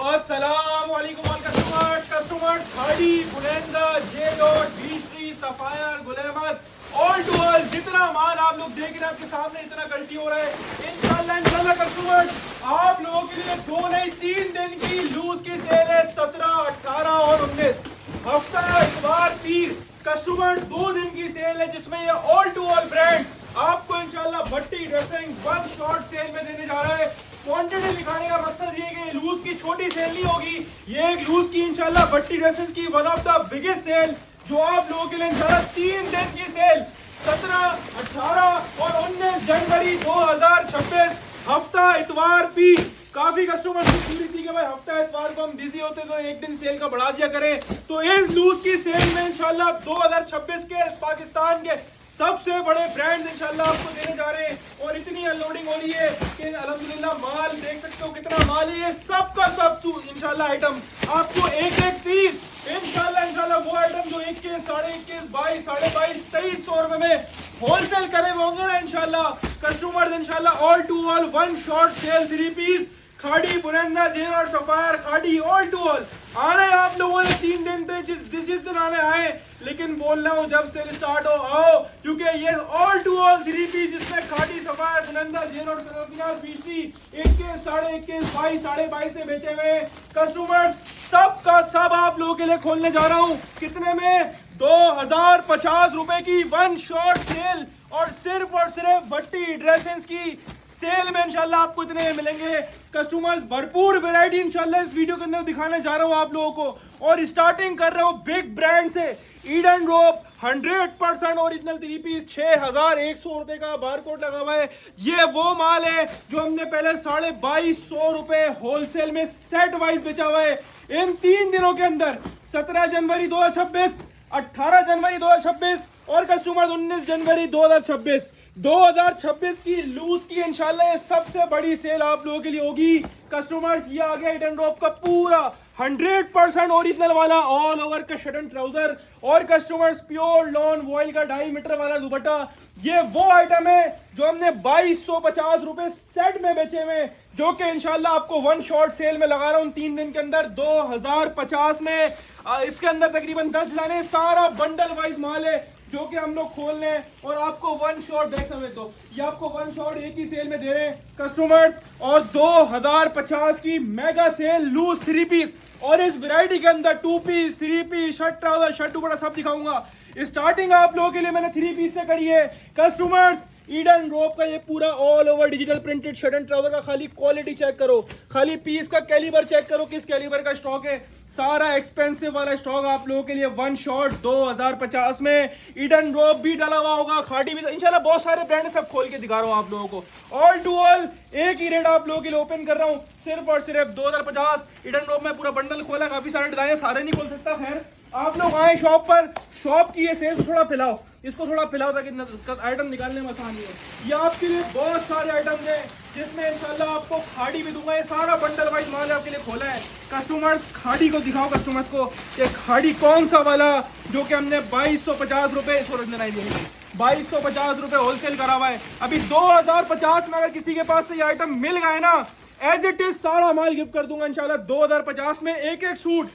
अस्सलाम वालेकुम कस्टमर्स खाड़ी बुलंदा J dot बीस्ट्री sapphire Gul Ahmed all to all जितना माल आप लोग देख रहे हैं आपके सामने इतना गलती हो रहा है। इंशाल्लाह कस्टमर्स आप लोगों के लिए 2 नहीं 3 दिन की लूज की सेल है। 17, 18 और 19 हफ्ता इतवार पीर कस्टमर 2 दिन की सेल है जिसमें ये ऑल टू ऑल ब्रांड आपको इंशाल्लाह भट्टी ड्रेसिंग वन शॉट सेल में देने जा रहा है। क्वांटिटी दिखाने का मकसद ये कि लूज की छोटी सेल नहीं होगी, ये एक लूज की इंशाल्लाह भट्टी ड्रेसेस की one of the biggest sale जो आप लोगों के लिए इंशाल्लाह 3 दिन की सेल 17, 18 और 19 जनवरी 2026 हफ्ता इतवार पी। काफी कस्टमर की पूरी थी कि भाई हफ्ता इतवार को हम बिजी होते तो एक दिन सेल का बढ़ा दिया करें, तो इस लूज की सेल में इंशाल्लाह 2026 के पाकिस्तान के सबसे बड़े ब्रांड इंशाल्लाह आपको देने जा रहे हैं। और इतनी अनलोडिंग हो रही है कि अल्हम्दुलिल्लाह माल देख सकते हो कितना माल है। ये सब का सब इंशाल्लाह आइटम आपको एक एक पीस इंशाल्लाह वो आइटम जो 21, 21.5, 22, 22.5, 2300 रुपए में होलसेल करे वो होंगे ना इंशाल्लाह कस्टमर्स। इंशाल्लाह all to all one shot sale 3 piece Khaadi बुरंदा जेल और Sapphire Khaadi all to all आने आप लोगों ने 3 दिन थे जिस दिन आने आए, लेकिन बोल रहा हूँ जब सेल स्टार्ट हो आओ, क्योंकि ये ऑल टू ऑल 3 पीस जिसमें खाड़ी सफायर बुरंदा जेल और सफायर बीस्टी 21, 21.5, 22, 22.5 से बेचे हुए कस्टमर्स सब का सब आप लोगों के लिए खोलने जा रहा हूँ। कितने में 2050 रुपए की वन शॉट सेल और सिर्फ भट्टी ड्रेसेस की सेल में इंशाल्लाह आपको इतने मिलेंगे कस्टमर्स। भरपूर वैरायटी इंशाल्लाह इस वीडियो के अंदर दिखाने जा रहा हूं आप लोगों को। और स्टार्टिंग कर रहा हूं बिग ब्रांड से ईडन रोप 100% ओरिजिनल 3 पीस 6100 रुपए का बारकोड लगा हुआ है। ये वो माल है जो हमने पहले 2250 रुपए होलसेल में सेट वाइज बेचा हुआ है। इन 3 दिनों के अंदर 17 जनवरी 2026, 18 जनवरी 2026 और कस्टमर 19 जनवरी 2026 की लूज की इंशाल्लाह ये सबसे बड़ी सेल आप लोगों के लिए होगी कस्टमर्स। ये आ गया ईडन रोप का पूरा 100% ओरिजिनल वाला ऑल ओवर का शर्ट एंड ट्राउजर और कस्टमर्स प्योर लॉन वॉइल का 2.5 मीटर वाला दुपट्टा। ये वो आइटम है जो हमने 2250 रुपए सेट में बेचे हुए, जो कि इंशाल्लाह आपको वन शॉट सेल में लगा रहा हूँ 3 दिन के अंदर 2050 में। इसके अंदर तकरीबन 10 जाने सारा बंडल वाइज माल है जो कि हम लोग खोल रहे हैं और आपको वन शॉट देख समय तो ये आपको वन शॉट एक ही सेल में दे रहे हैं कस्टमर्स। और 2050 की मेगा सेल लूज 3 पीस और इस वैरायटी के अंदर 2 piece 3 piece shirt trouser shirt dupatta सब दिखाऊंगा। स्टार्टिंग आप लोगों के लिए मैंने 3 पीस से करी है कस्टमर्स। ईडन रोप का ये पूरा all over digital printed shirt and trouser का खाली क्वालिटी चेक करो, खाली पीस का कैलिबर चेक करो किस कैलिबर का स्टॉक है। सारा एक्सपेंसिव वाला स्टॉक आप लोगों के लिए वन शॉट 2050 में। ईडन रोप भी डाला हुआ होगा, खाड़ी भी, इंशाल्लाह बहुत सारे ब्रांड सब खोल के दिखा रहा हूँ आप लोगों को। ऑल टू ऑल एक ही रेट आप लोगों के लिए ओपन कर रहा हूँ सिर्फ और सिर्फ 2050। ईडन रोप में पूरा बंडल खोला, काफी सारे डिजाइन सारे नहीं खोल सकता। खैर आप लोग आए शॉप पर, शॉप की ये सेल्स थोड़ा पिलाओ, इसको थोड़ा पिलाओ ताकि आइटम निकालने में आसानी हो। ये आपके लिए बहुत सारे आइटम्स हैं जिसमें इंशाल्लाह आपको खाड़ी भी दूंगा। ये सारा बंडल वाइज माल आपके लिए खोला है कस्टमर्स। खाड़ी को दिखाओ कस्टमर्स को, ये खाड़ी कौन सा वाला जो कि हमने 2250 रुपए 2250 रुपए होलसेल करा हुआ है। अभी 2050 में अगर किसी के पास से ये आइटम मिल गए ना एज इट इज सारा माल गिफ्ट कर दूंगा इंशाल्लाह 2050 में। एक एक सूट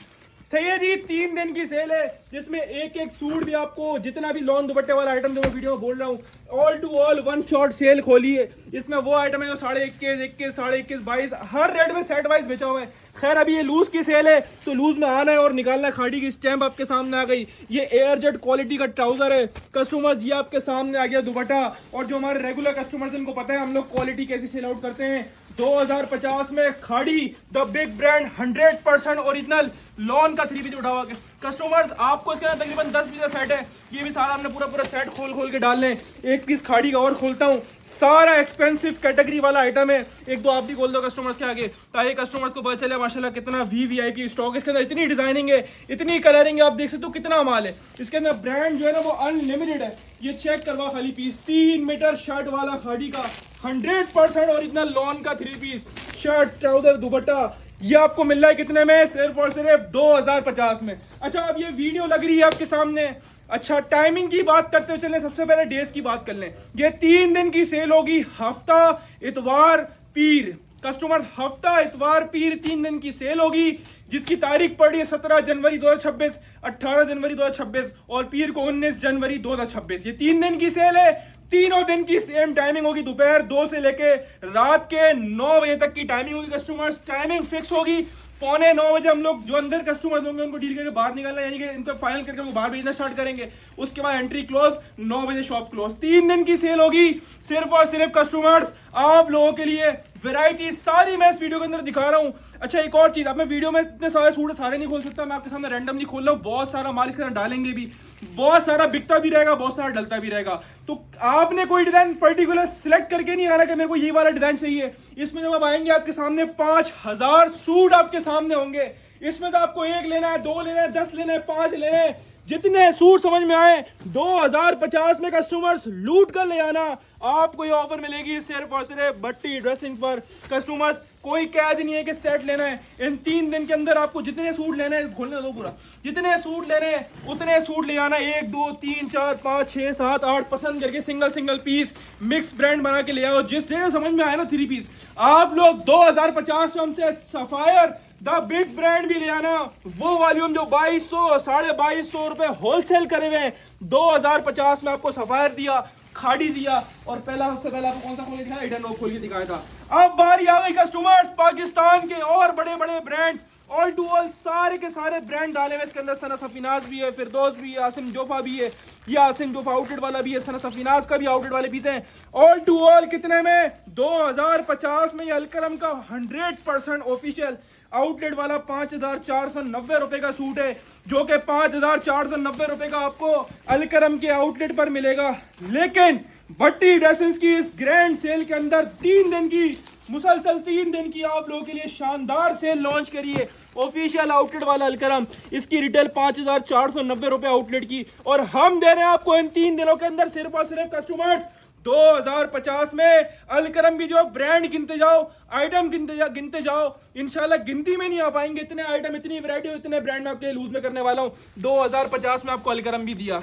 सही है जी, 3 दिन की सेल है जिसमें एक एक सूट भी आपको जितना भी लॉन दुपट्टे वाला आइटम जो मैं वीडियो में बोल रहा हूँ all to all one shot sale खोली है। इसमें वो आइटम है जो 21.5, 21, 22 हर रेट में सेट वाइज बेचा हुआ है। खैर अभी ये लूज की सेल है तो लूज में आना है और निकालना है। खाड़ी की स्टैंप आपके सामने आ गई। ये एयर जेट क्वालिटी का ट्राउजर है कस्टमर्स, ये आपके सामने आ गया दुपट्टा। और जो हमारे रेगुलर कस्टमर्स इनको पता है हम लोग क्वालिटी कैसे सेल आउट करते हैं। 2050 में खाड़ी the big brand 100% original lawn का 3 पीस उठा हुआ कस्टमर्स। आपको इसके अंदर तकरीबन 10 पीस का सेट है। ये भी सारा हमने पूरा सेट खोल के डाल लें। एक पीस खाड़ी का और खोलता हूँ, सारा एक्सपेंसिव कैटेगरी वाला आइटम है। एक दो आप भी खोल दो कस्टमर्स के आगे ताकि कस्टमर्स को पता चले माशाल्लाह कितना वीवीआईपी स्टॉक है। इसके अंदर इतनी डिजाइनिंग है, इतनी कलरिंग है, आप देख सकते हो कितना माल है। इसके अंदर ब्रांड जो है ना वो अनलिमिटेड है। ये चेक करवा खाली पीस 3 मीटर शर्ट वाला खाड़ी का 100% ओरिजिनल लॉन का 3 पीस शर्ट ट्राउजर दुपट्टा। ये आपको मिल रहा है कितने में? सिर्फ और सिर्फ 2050 में। अच्छा अब ये वीडियो लग रही है आपके सामने। अच्छा टाइमिंग की बात करते हुए चलें, सबसे पहले डेज की बात कर लें। ये 3 दिन की सेल होगी, हफ्ता इतवार पीर कस्टमर हफ्ता इतवार पीर 3 दिन की सेल होगी, जिसकी तारीख पड़ी है 17 जनवरी 2026, 18 जनवरी 2026 और पीर को 19 जनवरी 2026। ये 3 दिन की सेल है। तीनों दिन की सेम टाइमिंग होगी, दोपहर 2 से लेके रात के 9 बजे तक की टाइमिंग होगी। कस्टमर्स टाइमिंग फिक्स होगी, 8:45 बजे हम लोग जो अंदर कस्टमर्स होंगे उनको डील करके बाहर निकालना, यानी कि इनको फाइनल करके वो बाहर भेजना स्टार्ट करेंगे। उसके बाद एंट्री क्लोज, 9 बजे शॉप क्लोज। 3 दिन की सेल होगी सिर्फ और सिर्फ कस्टमर्स आप लोगों के लिए। वैरायटी सारी मैं इस वीडियो के अंदर दिखा रहा हूँ। अच्छा एक और चीज, अब मैं वीडियो में इतने सारे सूट सारे नहीं खोल सकता, मैं आपके सामने रैंडमली खोल रहा हूँ। बहुत सारा माल इसके अंदर डालेंगे भी, बहुत सारा बिकता भी रहेगा, बहुत सारा डलता भी रहेगा। तो आपने कोई डिजाइन पर्टिकुलर सिलेक्ट करके नहीं आना कि मेरे को ये वाला डिजाइन चाहिए। इसमें जब आप आएंगे आपके सामने 5000 सूट आपके सामने होंगे। इसमें तो आपको 1 लेना है, 2 लेना है, 10 लेना है, 5 लेने हैं, जितने सूट समझ में आए 2050 में कस्टमर्स लूट कर ले आना। आपको ये ऑफर मिलेगी सिर्फ और सिर्फ भट्टी ड्रेसिंग पर। कस्टमर्स कोई कैद नहीं है कि सेट लेना है। इन 3 दिन के अंदर आपको जितने सूट लेने हैं, खोलने दो पूरा, जितने सूट लेने हैं उतने सूट ले आना। 1 2 3 4 5 6 7 8 पसंद करके single single piece mix brand बना के ले आओ। जिस जगह समझ में आए ना 3 पीस, आप लोग 2050 में हमसे सफायर द बिग ब्रांड भी ले आना। वो वॉल्यूम जो 2200 2250 रुपए होलसेल करे हुए हैं, 2050 में आपको सफायर दिया, खाड़ी दिया और सबसे पहला आपको कौन सा खोल के दिखाया? हिडन रोक खोल के दिखाया था। अब बारी आ गई कस्टमर्स पाकिस्तान के और बड़े बड़े ब्रांड्स, ऑल टू ऑल सारे के सारे ब्रांड डाले हुए इसके अंदर। सना सफीनाज भी है, फिरदौस भी है, आसिम जोफा भी है, ये आसिम जोफा आउटलेट वाला भी है, सना सफीनाज का भी आउटलेट वाले पीस हैं। ऑल टू ऑल कितने में? 2050 में ये अलकरम का 100% ऑफिशियल आउटलेट वाला 5490 रुपए का सूट है, जो कि 5490 रुपए का आपको अलकरम के आउटलेट पर मिलेगा। लेकिन भट्टी ड्रेसेस की इस ग्रैंड सेल के अंदर 3 दिन की मुसलसल 3 दिन की आप लोगों के लिए शानदार सेल लॉन्च करी है। ऑफिशियल आउटलेट वाला अलकरम, इसकी रिटेल 5490 रुपए आउटलेट की, और हम दे रहे हैं आपको इन 3 दिनों के अंदर सिर्फ और सिर्फ कस्टमर्स 2050 में अलकरम की जो ब्रांड गिनते जाओ, आइटम गिनते जाओ, इंशाल्लाह गिनती में नहीं आ पाएंगे। इतने आइटम, इतनी वैरायटी और इतने ब्रांड में आपके लूज में करने वाला हूं। 2050 में आपको अलकरम भी दिया।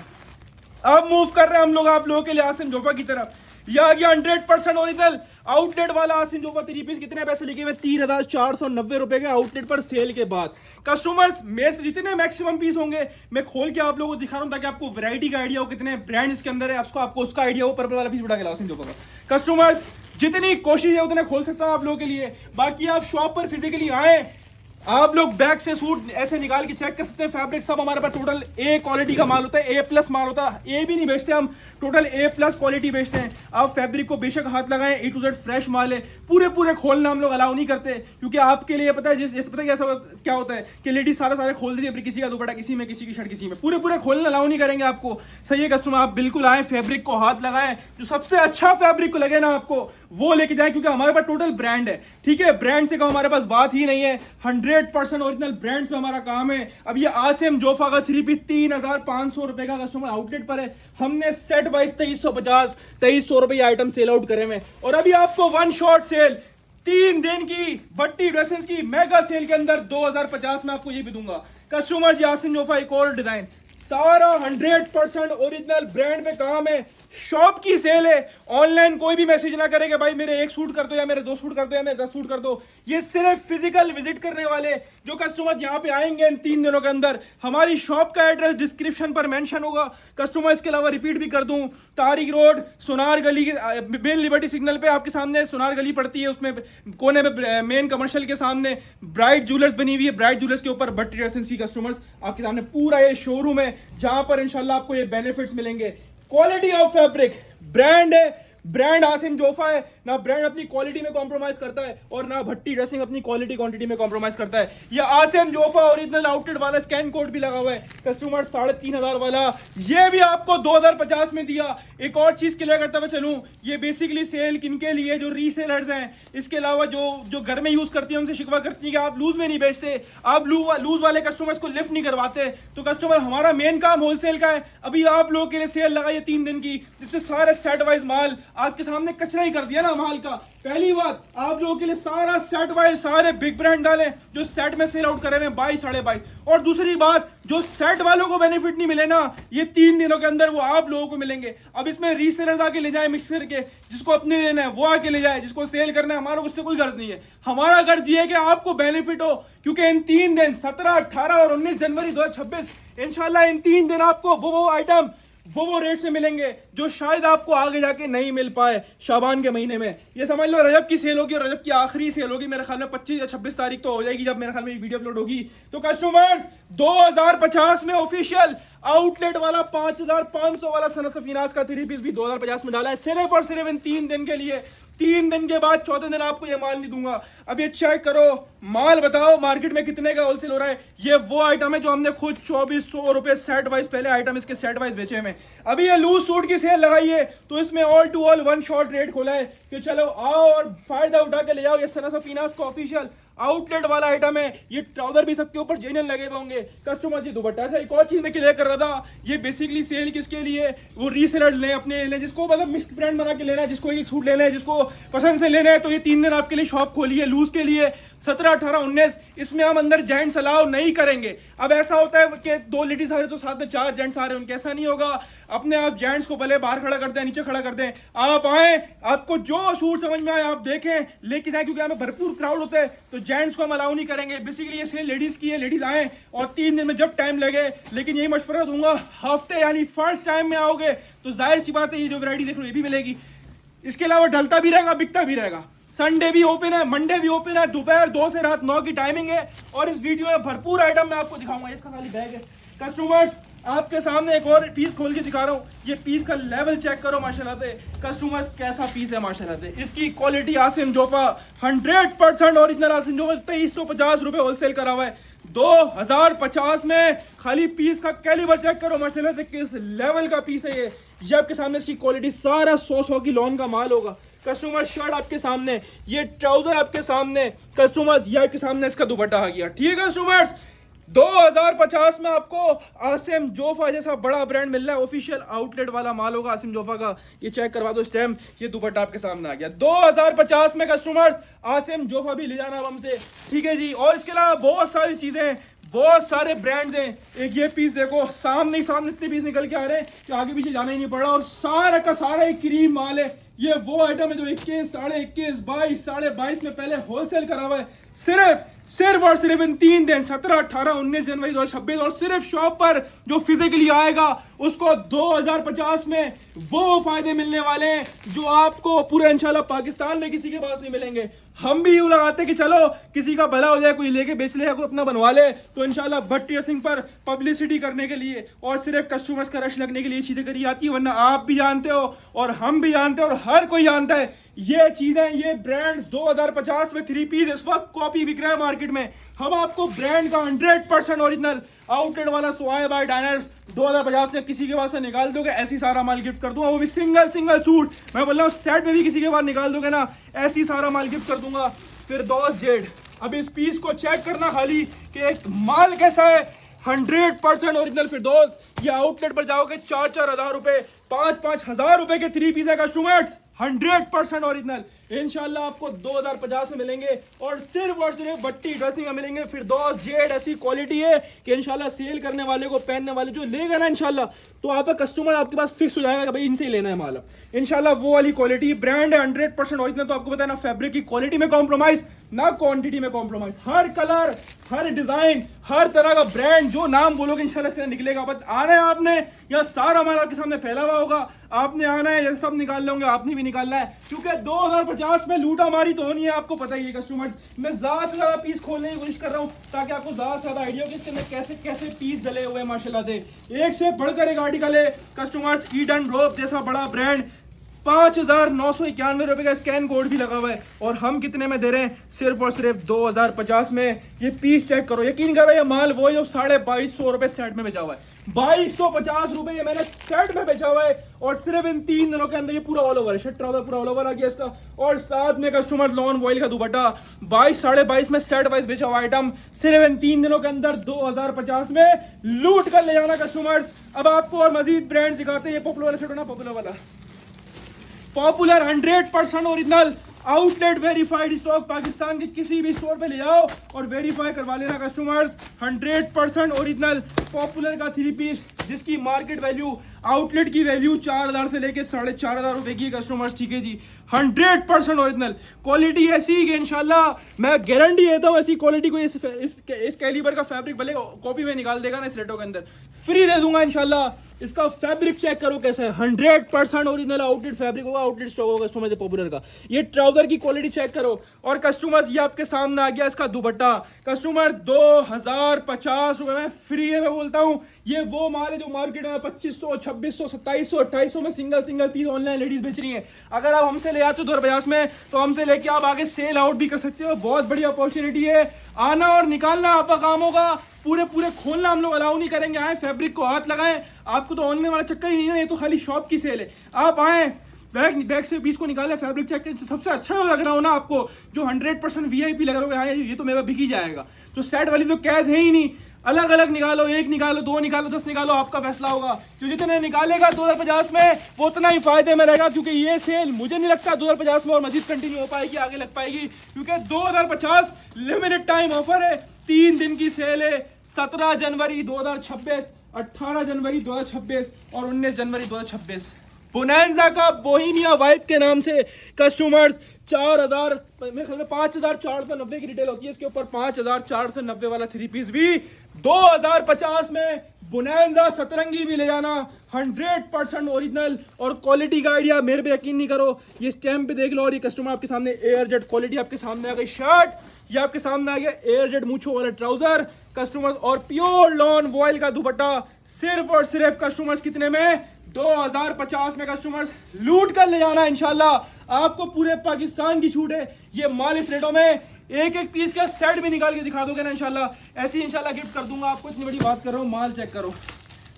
अब मूव कर रहे हैं हम लोग आप लोगों के लिए आसिम जोफा की तरफ। यह आ गया 100% ओरिजिनल आउटलेट वाला आसिम जोफा 3 पीस। कितने पैसे लिखे हुए? 3490 रुपए के आउटलेट पर सेल के बाद। कस्टमर्स मेरे से जितने मैक्सिमम पीस होंगे मैं खोल के आप लोगों को दिखा रहा हूं, ताकि आपको वैरायटी का आइडिया हो, कितने ब्रांड इसके अंदर है, आपको उसका आइडिया हो। पर्पल वाला पीस उठा के लाओ आसिम जोफा का। कस्टमर्स जितनी कोशिश है उतने खोल सकता हूं आप लोगों के लिए। बाकी आप शॉप पर फिजिकली आए, आप लोग बैग से सूट ऐसे निकाल के चेक कर सकते हैं। फैब्रिक सब हमारे पास टोटल ए क्वालिटी का माल होता है, A+ माल होता है। ए भी नहीं बेचते हम, टोटल A+ क्वालिटी बेचते हैं। आप फैब्रिक को बेशक हाथ लगाएं, A to Z फ्रेश माल है। पूरे खोलना हम लोग अलाउ नहीं करते, क्योंकि आपके लिए पता है पता है क्या होता है कि लेडीज सारे खोल देती है, फिर किसी का दुपट्टा किसी में, किसी की शर्ट किसी में। पूरे खोलना अलाउ नहीं करेंगे आपको। सही है कस्टमर, आप बिल्कुल आए, फैब्रिक को हाथ लगाएं, जो सबसे अच्छा फैब्रिक को लगे ना आपको वो लेके जाए, क्योंकि हमारे पास टोटल ब्रांड है। ठीक है, ब्रांड से कम हमारे पास बात ही नहीं है। 100% ओरिजिनल ब्रांड्स पे हमारा काम है। अब ये आसिम जोफा का 3 पीस 3500 रुपए का कस्टमर आउटलेट पर है। हमने सेट वाइज 2350 रुपए आइटम सेल आउट करे हुए, और अभी आपको 1 शॉट सेल 3 दिन की भट्टी ड्रेसेस की मेगा सेल के अंदर 2050 में आपको ये भी दूंगा। कस्टमर जी आसिम जोफा एक और डिजाइन, सारा 100% ओरिजिनल ब्रांड पे काम है। शॉप की सेल है, ऑनलाइन कोई भी मैसेज ना करे कि भाई मेरे 1 सूट कर दो, या मेरे 2 सूट कर दो, या मेरे 10 सूट कर दो। ये सिर्फ फिजिकल विजिट करने वाले जो कस्टमर यहाँ पे आएंगे इन 3 दिनों के अंदर, हमारी शॉप का एड्रेस डिस्क्रिप्शन पर मेंशन होगा। कस्टमर इसके अलावा रिपीट भी कर दूं, तारिक रोड सोनार गली के मेन लिबर्टी सिग्नल पे आपके सामने सोनार गली पड़ती है, उसमें कोने में मेन कमर्शियल के सामने ब्राइट ज्वेलर्स बनी हुई है। ब्राइट ज्वेलर्स के ऊपर भट्टी ड्रेसेस की कस्टमर्स आपके सामने पूरा ये शोरूम है, जहां पर इंशाल्लाह आपको ये बेनिफिट्स मिलेंगे। क्वालिटी ऑफ फैब्रिक, ब्रांड है, ब्रांड आसिम जोफा है ना। ब्रांड अपनी क्वालिटी में कॉम्प्रोमाइज करता है, और ना भट्टी ड्रेसिंग अपनी क्वालिटी क्वांटिटी में कॉम्प्रोमाइज करता है। ये आसिम जोफा ओरिजिनल आउटलेट वाला स्कैन कोड भी लगा हुआ है कस्टमर 3500 वाला, ये भी आपको 2050 में दिया। एक और चीज क्लियर करता हुआ चलूं, ये बेसिकली सेल किनके लिए? जो रीसेलर्स हैं। इसके अलावा जो घर में यूज करती है उनसे शिकवा करती है कि आप लूज में नहीं बेचते, आप लूज वाले कस्टमर्स को लिफ्ट नहीं करवाते। तो कस्टमर हमारा मेन काम होलसेल का है। अभी आप लोगों के लिए सेल लगाई है 3 दिन की, जिसमें सारे सेट वाइज माल आपके सामने कचरा ही कर दिया ना माल का। पहली बात, आप लोगों के लिए सारा सेट वाइज सारे बिग ब्रांड डाले जो सेट में सेल आउट करे हुए 22 साढ़े 22। और दूसरी बात, जो सेट वालों को बेनिफिट नहीं मिले ना, ये 3 दिनों के अंदर वो आप लोगों को मिलेंगे। अब इसमें रीसेलर्स आके ले जाए मिक्स करके, जिसको अपने लेना है वो आके ले जाए, जिसको सेल करना है हमारा उससे कोई गर्ज नहीं है। हमारा गर्ज ये है कि आपको बेनिफिट हो, क्योंकि इन 3 दिन 17, 18 और 19 जनवरी 2026 इंशाल्लाह इन 3 दिन आपको वो आइटम वो रेट से मिलेंगे जो शायद आपको आगे जाके नहीं मिल पाए शाबान के महीने में। ये समझ लो रजब की सेल होगी और रजब की आखिरी सेल होगी, मेरे ख्याल में 25 या 26 तारीख तो हो जाएगी जब मेरे ख्याल में ये वीडियो अपलोड होगी। तो कस्टमर्स 2050 में ऑफिशियल आउटलेट वाला 5500 वाला सनत सफीनास का 3 पीस भी 2050 में डाला है, सिर्फ और सिर्फ इन 3 दिन के लिए। 3 दिन के बाद चौथे दिन आपको ये माल नहीं दूंगा। अब ये चेक करो, माल बताओ मार्केट में कितने का होलसेल हो रहा है। ये वो आइटम है जो हमने खुद 2400 रुपए सेट वाइज, पहले आइटम इसके सेट वाइज बेचे में। अभी ये लूज सूट की सेल लगाई है तो इसमें all to all one shot rate खोला है कि चलो आओ और फायदा उठा के ले जाओ। ये सनत सफीनास का ऑफिशियल आउटलेट वाला आइटम है। ये ट्राउजर भी सबके ऊपर जेन्युइन लगे हुए होंगे। कस्टमर जी दुपट्टा, अच्छा एक और चीज मैं क्लियर कर रहा था, ये बेसिकली सेल किसके लिए, वो रीसेलर लें अपने लें, जिसको मतलब मिक्स ब्रांड बना के लेना है, जिसको एक सूट लेना है, जिसको पसंद से लेना है, तो ये 3 दिन आपके लिए शॉप खोली है लूज के लिए। 17, 18, 19 इसमें हम अंदर जेंट्स अलाउ नहीं करेंगे। अब ऐसा होता है कि 2 लेडीज आ रहे तो साथ में 4 जेंट्स आ रहे हैं, उनके ऐसा नहीं होगा। अपने आप जेंट्स को भले बाहर खड़ा करते हैं, नीचे खड़ा करते हैं, आप आए, आपको जो सूट समझ में आए आप देखें लेके जाए, क्योंकि हमें भरपूर क्राउड होता है तो जेंट्स को हम अलाउ नहीं करेंगे। बेसिकली ये सेल लेडीज की है, लेडीज आए और 3 दिन में जब टाइम लगे। लेकिन यही मशवरा दूंगा, हफ्ते यानी फर्स्ट टाइम में आओगे तो जाहिर सी बात है ये जो वैरायटी देख लो ये भी मिलेगी। इसके अलावा ढलता भी रहेगा, बिकता भी रहेगा। संडे भी ओपन है, मंडे भी ओपन है, दोपहर 2 से रात 9 की टाइमिंग है। और इस वीडियो में भरपूर आइटम मैं आपको दिखाऊंगा। इसका खाली बैग है। कस्टमर्स आपके सामने एक और पीस खोल के दिखा रहा हूँ, ये पीस का लेवल चेक करो माशाल्लाह से। कस्टमर्स कैसा पीस है माशाल्लाह से। इसकी क्वालिटी आसिम जोफा 100% ओरिजिनल आसिम जोफा 2350 रुपए होलसेल करा हुआ है। 2050 में खाली पीस का कैलिबर चेक करो माशाल्लाह से, किस लेवल का पीस है ये आपके सामने। इसकी क्वालिटी सारा 100 की लॉन का माल होगा। कस्टमर शर्ट आपके सामने, ये ट्राउजर आपके सामने, कस्टमर्स ये आपके सामने इसका दुपट्टा आ गया। ठीक है कस्टमर्स, 2050 में आपको आसिम जोफा जैसा बड़ा ब्रांड मिल रहा है। ऑफिशियल आउटलेट वाला माल होगा आसिम जोफा का। ये चेक करवा दो स्टैम्प, ये दुपट्टा आपके सामने आ गया। 2050 में कस्टमर्स आसिम जोफा भी ले जाना अब हमसे, ठीक है जी। और इसके अलावा बहुत सारी चीजें, बहुत सारे ब्रांड्स हैं। एक ये पीस देखो, सामने इतने पीस निकल के आ रहे हैं कि आगे पीछे जाना ही नहीं पड़ रहा। और सारा का सारा एक क्रीम माल है। ये वो आइटम है जो 21, साढ़े 21, 22, साढ़े 22 में पहले होलसेल करा हुआ है। सिर्फ और सिर्फ इन 3 दिन 17, 18, 19 जनवरी 2026। और सिर्फ शॉप पर जो फिजिकली आएगा उसको 2050 में वो फायदे मिलने वाले हैं जो आपको पूरे इंशाल्लाह पाकिस्तान में किसी के पास नहीं मिलेंगे। हम भी यूं लगाते कि चलो किसी का भला हो जाए, कोई लेके बेच ले या कोई अपना बनवा ले, तो इंशाल्लाह भट्टी सिंह पर पब्लिसिटी करने के लिए और सिर्फ कस्टमर्स का रश लगने के लिए चीजें करी जाती है। वरना आप भी जानते हो और हम भी जानते हैं और हर कोई जानता है ये चीजें, ये ब्रांड्स 2050 में 3 पीस इस वक्त कॉपी बिक रहा है मार्केट में। हम आपको ब्रांड का 100% ओरिजिनल आउटलेट वाला सोया बाय डायनर्स 2050 में किसी के पास से निकाल दोगे ऐसी सारा माल गिफ्ट कर दूंगा, वो भी सिंगल सूट। मैं बोल रहा हूँ सेट में भी किसी के पास निकाल दोगे ना ऐसी सारा माल गिफ्ट कर दूंगा। फिरदौस जेड, अब इस पीस को चेक करना खाली कि एक माल कैसा है। 100% ओरिजिनल फिरदौस। ये आउटलेट पर जाओगे 4-4 हजार रुपए, 5-5 हजार रुपए के 3 पीस है कस्टमर्स। 100% ओरिजिनल इंशाल्लाह आपको 2050 में मिलेंगे। और सिर्फ भट्टी ड्रेसिंग में मिलेंगे। फिरदौस जेड ऐसी क्वालिटी है कि इंशाल्लाह सेल करने वाले को, पहनने वाले जो लेगा ना इंशाल्लाह, तो आपका कस्टमर आपके पास फिक्स हो जाएगा कि भाई इनसे ही लेना है माल। इंशाल्लाह वो वाली क्वालिटी ब्रांड है 100% ओरिजिनल। तो आपको पता है ना, फैब्रिक की क्वालिटी में कॉम्प्रोमाइज ना क्वांटिटी में कॉम्प्रोमाइज। हर कलर, हर डिजाइन, हर तरह का ब्रांड जो नाम बोलोगे इंशाल्लाह इसके अंदर निकलेगा। बस आना है आपने, यहाँ सारा माल आपके सामने फैला हुआ होगा, आपने आना है, ये सब निकाल लोगे, आपने भी निकालना है। क्योंकि 2050 में लूटा मारी तो होनी है, आपको पता ही है कस्टमर्स। मैं ज्यादा से ज्यादा पीस खोलने की कोशिश कर रहा हूँ ताकि आपको ज्यादा से ज्यादा आइडिया हो कि इसके अंदर कैसे कैसे पीस डले हुए हैं माशाल्लाह से। एक से बढ़कर एक आर्टिकल है कस्टमर्स। ईडन रोप जैसा बड़ा ब्रांड 5,991 रुपए का स्कैन कोड भी लगा हुआ है। और हम कितने में दे रहे हैं? सिर्फ और सिर्फ 2050 में। ये पीस चेक करो, यकीन करो ये माल वही जो 2250 रुपए सेट में बेचा हुआ है। 2250 रुपए ये मैंने सेट में बेचा हुआ है। और सिर्फ इन 3 दिनों के अंदर ये पूरा ऑल ओवर शर्ट ट्राउजर पूरा ऑल ओवर आ गया इसका। और साथ में कस्टमर लॉन वॉइल का दुपट्टा 22 साढ़े 22 में सेट वाइज बेचा हुआ आइटम सिर्फ इन 3 दिनों के अंदर 2050 में लूट कर ले जाना कस्टमर्स। अब आपको और मजीद ब्रांड दिखाते हैं। पॉपुलर वाला शर्ट ना, पॉपुलर वाला popular 100% original outlet verified stock, Pakistan के किसी भी स्टोर पे ले जाओ और वेरीफाई करवा लेना कस्टमर्स। 100% ओरिजिनल पॉपुलर का 3 पीस जिसकी मार्केट वैल्यू आउटलेट की वैल्यू 4000 से लेके 4500 रुपए की कस्टमर्स, ठीक है जी। 100% ओरिजिनल क्वालिटी ऐसी कि इंशाल्लाह मैं गारंटी देता हूँ, ऐसी क्वालिटी को इस कैलिबर का फैब्रिक भले कॉपी में निकाल देगा ना इस रेटों के अंदर, फ्री दे दूंगा इंशाल्लाह। इसका फैब्रिक चेक करो कैसा है, 100% ओरिजिनल आउटलेट फैब्रिक होगा, आउटलेट स्टॉक होगा कस्टमर से पॉपुलर का। ये ट्राउजर की क्वालिटी चेक करो। और कस्टमर्स ये आपके सामने आ गया इसका दुपट्टा, कस्टमर 2050 रुपए में फ्री है। मैं बोलता हूँ ये वो माल है जो मार्केट में 2500, 2600, 2700, 2800 में सिंगल पीस ऑनलाइन लेडीज बेच रही है। अगर आप हमसे ले आते हो 2050 में तो हमसे लेके आप आगे सेल आउट भी कर सकते हो। बहुत बड़ी अपॉर्चुनिटी है, आना और निकालना आपका काम होगा, पूरे खोलना हम लोग अलाउ नहीं करेंगे। आए फैब्रिक को हाथ लगाएं, आपको तो ऑनलाइन वाला चक्कर ही नहीं है, ये तो खाली शॉप की सेल है। आप आए बैग से पीस को निकाले, फैब्रिक चेक करें, सबसे अच्छा लग रहा हो ना आपको, जो 100% VIP लग रहा है, ये तो मेरा बिक ही जाएगा। तो सेट वाली तो कैद है ही नहीं, अलग अलग निकालो, 1 निकालो, 2 निकालो, 10 निकालो, आपका फैसला होगा। जो जितने निकालेगा 2050 में वो उतना ही फायदे में रहेगा, क्योंकि ये सेल मुझे नहीं लगता 2050 में और मजीद कंटिन्यू हो पाएगी, आगे लग पाएगी, क्योंकि 2050 लिमिटेड टाइम ऑफर है, 3 दिन की सेल है। 17 जनवरी 2026, 18 जनवरी 2026 और 19 जनवरी 2026 बोनांजा का बोहेमिया वाइब के नाम से कस्टमर्स 4000 मेरे ख्याल में 5490 की रिटेल होती है, इसके ऊपर 5490 वाला 3 पीस भी 2050 में बोनांजा सतरंगी भी ले जाना। 100% ओरिजिनल और क्वालिटी का आइडिया मेरे पे यकीन नहीं करो, ये स्टैम्प पे देख लो। और ये कस्टमर आपके सामने एयर जेट क्वालिटी आपके सामने आ गई, शर्ट ये आपके सामने आ गया एयर जेट मूछो वाला ट्राउजर कस्टमर्स, और प्योर लॉन वॉयल का दुपट्टा सिर्फ और सिर्फ कस्टमर्स कितने में 2050 में कस्टमर्स लूट कर ले जाना इंशाल्लाह। आपको पूरे पाकिस्तान की छूट है, ये माल इस रेटों में एक पीस का सेट भी निकाल के दिखा दोगे ना इंशाल्लाह, ऐसी इंशाल्लाह गिफ्ट कर दूंगा आपको। इतनी बड़ी बात कर रहा हूँ, माल चेक करो,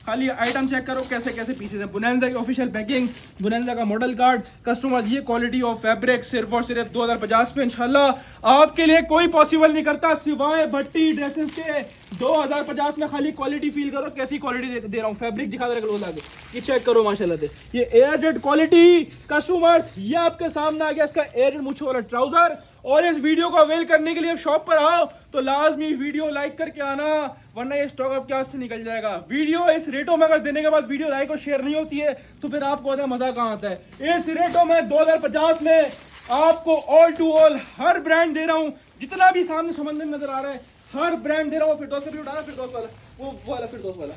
खाली आइटम चेक करो कैसे कैसे पीसेस हैं। बोनांजा की ऑफिशियल पैकिंग, बोनांजा का मॉडल कार्ड कस्टमर्स, ये क्वालिटी ऑफ फैब्रिक सिर्फ और सिर्फ 2050 पे इंशाल्लाह आपके लिए कोई पॉसिबल नहीं करता सिवाय भट्टी ड्रेसेस के। 2050 में खाली क्वालिटी फील करो, कैसी क्वालिटी दे रहा हूँ, फैब्रिक दिखा दे रहा आगे, ये चेक करो माशाल्लाह से। ये एयर जेट क्वालिटी कस्टमर्स, ये आपके सामने आ गया इसका एयर जेट मूछो वाला ट्राउजर। और इस वीडियो को अवेल करने के लिए आप शॉप पर आओ तो लाजमी वीडियो लाइक करके आना, वरना ये स्टॉक आपके हाथ से निकल जाएगा। वीडियो इस रेटों में अगर देने के बाद वीडियो लाइक और शेयर नहीं होती है तो फिर आपको पता है मजा कहाँ आता है। इस रेटों में 2050 में आपको ऑल टू ऑल हर ब्रांड दे रहा हूँ, जितना भी सामने समंदर नजर आ रहा है हर ब्रांड दे रहा हूँ। फिरदौस का भी उठाना, फिरदौस वाला, वो वाला फिरदौस वाला,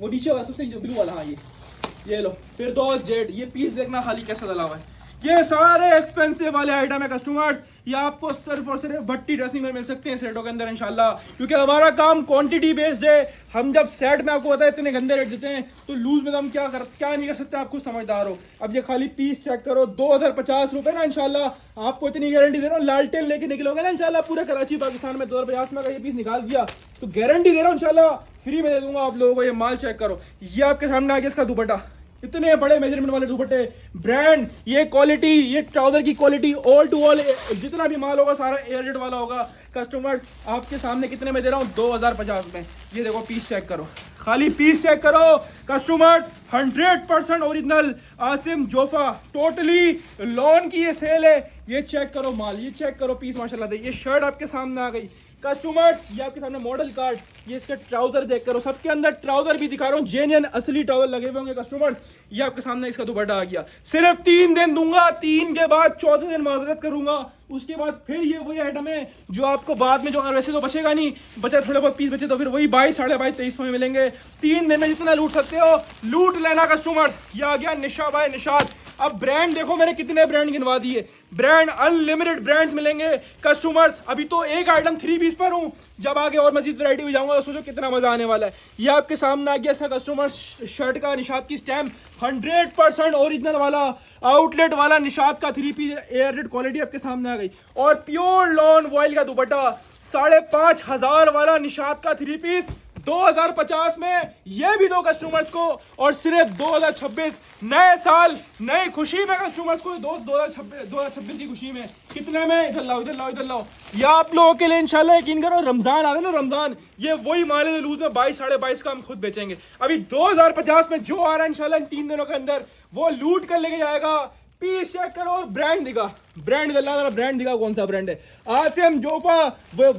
वो नीचे वाला सबसे ब्लू वाला, हाँ ये लो फिरदौस जेड। ये पीस देखना खाली कैसा डला हुआ है, ये सारे एक्सपेंसिव वाले आइटम है कस्टमर्स, ये आपको सिर्फ और सिर्फ भट्टी ड्रेसिंग में मिल सकते हैं सेटों के अंदर इंशाल्लाह, क्योंकि हमारा काम क्वांटिटी बेस्ड है। हम जब सेट में आपको पता है इतने गंदे रेट देते हैं तो लूज में तो हम क्या नहीं कर सकते, आप खुद समझदार हो। अब ये खाली पीस चेक करो, 2050 रुपए ना इंशाल्लाह, आपको इतनी गारंटी दे रहा हूँ, लालटेन लेके निकलोगे ना इंशाल्लाह पूरे कराची पाकिस्तान में 2050 में अगर ये पीस निकाल दिया तो गारंटी दे रहा हूँ इंशाल्लाह फ्री में दे दूंगा आप लोगों को। ये माल चेक करो, ये आपके सामने आ गया इसका दुपट्टा, इतने बड़े मेजरमेंट वाले दुपट्टे, ब्रांड, ये क्वालिटी, ये ट्राउजर की क्वालिटी, ऑल टू ऑल जितना भी माल होगा सारा एयर जेट वाला होगा कस्टमर्स। आपके सामने कितने में दे रहा हूँ 2050 में। ये देखो पीस चेक करो, खाली पीस चेक करो customers, 100% original Asim Jofa totally lawn की ये सेल है। ये चेक करो माल, ये चेक करो पीस माशाल्लाह। ये शर्ट आपके सामने आ गई कस्टमर्स, ये आपके सामने मॉडल कार्ड, ये इसका ट्राउजर देख करो, सबके अंदर ट्राउजर भी दिखा रहा हूँ, जेन्युइन असली ट्राउजर लगे हुए होंगे कस्टमर्स। ये आपके सामने इसका दुपट्टा आ गया, सिर्फ 3 दिन दूंगा, 3 के बाद 4थे दिन माजरत करूंगा, उसके बाद फिर ये वही आइटम है जो आपको बाद में जो वैसे तो बचेगा नहीं, बचे थोड़े बहुत पीस बचे तो फिर वही 22, 22.5, 2300 में मिलेंगे। 3 दिन में जितना लूट सकते हो लूट लेना कस्टमर। ये आ गया निशा बाय निशाद। अब ब्रांड देखो मैंने कितने ब्रांड गिनवा दिए, ब्रांड अनलिमिटेड ब्रांड्स मिलेंगे कस्टमर्स। अभी तो एक आइटम 3 पीस पर हूँ, जब आगे और मजीद वैरायटी में जाऊंगा तो सोचो कितना मजा आने वाला है। ये आपके सामने आ गया इसका कस्टमर शर्ट का निशाद की स्टैम्प, 100% ओरिजिनल वाला आउटलेट वाला निशाद का 3 पीस एयर जेट क्वालिटी आपके सामने आ गई। और प्योर लॉन वॉयल का दुपट्टा, 5500 वाला निशाद का 3 पीस 2050 में ये भी दो कस्टमर्स को। और सिर्फ 2026 नए साल नई खुशी में कस्टमर्स को 2026 की खुशी में कितने में, इधर लाओ इधर लाओ इधर लाओ, ये आप लोगों के लिए इंशाल्लाह यकीन करो रमजान आ रहा है ना, रमजान, ये वही माल है लूज में 22, 22.5 का हम खुद बेचेंगे। अभी 2050 में जो आ रहा है इंशाल्लाह इन 3 दिनों के अंदर वो लूट कर लेके जाएगा पीस चेक करो और ब्रांड दिखा, ब्रांड गल्ला ब्रांड दिखा, कौन सा ब्रांड है? आसिम जोफा,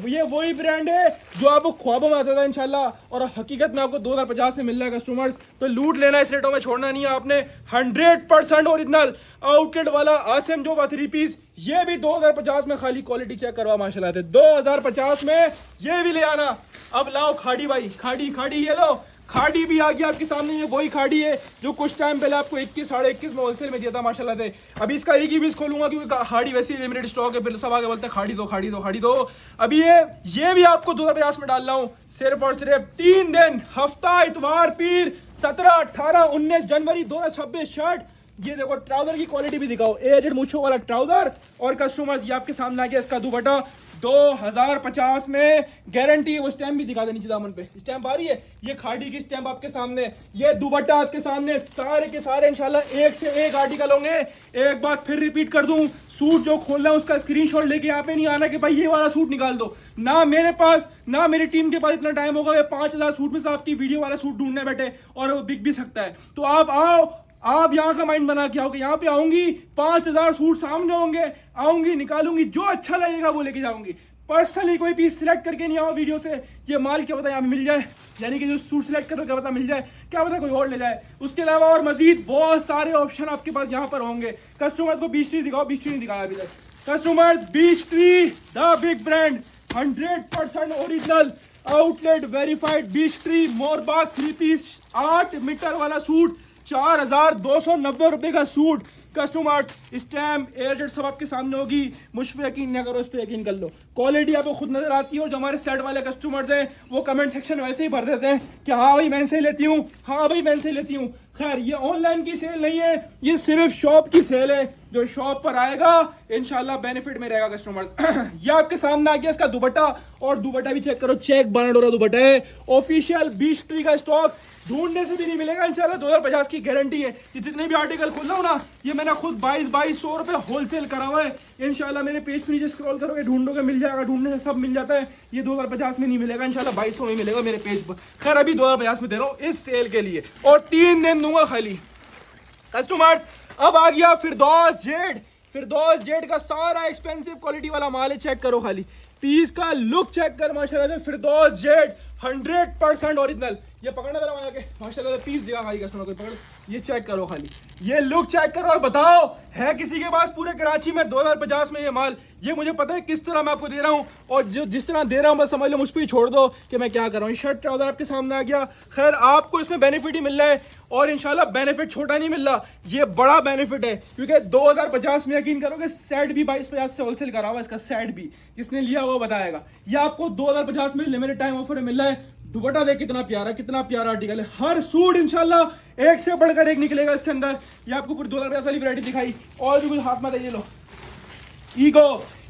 ये वही ब्रांड है जो आपको ख्वाबों में आता था इंशाल्लाह, और हकीकत में आपको 2050 में मिल रहा है कस्टमर्स। तो लूट लेना, इस रेटों में छोड़ना नहीं है आपने। 100% ओरिजिनल आउटलेट वाला आसिम जोफा 3 पीस, ये भी 2050 में। खाली क्वालिटी चेक करवा माशाल्लाह से, 2050 में ये भी ले आना। अब लाओ खाड़ी भाई, खाड़ी खाड़ी, ये लो खाड़ी भी आ गया आपके सामने। ये वही खाड़ी है जो कुछ टाइम पहले आपको 21 साढ़े 21 में होलसेल में दिया था माशाल्लाह से। अभी इसका एक ही पीस खोलूंगा क्योंकि खाड़ी वैसे ही लिमिटेड स्टॉक है, फिर सब आगे बोलते हैं खाड़ी दो खाड़ी दो खाड़ी दो। अभी ये भी आपको 2050 में डाल रहा हूँ, सिर्फ और सिर्फ 3 दिन, हफ्ता इतवार पीर 17 18 19 जनवरी 2026। शर्ट ये देखो, ट्राउजर की क्वालिटी भी दिखाओ, एजेड मूछों वाला ट्राउजर। और कस्टमर्स ये आपके सामने आ गया इसका दुपट्टा 2050 में गारंटी। वो स्टैम्प भी दिखा दे नीचे दामन पे, स्टैम्प आ रही है, ये खाड़ी की स्टैम्प आपके सामने, ये दुपट्टा आपके सामने। सारे के सारे इंशाल्लाह एक से एक आर्टिकल होंगे। एक बात फिर रिपीट कर दूं, सूट जो खोलना है उसका स्क्रीनशॉट लेके यहाँ पे नहीं आना कि भाई ये वाला सूट निकाल दो। ना मेरे पास ना मेरी टीम के पास इतना टाइम होगा ये 5000 सूट में से आपकी वीडियो वाला सूट ढूंढने बैठे, और वो बिक भी सकता है। तो आप आओ, आप यहाँ का माइंड बना के आओगे, यहाँ पे आऊंगी 5000 सूट सामने होंगे, आऊंगी निकालूंगी, जो अच्छा लगेगा वो लेके जाऊंगी। पर्सनली कोई पीस सिलेक्ट करके नहीं आओ वीडियो से, ये माल क्या पता यहाँ मिल जाए, यानी कि जो सूट सिलेक्ट करो क्या पता मिल जाए, क्या पता कोई और ले जाए। उसके अलावा और मजीद बहुत सारे ऑप्शन आपके पास यहाँ पर होंगे। कस्टमर्स को बीच ट्री दिखाओ, बीच ट्री नहीं दिखाया अभी तक। Customers Beech Tree the big brand, 100% original outlet verified Beech Tree Morbagh 3 piece 8 metre वाला सूट, 4290 रुपए का सूट। कस्टमर्स स्टैम्प एयरटेल सब आपके सामने होगी, मुझ पे यकीन नहीं करो, उस पर यकीन कर लो। क्वालिटी आपको खुद नजर आती है। जो हमारे सेट वाले कस्टमर्स हैं वो कमेंट सेक्शन वैसे ही भर देते हैं कि हाँ भाई मैं से लेती हूँ, हाँ भाई मैं से लेती हूँ। खैर ये ऑनलाइन की सेल नहीं है, ये सिर्फ शॉप की सेल है। जो शॉप पर आएगा इंशाल्लाह बेनिफिट में रहेगा कस्टमर्स। ये आपके सामने आ गया इसका दुपट्टा, और दुपट्टा भी चेक करो, चेक बनाडोरा दुपट्टा है, ऑफिशियल बीच ट्री का स्टॉक, ढूंढने से भी नहीं मिलेगा इंशाल्लाह। 2050 की गारंटी है। ये जितने भी आर्टिकल खोल रहा हूँ ना, ये मैंने खुद 2200 रुपए होलसेल करा हुआ है। इंशाल्लाह मेरे पेज पे नीचे स्क्रॉल करोगे, ढूंढोगे मिल जाएगा, ढूंढने से सब मिल जाता है। ये 2050 में नहीं मिलेगा इंशाल्लाह, 2200 में मिलेगा मेरे पेज पर। खैर अभी 2050 में दे रहा हूँ इस सेल के लिए, और 3 दिन दूंगा खाली। कस्टमर्स अब आ गया फिरदौस जेड। फिरदौस जेड का सारा एक्सपेंसिव क्वालिटी वाला माल है, चेक करो खाली पीस का लुक चेक कर माशाल्लाह से। फिरदौस जेड 100% ओरिजिनल। ये पकड़ना जरा वहां के, माशाल्लाह से पीस दिखा खाली कस्टमर को, पकड़, ये चेक करो खाली, ये लुक चेक करो और बताओ है किसी के पास पूरे कराची में 2050 में ये माल? ये मुझे पता है किस तरह मैं आपको दे रहा हूँ, और जो जिस तरह दे रहा हूँ बस समझ लो, मुझ पर ही छोड़ दो कि मैं क्या कर रहा हूँ। शर्ट ट्राउजर आपके सामने आ गया। खैर आपको इसमें बेनिफिट ही मिल रहा है, और इंशाल्लाह बेनिफिट छोटा नहीं मिल रहा, ये बड़ा बेनिफिट है। क्योंकि 2050 में यकीन करोगे सेट भी 2250 से होलसेल करा हुआ है, इसका सेट भी जिसने लिया वो बताएगा। ये आपको 2050 में लिमिटेड टाइम ऑफर में मिल रहा है। दुपट्टा देख कितना प्यारा आर्टिकल है। हर सूट इंशाल्लाह एक से बढ़कर एक निकलेगा इसके अंदर। ये आपको पूरी 2050 वाली वैरायटी दिखाई, और भी कुछ हाथ में, ये लो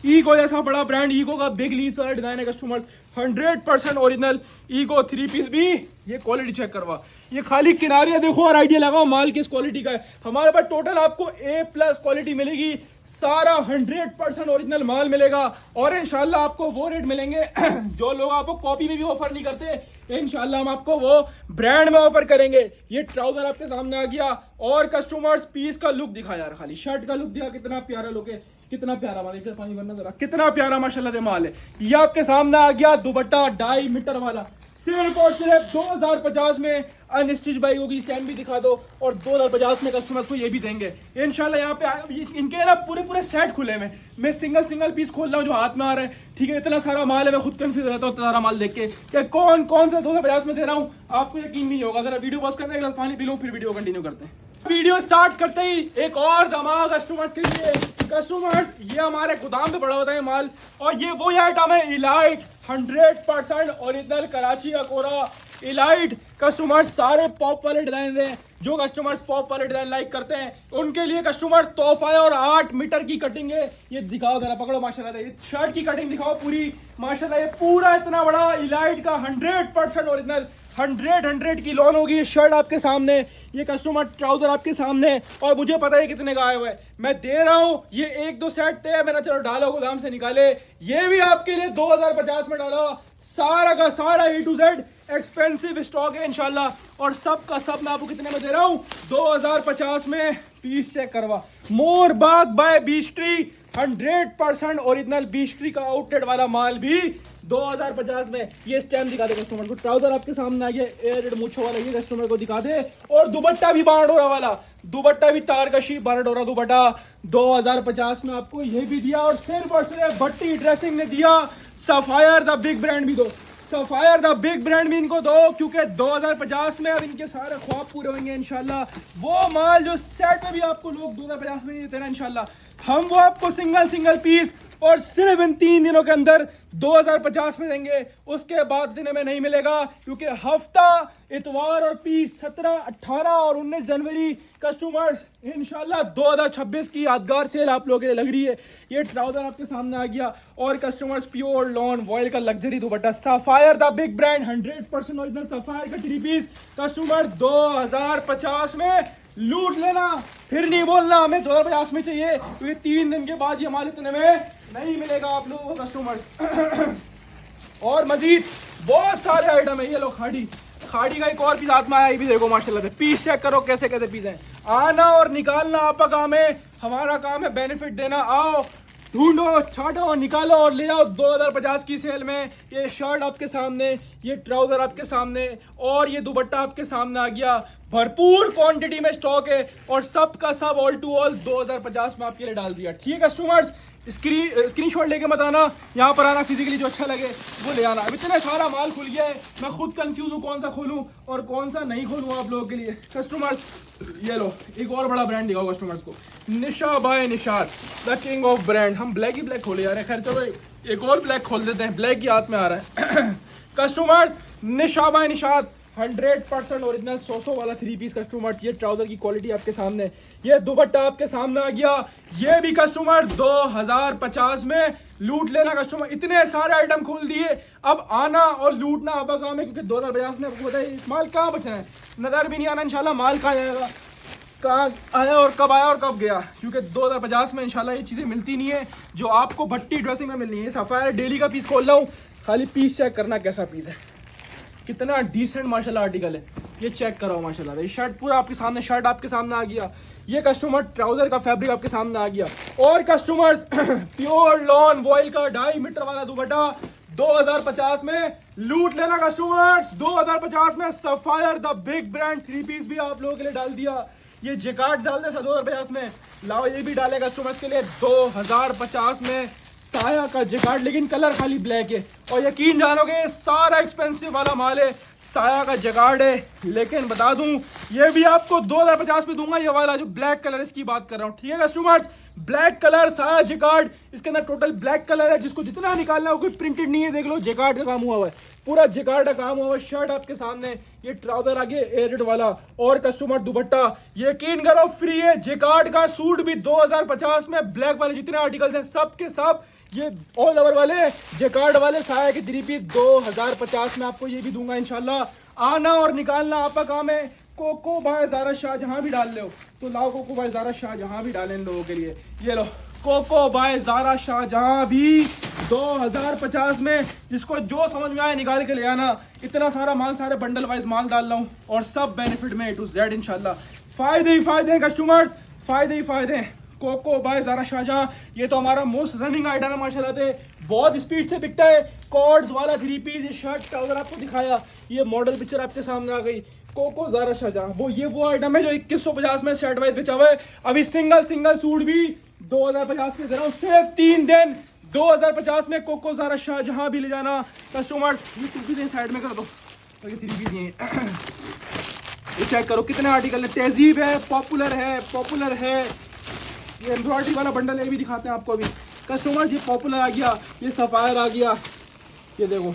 ईगो जैसा बड़ा ब्रांड, ईगो का बिग लीज वाला डिजाइन है कस्टमर्स, 100% ओरिजिनल ईगो 3 पीस भी। ये क्वालिटी चेक करवा, ये खाली किनारे देखो और आइडिया लगाओ माल किस क्वालिटी का है। हमारे पास टोटल आपको A+ क्वालिटी मिलेगी, सारा 100% ओरिजिनल माल मिलेगा। और इंशाल्लाह आपको वो रेट मिलेंगे जो लोग आपको कॉपी में भी ऑफर नहीं करते, इंशाल्लाह हम आपको वो ब्रांड में ऑफर करेंगे। ये ट्राउजर आपके सामने आ गया, और कस्टमर्स पीस का लुक दिखा यार, खाली शर्ट का लुक दिखा, कितना प्यारा लुक है, कितना प्यारा माल है। पानी भरना जरा, कितना प्यारा माशाल्लाह से माल है। ये आपके सामने आ गया दुपट्टा 2.5 मीटर वाला, सिर्फ और सिर्फ 2050 में अनस्टिच बाई होगी। स्टैम्प भी दिखा दो, और 2050 में कस्टमर्स को ये भी देंगे इंशाल्लाह। यहाँ पे इनके ना पूरे सेट खुले में, मैं सिंगल पीस खोल रहा हूँ जो हाथ में आ रहा है, ठीक है। इतना सारा माल है, मैं खुद कंफ्यूज रहता हूँ इतना सारा माल देख के कि कौन सा 2050 में दे रहा हूँ, आपको यकीन नहीं होगा। जरा वीडियो पॉज करते हैं, गिलास पानी पी लूँ, फिर वीडियो कंटिन्यू करते हैं। वीडियो स्टार्ट करते ही एक और धमाका कस्टमर्स के लिए। कस्टमर्स ये हमारे गोदाम पे पड़ा होता है माल, और ये वो आइटम है इलाइट 100% ओरिजिनल कराची का कोरा इलाइट। कस्टमर्स सारे पॉप वाले डिजाइन हैं, जो कस्टमर्स पॉप वाले डिजाइन लाइक करते हैं उनके लिए कस्टमर तोहफा है। और 8 मीटर की कटिंग है, ये दिखाओ जरा, पकड़ो माशाल्लाह, ये शर्ट की कटिंग दिखाओ पूरी माशाल्लाह। ये पूरा इतना बड़ा इलाइट का 100% ओरिजिनल 100 की लॉन होगी। ये शर्ट आपके सामने, ये कस्टमर ट्राउजर आपके सामने, और मुझे पता है कितने का आया हुआ है, मैं दे रहा हूँ। ये 1-2 सेट थे, मैंने चलो डालो गोदाम से निकाले, ये भी आपके लिए 2050 में डाला। सारा का सारा A to Z expensive stock है इंशाल्लाह, और सब का सब मैं आपको कितने में दे रहा हूँ, 2050 में पीस चेक करवा, Mor Bagh by Beech Tree, 100% original Beech Tree का आउटलेट वाला माल भी 2050 में। ये स्टैम्प दिखा दे कस्टमर को, ट्राउजर आपके सामने आ गया एयरड मूछों वाला, ये कस्टमर को दिखा दे। और दुपट्टा भी बारडोरा वाला, दुपट्टा भी तारकशी बारडोरा दुपट्टा 2050 में आपको ये भी दिया। और सिर्फ भट्टी ड्रेसिंग ने दिया। सफायर द बिग ब्रांड भी दो, सफायर द बिग ब्रांड भी इनको दो, क्योंकि 2050 में अब इनके सारे ख्वाब पूरे होंगे इंशाल्लाह। वो माल जो सेट में भी आपको लोग 2050 में नहीं देते ना इंशाल्लाह, हम वो आपको सिंगल पीस और सिर्फ इन 3 दिनों के अंदर 2050 में देंगे। उसके बाद दिन में नहीं मिलेगा, क्योंकि हफ्ता इतवार और पीस 17, 18 और 19 जनवरी कस्टमर्स इंशाल्लाह 2026 की यादगार सेल आप लोगों के लिए लग रही है। ये ट्राउजर आपके सामने आ गया। और कस्टमर्स प्योर लॉन वॉयल का luxury dupatta, sapphire the big brand 100% original sapphire का 3 पीस कस्टमर 2050 में लूट लेना। फिर नहीं बोलना हमें 2050 में चाहिए, क्योंकि 3 दिन के बाद ये माल इतने में नहीं मिलेगा आप लोगों को कस्टमर। और मजीद बहुत सारे आइटम है। ये लो खाड़ी का एक और पीस हाथ में आया, ये भी देखो माशाल्लाह से। पीस चेक करो कैसे कैसे पीस हैं। आना और निकालना आपका काम है, हमारा काम है बेनिफिट देना। आओ ढूंढो, छाटो, निकालो और ले जाओ 2050 की सेल में। ये शर्ट आपके सामने, ये ट्राउजर आपके सामने और ये दुपट्टा आपके सामने आ गया। भरपूर क्वांटिटी में स्टॉक है और सब का सब ऑल टू ऑल 2050 में आपके लिए डाल दिया। ठीक है कस्टमर्स, स्क्रीनशॉट लेके मत आना, यहाँ पर आना फिजिकली, जो अच्छा लगे वो ले आना। अब इतना सारा माल खुल गया है, मैं खुद कंफ्यूज हूँ कौन सा खोलूँ और कौन सा नहीं खोलूँ आप लोगों के लिए। कस्टमर्स ये लो एक और बड़ा ब्रांड दिखाओ कस्टमर्स को, Nisha by Nishat, the king of brand. हम ब्लैक ही ब्लैक खोले यार, खैर चलो एक और ब्लैक खोल देते हैं, ब्लैक ही हाथ में आ रहा है। Customers Nisha by Nishat 100% original 100 वाला 3 पीस कस्टमर्स। ये ट्राउजर की क्वालिटी आपके सामने, ये दुपट्टा आपके सामने आ गया। ये भी कस्टमर 2050 में लूट लेना कस्टमर। इतने सारे आइटम खोल दिए, अब आना और लूटना आपका काम है, क्योंकि 2050 में आपको बताइए माल कहाँ बचना है, नजर भी नहीं आना इंशाल्लाह माल कहाँ जाएगा, कहाँ आया और कब आया और कब गया। क्योंकि 2050 में इंशाल्लाह ये चीज़ें मिलती नहीं है जो आपको भट्टी ड्रेसिंग में मिलनी है। सफायर डेली का पीस खोल रहा हूँ, खाली पीस चेक करना कैसा पीस है, कितना डिसेंट माशाल्लाह आर्टिकल है। ये चेक करो माशाल्लाह, ये शर्ट पूरा आपके सामने, शर्ट आपके सामने आ गया। ये कस्टमर ट्राउजर का फैब्रिक आपके सामने आ गया। और कस्टमर्स प्योर लॉन वॉयल का 2.5 मीटर वाला दुपट्टा 2050 में लूट लेना कस्टमर्स। 2050 में Sapphire the big brand 3 piece भी आप लोगों के लिए डाल दिया। ये जैकार्ड डाल दे 2050 में, लाओ ये भी डाले कस्टमर्स के लिए 2050 में साया का जैकार्ड, लेकिन कलर खाली ब्लैक है। और यकीन जानोगे सारा एक्सपेंसिव वाला माल है, साया का जैकार्ड है। लेकिन बता दूं ये भी आपको 2050 में दूंगा, ये वाला जो ब्लैक कलर इसकी बात कर रहा हूँ। ठीक है कस्टमर्स, ब्लैक कलर साया जैकार्ड, इसके अंदर टोटल ब्लैक कलर है, जिसको जितना निकालना है कोई प्रिंटेड नहीं है। देख लो जैकार्ड का काम हुआ हुआ है, पूरा जैकार्ड का काम हुआ हुआ है। शर्ट आपके सामने, ये ट्राउजर आगे एयरड वाला और कस्टमर दुपट्टा यकीन करो फ्री है। जैकार्ड का सूट भी 2050 में ब्लैक वाले जितने आर्टिकल्स हैं सब के सब ये ऑल ओवर वाले जैकार्ड वाले साया के 3 पीस 2050 में आपको ये भी दूंगा इंशाल्लाह। आना और निकालना आपका काम है। कोको बाय ज़ारा शाहजहां भी डाल लो तो लाओ, कोको बाय ज़ारा शाहजहां भी डालें इन लोगों के लिए। ये लो कोको बाय ज़ारा शाहजहां भी 2050 में, जिसको जो समझ में आए निकाल के ले आना। इतना सारा माल, सारे बंडल वाइज माल डाल रहा हूँ और सब बेनिफिट में A to Z इंशाल्लाह। फायदे ही फायदे हैं कस्टमर्स, फायदे ही फायदे हैं। कोको बाय ज़ारा शाहजहां ये तो हमारा मोस्ट रनिंग आइटम है माशाल्लाह से, बहुत स्पीड से बिकता है। कॉर्ड्स वाला 3 पीस, ये शर्ट ट्राउजर आपको दिखाया, ये मॉडल पिक्चर आपके सामने आ गई। कोको ज़ारा शाहजहां वो आइटम है जो 2150 में शर्ट वाइज बेचा हुआ है। अभी सिंगल सूट भी 2050 में दे रहा हूँ, सिर्फ 3 दिन 2050 में कोको ज़ारा शाहजहां भी ले जाना कस्टमर्स। ये 3 पीस साइड में कर दो, तो ये 3 पीस ये चेक करो कितने आर्टिकल है। तहजीब है, पॉपुलर है, ये एम्ब्रॉयडरी वाला बंडल है, भी दिखाते हैं आपको अभी कस्टमर। ये पॉपुलर आ गया, ये सफायर आ गया, ये देखो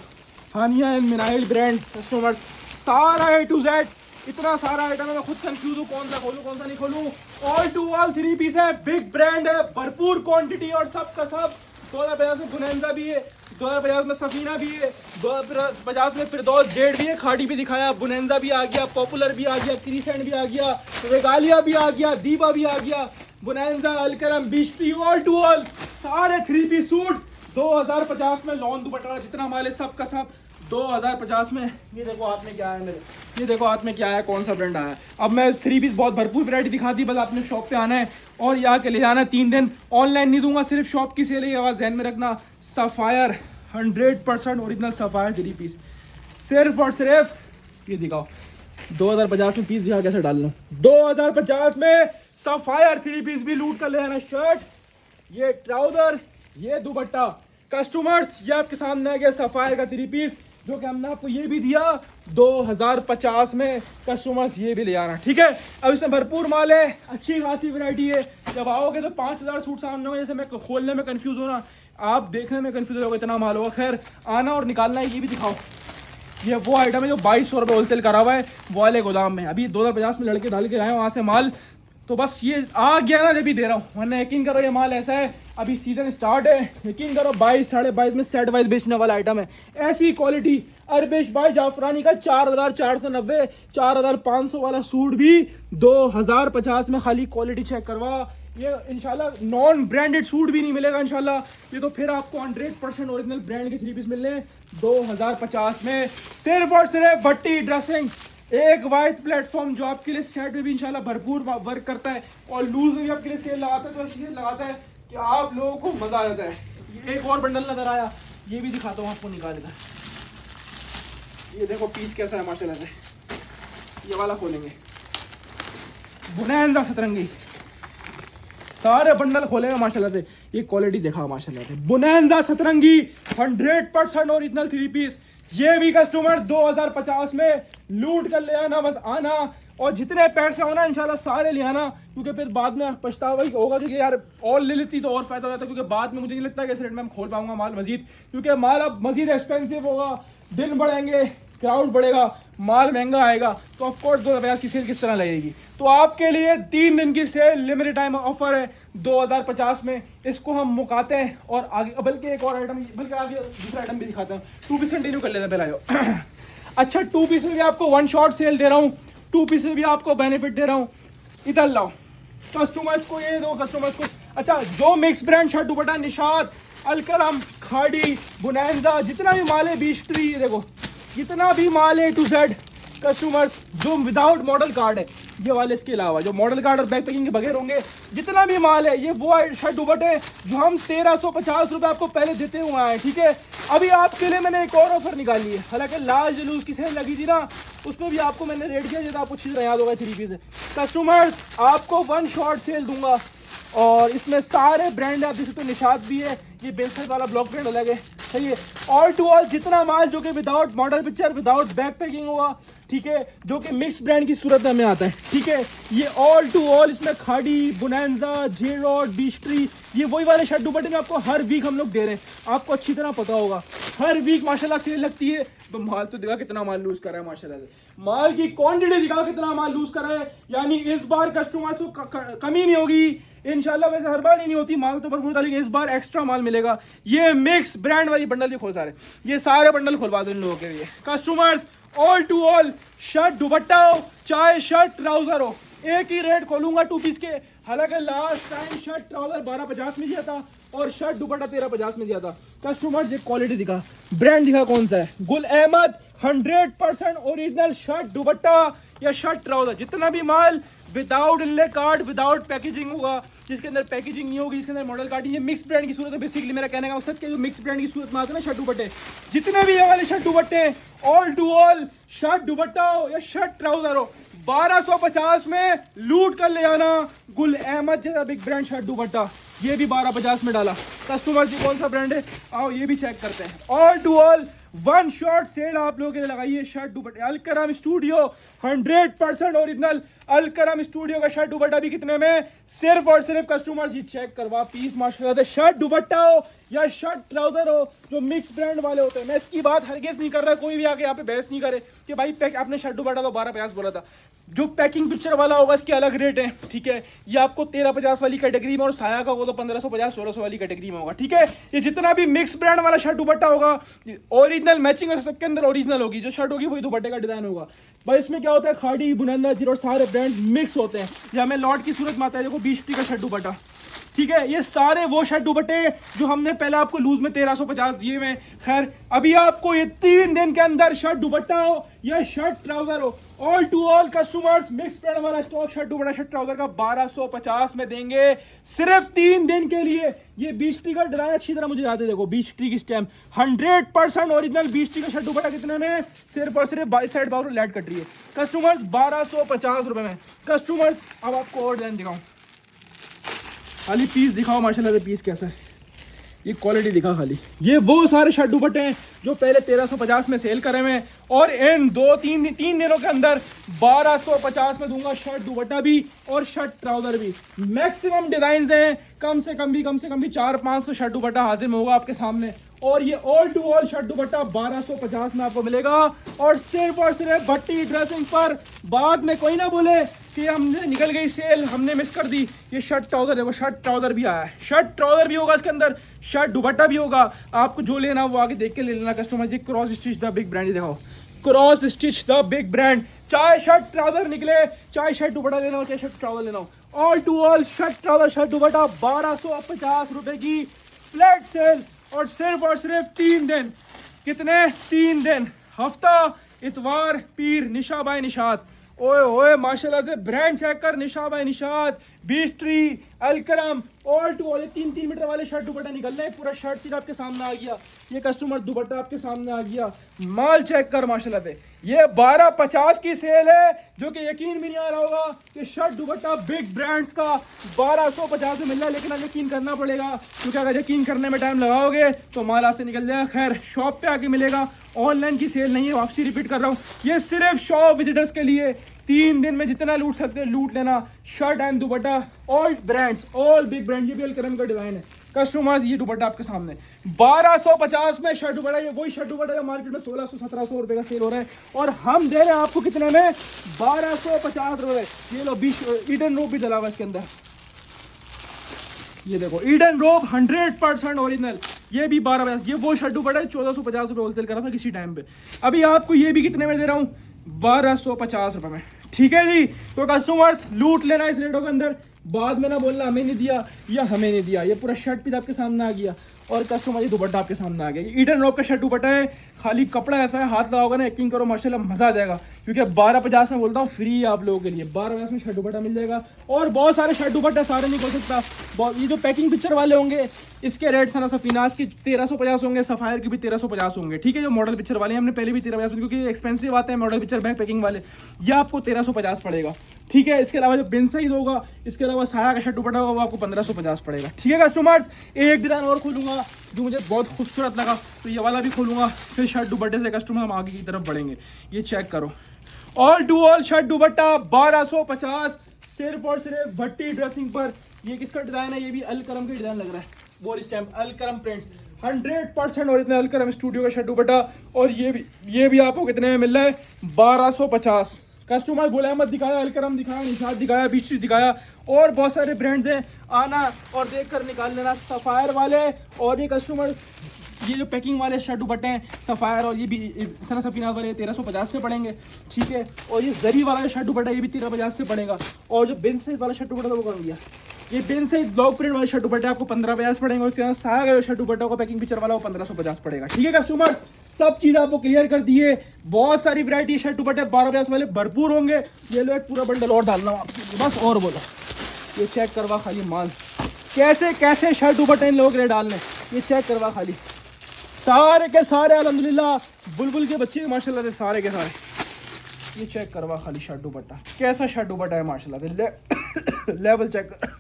हानिया एंड मिनाइल ब्रांड कस्टमर्स। सारा A to Z इतना सारा आइटम है, मैं खुद कंफ्यूज हूँ कौन सा खोलूँ कौन सा नहीं खोलूँ। ऑल टू ऑल 3 पीस है, बिग ब्रांड है, भरपूर क्वांटिटी और सब का सब। 2050 में बुनेंजा भी है, 2050 में सफीना भी है, 2050 में फिरदौस जेड भी है, खाड़ी भी दिखाया, बुनेंजा भी आ गया, पॉपुलर भी आ गया, क्रीसेंट भी आ गया, रेगालिया भी आ गया, दीबा भी आ गया, बुनेंजा, अलकरम, बिश्ती, ऑल टू ऑल सारे 3 पीस सूट 2050 में लॉन दुपट्टा जितना माल है सब का सब 2050 में। ये देखो हाथ में क्या है मेरे, ये देखो हाथ में क्या है, कौन सा ब्रांड आया है। अब मैं 3 पीस बहुत भरपूर वैरायटी दिखा दी, बस आपने शॉप पे आना है और यहाँ के ले जाना है। 3 दिन ऑनलाइन नहीं दूंगा, सिर्फ शॉप की सेल है, ये आवाज़ ध्यान में रखना। सफ़ायर 100% ओरिजिनल सफ़ायर 3 पीस, सिर्फ और सिर्फ ये दिखाओ 2050 में पीस दिखा कैसे डाल लूँ। 2050 में सफ़ायर 3 पीस भी लूट कर ले आना। शर्ट, ये ट्राउजर, ये दुपट्टा। कस्टमर्स ये आपके सामने आ गया सफ़ायर का 3 पीस, जो कि हमने आपको ये भी दिया 2050 में। कस्टमर्स ये भी ले आना, ठीक है। अब इसमें भरपूर माल है, अच्छी खासी वैरायटी है। जब आओगे तो 5000 सूट सामने हो, जैसे मैं खोलने में कंफ्यूज हो ना, आप देखने में कंफ्यूज होगा, इतना माल होगा। खैर आना और निकालना है। ये भी दिखाओ, ये वो आइटम है जो 2200 रुपये होलसेल करा हुआ है वो वाले गोदाम में। अभी 2050 में लड़के डाल के लाए वहाँ से माल, तो बस ये आ गया ना, जब भी दे रहा हूँ, वरना यकीन करो ये माल ऐसा है, अभी सीजन स्टार्ट है, यकीन करो 22 साढ़े 22 में सेट वाइज बेचने वाला आइटम है। ऐसी क्वालिटी अरबिश बाई जाफरानी का 4490 4500 वाला सूट भी 2050 में। खाली क्वालिटी चेक करवा, ये इंशाल्लाह नॉन ब्रांडेड सूट भी नहीं मिलेगा इंशाल्लाह। ये तो फिर आपको 100% ओरिजिनल ब्रांड के 3 पीस मिलने 2050 में। सिर्फ और सिर्फ भट्टी ड्रेसिंग, एक वाइट प्लेटफॉर्म जो आपके लिए सेट में भी इंशाल्लाह भरपूर वर्क करता है और लूज में भी आपके लिए सेल लगाता है, तो ऐसी सेल लगाता है कि आप लोगों को मजा आ जाता है। एक और बंडल नजर आया, ये भी दिखाता हूँ आपको निकाल कर। ये देखो पीस कैसा है माशाल्लाह से, ये वाला खोलेंगे, बुनैंदा सतरंगी, सारे बंडल खोले हैं माशाल्लाह से। ये क्वालिटी देखा माशाल्लाह से, बुनैंदा सतरंगी 100% ओरिजिनल 3 पीस। ये भी कस्टमर 2050 में लूट कर ले आना, बस आना और जितने पैसे होना इंशाल्लाह सारे ले आना, क्योंकि फिर बाद में पछतावा ही होगा, क्योंकि यार और ले लेती तो और फायदा हो जाता, क्योंकि बाद में मुझे नहीं लगता कि इस रेट में हम खोल पाऊंगा माल मजीद, क्योंकि माल अब मजीद एक्सपेंसिव होगा, दिन बढ़ेंगे, क्राउड बढ़ेगा, माल महंगा आएगा, तो ऑफकोर्स 2050 की सेल किस तरह लगेगी। तो आपके लिए 3 दिन की सेल लिमिटेड टाइम ऑफर है 2050 में, इसको हम मुकाते हैं और आगे, बल्कि एक और आइटम, बल्कि आगे दूसरा आइटम भी दिखाते हैं। 2 पीस कंटिन्यू कर लेते हैं पहले। अच्छा 2 पीस में भी आपको 1 शॉट सेल दे रहा हूँ, 2 पीस में भी आपको बेनिफिट दे रहा हूँ। इधर लाओ कस्टमर्स को, ये दो कस्टमर्स को। अच्छा जो मिक्स ब्रांड शर्ट दुपट्टा, निशात, अलकरम, खाड़ी, बुनैंजा, जितना भी माल है, बीस्ट्री, देखो जितना भी माल है A to Z कस्टमर्स, जो विदाउट मॉडल कार्ड है, ये वाले इसके अलावा जो मॉडल कार्ड और बैग पैकिंग के बगैर होंगे, जितना भी माल है, ये वो शर्ट दुपट्टे जो हम 1350 रुपये आपको पहले देते हुए आए, ठीक है। अभी आपके लिए मैंने एक और ऑफर निकाली है, हालांकि लाल जलूस की सेल लगी थी ना, उसमें भी आपको मैंने रेट किया, जैसे आपको अच्छी तरह याद होगा 3 पीस है। कस्टमर्स आपको 1 शॉट सेल दूंगा और इसमें सारे ब्रांड आप जैसे, तो निशात भी है, ये बेलसेट वाला ब्लॉक ब्रांड अलग है, सही है। ऑल टू ऑल जितना माल जो कि without model picture, without back packing होगा, ठीक है, जो कि मिक्स ब्रांड की सूरत में हमें आता है, ठीक है। ये ऑल टू ऑल इसमें खाड़ी, बुनैंजा, जेरॉड, बीस्ट्री, ये वही वाले शर्ट दुपट्टे में आपको हर वीक हम लोग दे रहे हैं, आपको अच्छी तरह पता होगा, हर वीक माशाल्लाह सेल लगती है। तो माल तो दिखा कितना माल लूज कर रहा है माशाल्लाह से, माल की क्वांटिटी दिखा कितना माल लूज कर रहा है, यानी इस बार कस्टमर्स को कमी नहीं होगी इंशाल्लाह। वैसे हर बार ही नहीं होती, माल तो भरपूर था, लेकिन इस बार एक्स्ट्रा माल मिलेगा। ये मिक्स ब्रांड वाली बंडल भी खोल सारे, ये सारे बंडल खुलवा दो इन लोगों के लिए customers. All to all shirt dupatta हो चाहे शर्ट ट्राउजर हो, एक ही रेट खोलूंगा 2 पीस के। हालांकि लास्ट टाइम शर्ट ट्राउजर 1250 में दिया था और शर्ट दुपट्टा 1350 में दिया था। कस्टमर्स ये क्वालिटी दिखा, ब्रांड दिखा कौन सा है, गुल अहमद 100% ओरिजिनल शर्ट दुपट्टा या शर्ट ट्राउजर, जितना भी माल विदाउट इनले कार्ड, विदाउट पैकेजिंग होगा, जिसके अंदर पैकेजिंग नहीं होगी, इसके अंदर मॉडल कार्ड, ये मिक्स ब्रांड की सूरत है। बेसिकली मेरा कहने का मकसद कि जो मिक्स ब्रांड की सूरत में आते हैं ना शर्ट दुपट्टे, जितने भी ये वाले शर्ट दुपट्टे, all to all shirt dupatta हो या शर्ट ट्राउजर हो, 1250 में लूट कर ले आना। गुल अहमद जैसा बिग ब्रांड शर्ट दुपट्टा, ये भी 1250 में डाला। कस्टमर जी कौन सा ब्रांड है, आओ ये भी चेक करते हैं। All to all 1 shot sale आप लोगों के लिए लगाइए शर्ट दुपट्टे। Alkaram studio 100% original Alkaram studio का शर्ट दुपट्टा भी कितने में, सिर्फ और सिर्फ कस्टमर्स ये चेक करवा पीस माशाल्लाह से। शर्ट दुपट्टा हो या शर्ट ट्राउजर हो, जो मिक्स ब्रांड वाले होते हैं, मैं इसकी बात हरगिज़ नहीं कर रहा, कोई भी आके यहाँ पे बहस नहीं करे कि भाई पैक आपने शर्ट दुपट्टा तो 1250 बोला था। जो पैकिंग पिक्चर वाला होगा इसके अलग रेट है, ठीक है। ये आपको 1350 वाली कैटेगरी में और साया का वो तो 1550 1600 वाली कैटेगरी में होगा, ठीक है। ये जितना भी मिक्स ब्रांड वाला शर्ट दुपट्टा होगा, ओरिजिनल मैचिंग सबके अंदर ओरिजिनल होगी, जो शर्ट होगी वही दुपट्टे का डिजाइन होगा। भाई इसमें क्या होता है, खाड़ी, बुनंदा, जीरो सारे ब्रांड मिक्स होते हैं। ये हमें लॉट की सूरत में आता है, देखो 20 का शर्ट दुपट्टा, ठीक है, ये सारे वो शर्ट दुपट्टे जो हमने पहले आपको लूज में 1350 दिए हुए। खैर अभी आपको ये 3 दिन के अंदर शर्ट दुपट्टा हो या शर्ट ट्राउजर हो, all to all customers mix print वाला stock shirt dupatta shirt trouser का 1250 में देंगे सिर्फ 3 दिन के लिए। ये बीच ट्री का डिजाइन अच्छी तरह मुझे याद है, देखो बीच ट्री की स्टैम्प 100% ओरिजिनल बीच ट्री का शर्ट दुपट्टा कितने में, सिर्फ और सिर्फ 22 साइड बाउल लाइट कट रही है कस्टमर्स 1250 रुपए में। कस्टमर्स अब आपको और डिजाइन दिखाऊं, खाली पीस दिखाओ माशाल्लाह से, पीस कैसा है ये क्वालिटी दिखा खाली। ये वो सारे शर्ट दुपट्टे हैं जो पहले 1350 में सेल करे हुए हैं और इन 2-3 दिनों के अंदर 1250 में दूंगा शर्ट दुपट्टा भी और शर्ट ट्राउजर भी। मैक्सिमम डिजाइन हैं, कम से कम भी 400-500 शर्ट दुपट्टा हाजिर में होगा आपके सामने। और ये all to all shirt dupatta 1250 में आपको मिलेगा और सिर्फ भट्टी ड्रेसिंग पर। बाद में कोई ना बोले कि हमने निकल गई सेल, हमने मिस कर दी। ये शर्ट ट्राउजर देखो, शर्ट ट्राउजर भी आया है, शर्ट ट्राउजर भी होगा इसके अंदर, शर्ट दुपट्टा भी होगा। आपको जो लेना वो आगे देख के ले लेना कस्टमर जी। Cross stitch the big brand दिखाओ, cross stitch the big brand. चाहे शर्ट ट्राउजर निकले, चाहे शर्ट दुपट्टा लेना हो, चाहे शर्ट ट्राउजर लेना हो, all to all shirt trouser shirt dupatta 1250 रुपए की फ्लैट सेल और सिर्फ 3 दिन। कितने? 3 दिन, हफ्ता, इतवार, पीर। निशा बाय निशात, ओए ओए माशाल्लाह से ब्रांड चेक कर, Nisha by Nishat, Beech Tree, Alkaram, all to all 3-3 metre वाले शर्ट दुपट्टा निकल रहे हैं। पूरा शर्ट चीज आपके सामने आ गया, ये कस्टमर दुपट्टा आपके सामने आ गया। माल चेक कर माशाल्लाह से, ये 1250 की सेल है जो कि यकीन भी नहीं आ रहा होगा कि शर्ट दुपट्टा बिग ब्रांड्स का 1250 में मिल रहा है। लेकिन अब यकीन करना पड़ेगा, क्योंकि अगर यकीन करने में टाइम लगाओगे तो माल आज से निकल जाएगा। खैर शॉप पे आके मिलेगा, ऑनलाइन की सेल नहीं है, वापसी रिपीट कर रहा हूँ। ये सिर्फ शॉप विजिटर्स के लिए 3 दिन में जितना लूट सकते हैं लूट लेना। Shirt and dupatta all brands, all big brand. ये भी अलकरम का डिजाइन है कस्टमर, ये दुपट्टा आपके सामने 1250 में शर्ट दुपट्टा। ये वही शर्ट दुपट्टा मार्केट में 1600-1700 रुपए का सेल हो रहा है और हम दे रहे हैं आपको कितने में, 1250 रुपए। ये लो बीच ईडन रोब भी डला हुआ इसके अंदर, ये देखो ईडन रोब 100% ओरिजिनल। ये भी 1250। ये वो शर्ट दुपट्टा 1450 रुपए होलसेल करा था किसी टाइम पे। अभी आपको ये भी कितने में दे रहा हूँ, 1250 रुपए में। ठीक है जी, तो कस्टमर्स लूट लेना इस रेटों के अंदर। बाद में ना बोलना हमें नहीं दिया या हमें नहीं दिया। ये पूरा शर्ट पीस आपके सामने आ गया और कस्टमर ये दुपट्टा आपके सामने आ गया। ये ईडन रॉब का शर्ट दुपट्टा है, खाली कपड़ा ऐसा है, हाथ लगाओगे ना यकीन करो माशाल्लाह मजा आ जाएगा। क्योंकि 1250 में बोलता हूँ फ्री आप लोगों के लिए, 1250 में शर्ट दुपट्टा मिल जाएगा। और बहुत सारे शर्ट दुपट्टे, सारे नहीं बोल सकता, ये जो पैकिंग पिक्चर वाले होंगे इसके रेट सना सफीनास की 1350 होंगे, सफायर की भी 1350 होंगे। ठीक है, जो मॉडल पिक्चर वाले हमने पहले भी 1350, क्योंकि एक्सपेंसिव आते हैं मॉडल पिक्चर बैक पैकिंग वाले, ये आपको 1350 पड़ेगा। ठीक है, इसके अलावा जो बिन सईद होगा, इसके अलावा साया का शर्ट दुपट्टा होगा, वो आपको 1550 पड़ेगा। ठीक है कस्टमर्स, एक डिजाइन और खोलूंगा जो मुझे बहुत खूबसूरत लगा, तो ये वाला भी खोलूंगा, फिर शर्ट दुपट्टे से कस्टमर हम आगे की तरफ बढ़ेंगे। ये चेक करो, all to all shirt dupatta 1250 सिर्फ और सिर्फ भट्टी ड्रेसिंग पर। ये किसका डिजाइन है, ये भी अलकरम का डिजाइन लग रहा है, वो stamp Alkaram prints 100% original Alkaram studio का शर्ट दुपट्टा। और ये भी आपको कितने में मिल रहा है, 1250। कस्टमर गुल अहमद दिखाया, अलकरम दिखाया, निशाद दिखाया, बीच दिखाया, और बहुत सारे ब्रांड्स हैं, आना और देख कर निकाल लेना। सफायर वाले और ये कस्टमर, ये जो पैकिंग वाले शर्ट दुपट्टे हैं सफायर और ये भी सना सफीना वाले 1350 से पड़ेंगे। ठीक है, और ये जरी वाला शर्ट दुपट्टा ये भी 1350 से पड़ेगा। और जो बिन सईद वाला शर्ट दुपट्टा वो कर दिया, ये बिन सईद ब्लॉक प्रिंट वाले शर्ट दुपट्टे आपको 1550 पड़ेंगे। और उसके साया का जो शर्ट दुपट्टा होगा पैकिंग पिक्चर वाला वो 1550 पड़ेगा। ठीक है कस्टमर्स, सब चीज़ आपको क्लियर कर दिए। बहुत सारी वैरायटी शर्ट दुपट्टे 1250 वाले भरपूर होंगे। ये लो एक पूरा बंडल और डालना हूँ आपके लिए, बस और बोलो। ये चेक करवा खाली माल, कैसे कैसे शर्ट दुपट्टे इन लोगों के लिए डालने, ये चेक करवा खाली। सारे के सारे अल्हम्दुलिल्लाह बुलबुल के बच्चे माशाल्लाह से, सारे के सारे। ये चेक करवा खाली शर्ट दुपट्टा, कैसा शर्ट दुपट्टा है माशाल्लाह से, लेवल चेक कर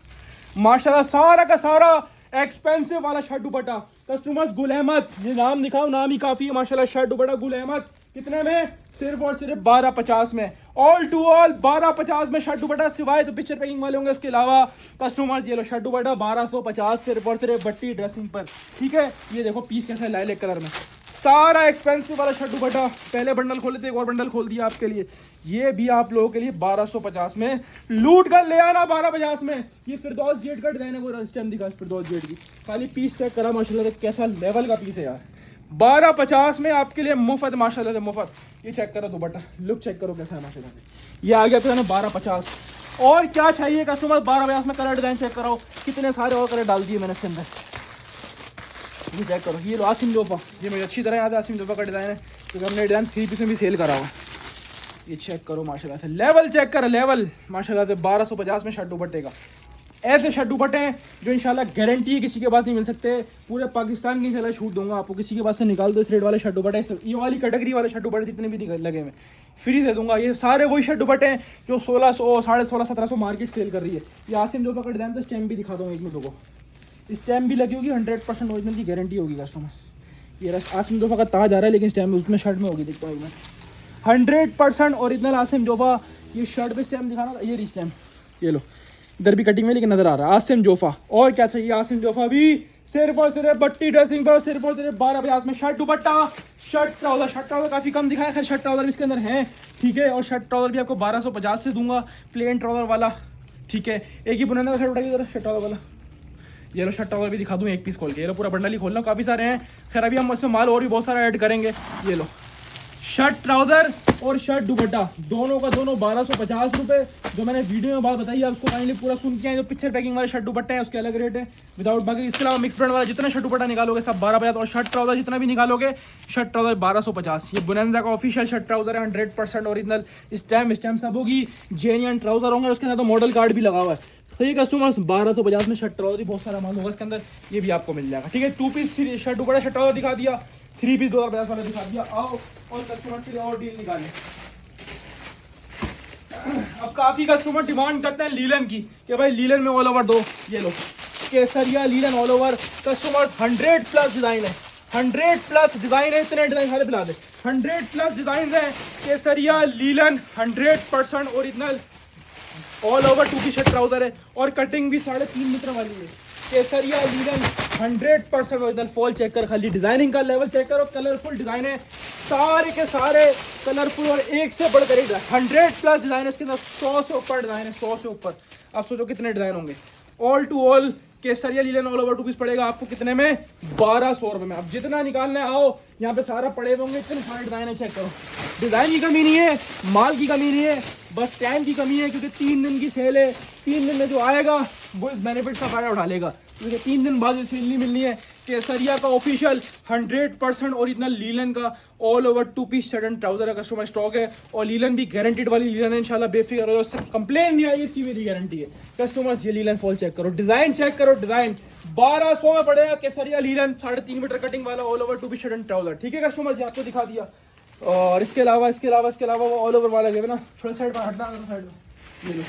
माशाल्लाह। सारा का सारा एक्सपेंसिव वाला शर्ट दुपट्टा। कस्टमर्स गुल अहमद, ये नाम दिखाओ, नाम ही काफ़ी है माशाल्लाह। शर्ट दुपट्टा गुल अहमद कितने में, सिर्फ और सिर्फ 1250 में। ऑल टू ऑल 1250 में शर्ट दुपट्टा, सिवाय तो पिक्चर पैकिंग वाले होंगे उसके अलावा। कस्टमर्स ये लो शर्ट दुपट्टा 1250 सिर्फ और सिर्फ भट्टी ड्रेसिंग पर। ठीक है, ये देखो पीस कैसा है, लाइलेक कलर में, सारा एक्सपेंसिव वाला शर्ट दुपट्टा। पहले बंडल खोले थे, एक और बंडल खोल दिया आपके लिए। ये भी आप लोगों के लिए 1250 में लूट कर ले आना। 1250 में ये फिरदौस जेड का डिजाइन है, वो स्टैम्प दिखा फिरदौस जेड की, खाली पीस चेक करा माशाल्लाह से, कैसा लेवल का पीस है यार। 1250 में आपके लिए मुफ्त माशाल्लाह से, मुफ्त। ये चेक करो दुपट्टा, लुक चेक करो कैसा है माशाल्लाह से। ये आ गया था ना 1250, और क्या चाहिए कस्टमर, 12 में कलर डिजाइन चेक कराओ, कितने सारे और कलर डाल दिए मैंने इसके अंदर। ये चेक करो, ये लो आसिम जोफा, ये मुझे अच्छी तरह याद है आसिम जोफा का डिज़ाइन है, क्योंकि हमने डिज़ाइन 3 पीस में भी सेल करा हुआ। ये चेक करो माशाल्लाह से, लेवल चेक करो, लेवल माशाल्लाह से 1250 में शर्ट दुपट्टे का। ऐसे शर्ट दुपट्टे हैं जो इंशाल्लाह गारंटी है किसी के पास नहीं मिल सकते, पूरे पाकिस्तान की इंशाल्लाह छूट दूंगा आपको। किसी के पास से निकाल दो इस रेट वाले शर्ट दुपट्टे, ये वाली कैटेगरी वाले शर्ट दुपट्टे जितने भी लगे हुए फ्री दे दूंगा। ये सारे वही शर्ट दुपट्टे हैं जो 1600, 1650, 1700 मार्केट सेल कर रही है। ये आसिम जोफा का डिज़ाइन, तो स्टैम्प भी दिखा दूँगा एक मिनट को, स्टैम्प भी लगी होगी, 100% ओरिजिनल की गारंटी होगी कस्टमर। ये आसिम जोफा का ताज आ रहा है, लेकिन स्टैम्प उसमें शर्ट में होगी, देखता हूँ मैं 100% ओरिजिनल आसिम जोफा। ये शर्ट पे स्टैम्प दिखाना, ये री स्टैम्प, ये लो, इधर भी कटिंग में लेकिन नजर आ रहा है आसिम जोफा। और क्या चाहिए, आसिम जोफा भी सिर्फ और सिर्फ बट्टी ड्रेसिंग पर सिर्फ और सिर्फ 1250 में शर्ट दुपट्टा, शर्ट ट्राउजर काफ़ी कम दिखाया, खैर शर्ट ट्राउजर इसके अंदर हैं, ठीक है। और शर्ट ट्राउजर भी आपको 1250 से दूंगा, प्लेन ट्राउजर वाला, ठीक है। एक ही बुनाने का शर्ट उठाइए जरा, शर्ट ट्राउजर वाला, ये लो शर्ट ट्राउजर भी दिखा दूँ एक पीस खोल के, ये लो पूरा बंडल ही खोलना, काफ़ी सारे हैं। खैर अभी हम उसमें माल और भी बहुत सारा ऐड करेंगे। ये लो शर्ट ट्राउजर और शर्ट दुपट्टा दोनों का दोनों 1250 रुपये। जो मैंने वीडियो में बात बताई है उसको काइंडली पूरा सुन के आए। जो पिक्चर पैकिंग वाले शर्ट दुपट्टे हैं उसके अलग रेट है विदाउट, बाकी इसके अलावा मिक्स ब्रांड वाला जितना शर्ट दुपट्टा निकालोगे सब 1250, और शर्ट ट्राउजर जितना भी निकालोगे शर्ट ट्राउजर 1250। ये बोनांजा का ऑफिशियल शर्ट ट्राउजर है, 100% ओरिजिनल, स्टैम्प सब होगी, जेन्युइन ट्राउजर होंगे, उसके अंदर तो मॉडल कार्ड भी लगा हुआ है। सही कस्टमर्स 1250 में शर्ट ट्राउजर बहुत सारा माल होगा इसके अंदर, ये भी आपको मिल जाएगा, ठीक है। 2 piece shirt dupatta shirt trouser दिखा दिया, 3 पीस 2050 वाला दिखा दिया। आओ और कस्टमर के लिए और डील निकालें। अब काफी कस्टमर डिमांड करते हैं लीलन की कि भाई लीलन में ऑल ओवर दो, ये लो Kesariya linen all over. Customer 100+ design है, 100+ डिजाइन है, इतने डिजाइन सारे पिला दे, 100+ डिजाइन है। Kesariya linen 100% original all over 2 piece shirt trouser है, और कटिंग भी 3.5 मीटर वाली है। Kesariya linen 100% original. फॉल चेक कर, खाली डिजाइनिंग का लेवल चेक करो, कलरफुल डिजाइन है, सारे के सारे कलरफुल, और एक से बढ़कर एक 100+ डिजाइन है इसके अंदर, 100 से ऊपर डिजाइन है, 100 से ऊपर। आप सोचो कितने डिजाइन होंगे। All to all Kesariya linen all over 2 piece पड़ेगा आपको कितने में, 1200 रुपये में। अब जितना निकालना है आओ, यहाँ पे सारा पड़े होंगे, इतने सारे डिजाइन है, चेक करो। डिजाइन की कमी नहीं है, माल की कमी नहीं है, बस टाइम की कमी है, क्योंकि 3 दिन की सेल है। 3 दिन में जो आएगा वो इस बेनिफिट का फायदा उठा लेगा, क्योंकि 3 दिन बाद सेल नहीं मिलनी है। केसरिया का ऑफिशियल 100% ओरिजिनल लीलन का all over 2 piece shirt and trouser का कस्टमर स्टॉक है, और लीलन भी गारंटीड वाली लीलन है, इंशाल्लाह बेफिक्र हो, उससे कंप्लेन नहीं आएगी, इसकी मेरी गारंटी है। कस्टमर्स ये लीलन फॉल चेक करो, डिजाइन चेक करो, डिजाइन 1200 में पड़ेगा केसरिया लीलन 3.5 मीटर कटिंग वाला all over 2 piece shirt and trouser, ठीक है कस्टमर्स, ये आपको दिखा दिया। और इसके अलावा वो ऑल ओवर वाला है ना, थोड़ा साइड पर हटना, साइड में ये लो,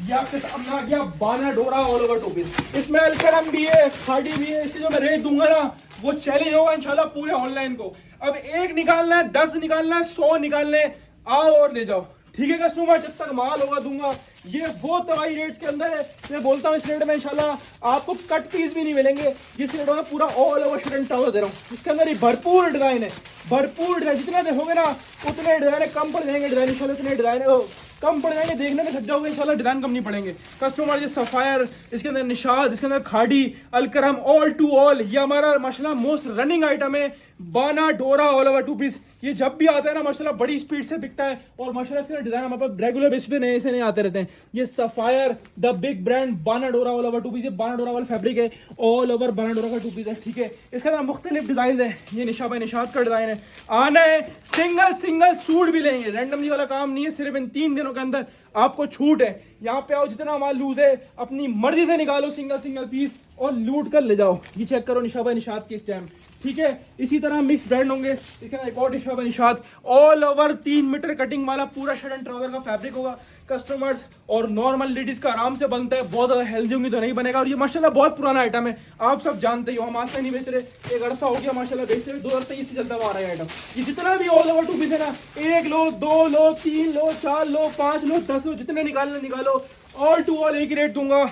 ये आपके सामने आ गया बाना डोरा ऑल ओवर 2 पीस। इसमें अलकरम भी है, खाड़ी भी है, इसकी जो मैं रेट दूंगा ना वो चैलेंज होगा इंशाल्लाह पूरे ऑनलाइन को। अब 1 निकालना है, 10 निकालना है, 100 निकालने, आओ और ले जाओ, ठीक है कस्टमर। जब तक माल होगा दूंगा। ये वो तबाही रेट्स के अंदर है, मैं बोलता हूँ इस रेट में इंशाल्लाह आपको कट पीस भी नहीं मिलेंगे, जिस रेट में पूरा all over shirt and trouser दे रहा हूँ। इसके अंदर ही भरपूर डिजाइन है, भरपूर डिजाइन, जितने देखोगे ना उतने डिजाइन है, कम पड़ जाएंगे डिजाइन इंशाल्लाह, इतने डिजाइन है कम पड़ जाएंगे, देखने में सज जाओगे इंशाल्लाह, डिजाइन कम नहीं पड़ेंगे कस्टमर। ये सफायर, इसके अंदर निशाद, इसके अंदर खाड़ी, अलकरम, ऑल टू ऑल, ये हमारा माशाल्लाह मोस्ट रनिंग आइटम है। बाना डोरा ऑल ओवर 2 पीस, ये जब भी आता है ना माशाल्लाह बड़ी स्पीड से बिकता है, और माशाल्लाह इसके डिजाइन हमारे पास रेगुलर बेसिस पे नए से नए आते रहते हैं। ये सफायर द बिग ब्रांड बाना डोरा ऑल ओवर 2 पीस, ये बाना डोरा वाला फैब्रिक है, ऑल ओवर बाना डोरा का 2 पीस है, ठीक है। इसके अंदर मुख्तलिफ डिजाइन है, ये निशाब निशाद का डिजाइन है, आना है सिंगल सूट भी लेंगे, रैंडमली वाला काम नहीं है, सिर्फ इन 3 दिनों के अंदर आपको छूट है। यहाँ पे आओ, जितना माल लूज है अपनी मर्जी से निकालो, सिंगल पीस और लूट कर ले जाओ। ये चेक करो निशाबा निशाद की स्टैम्प, ठीक है। इसी तरह मिक्स ब्रांड होंगे, इसके अंदर एक और निशाबा Nishat all over 3 metre cutting वाला पूरा शर्ट एंड ट्राउजर का फैब्रिक होगा कस्टमर्स, और नॉर्मल लेडीज का आराम से बनता है, बहुत ज़्यादा हेल्दी होंगी तो नहीं बनेगा। और ये माशाल्लाह बहुत पुराना आइटम है, आप सब जानते ही हो, हम आज से नहीं बेच रहे, एक अरसा हो गया माशाल्लाह बेच रहे, 2023 से चलता हुआ आ रहा है आइटम। ये जितना भी ऑल ओवर 2 पीस है ना, 1 लो, 2 लो, 3 लो, 4 लो, 5 लो, 10 लो, जितने निकालने निकालो, ऑल टू ऑल एक ही रेट दूंगा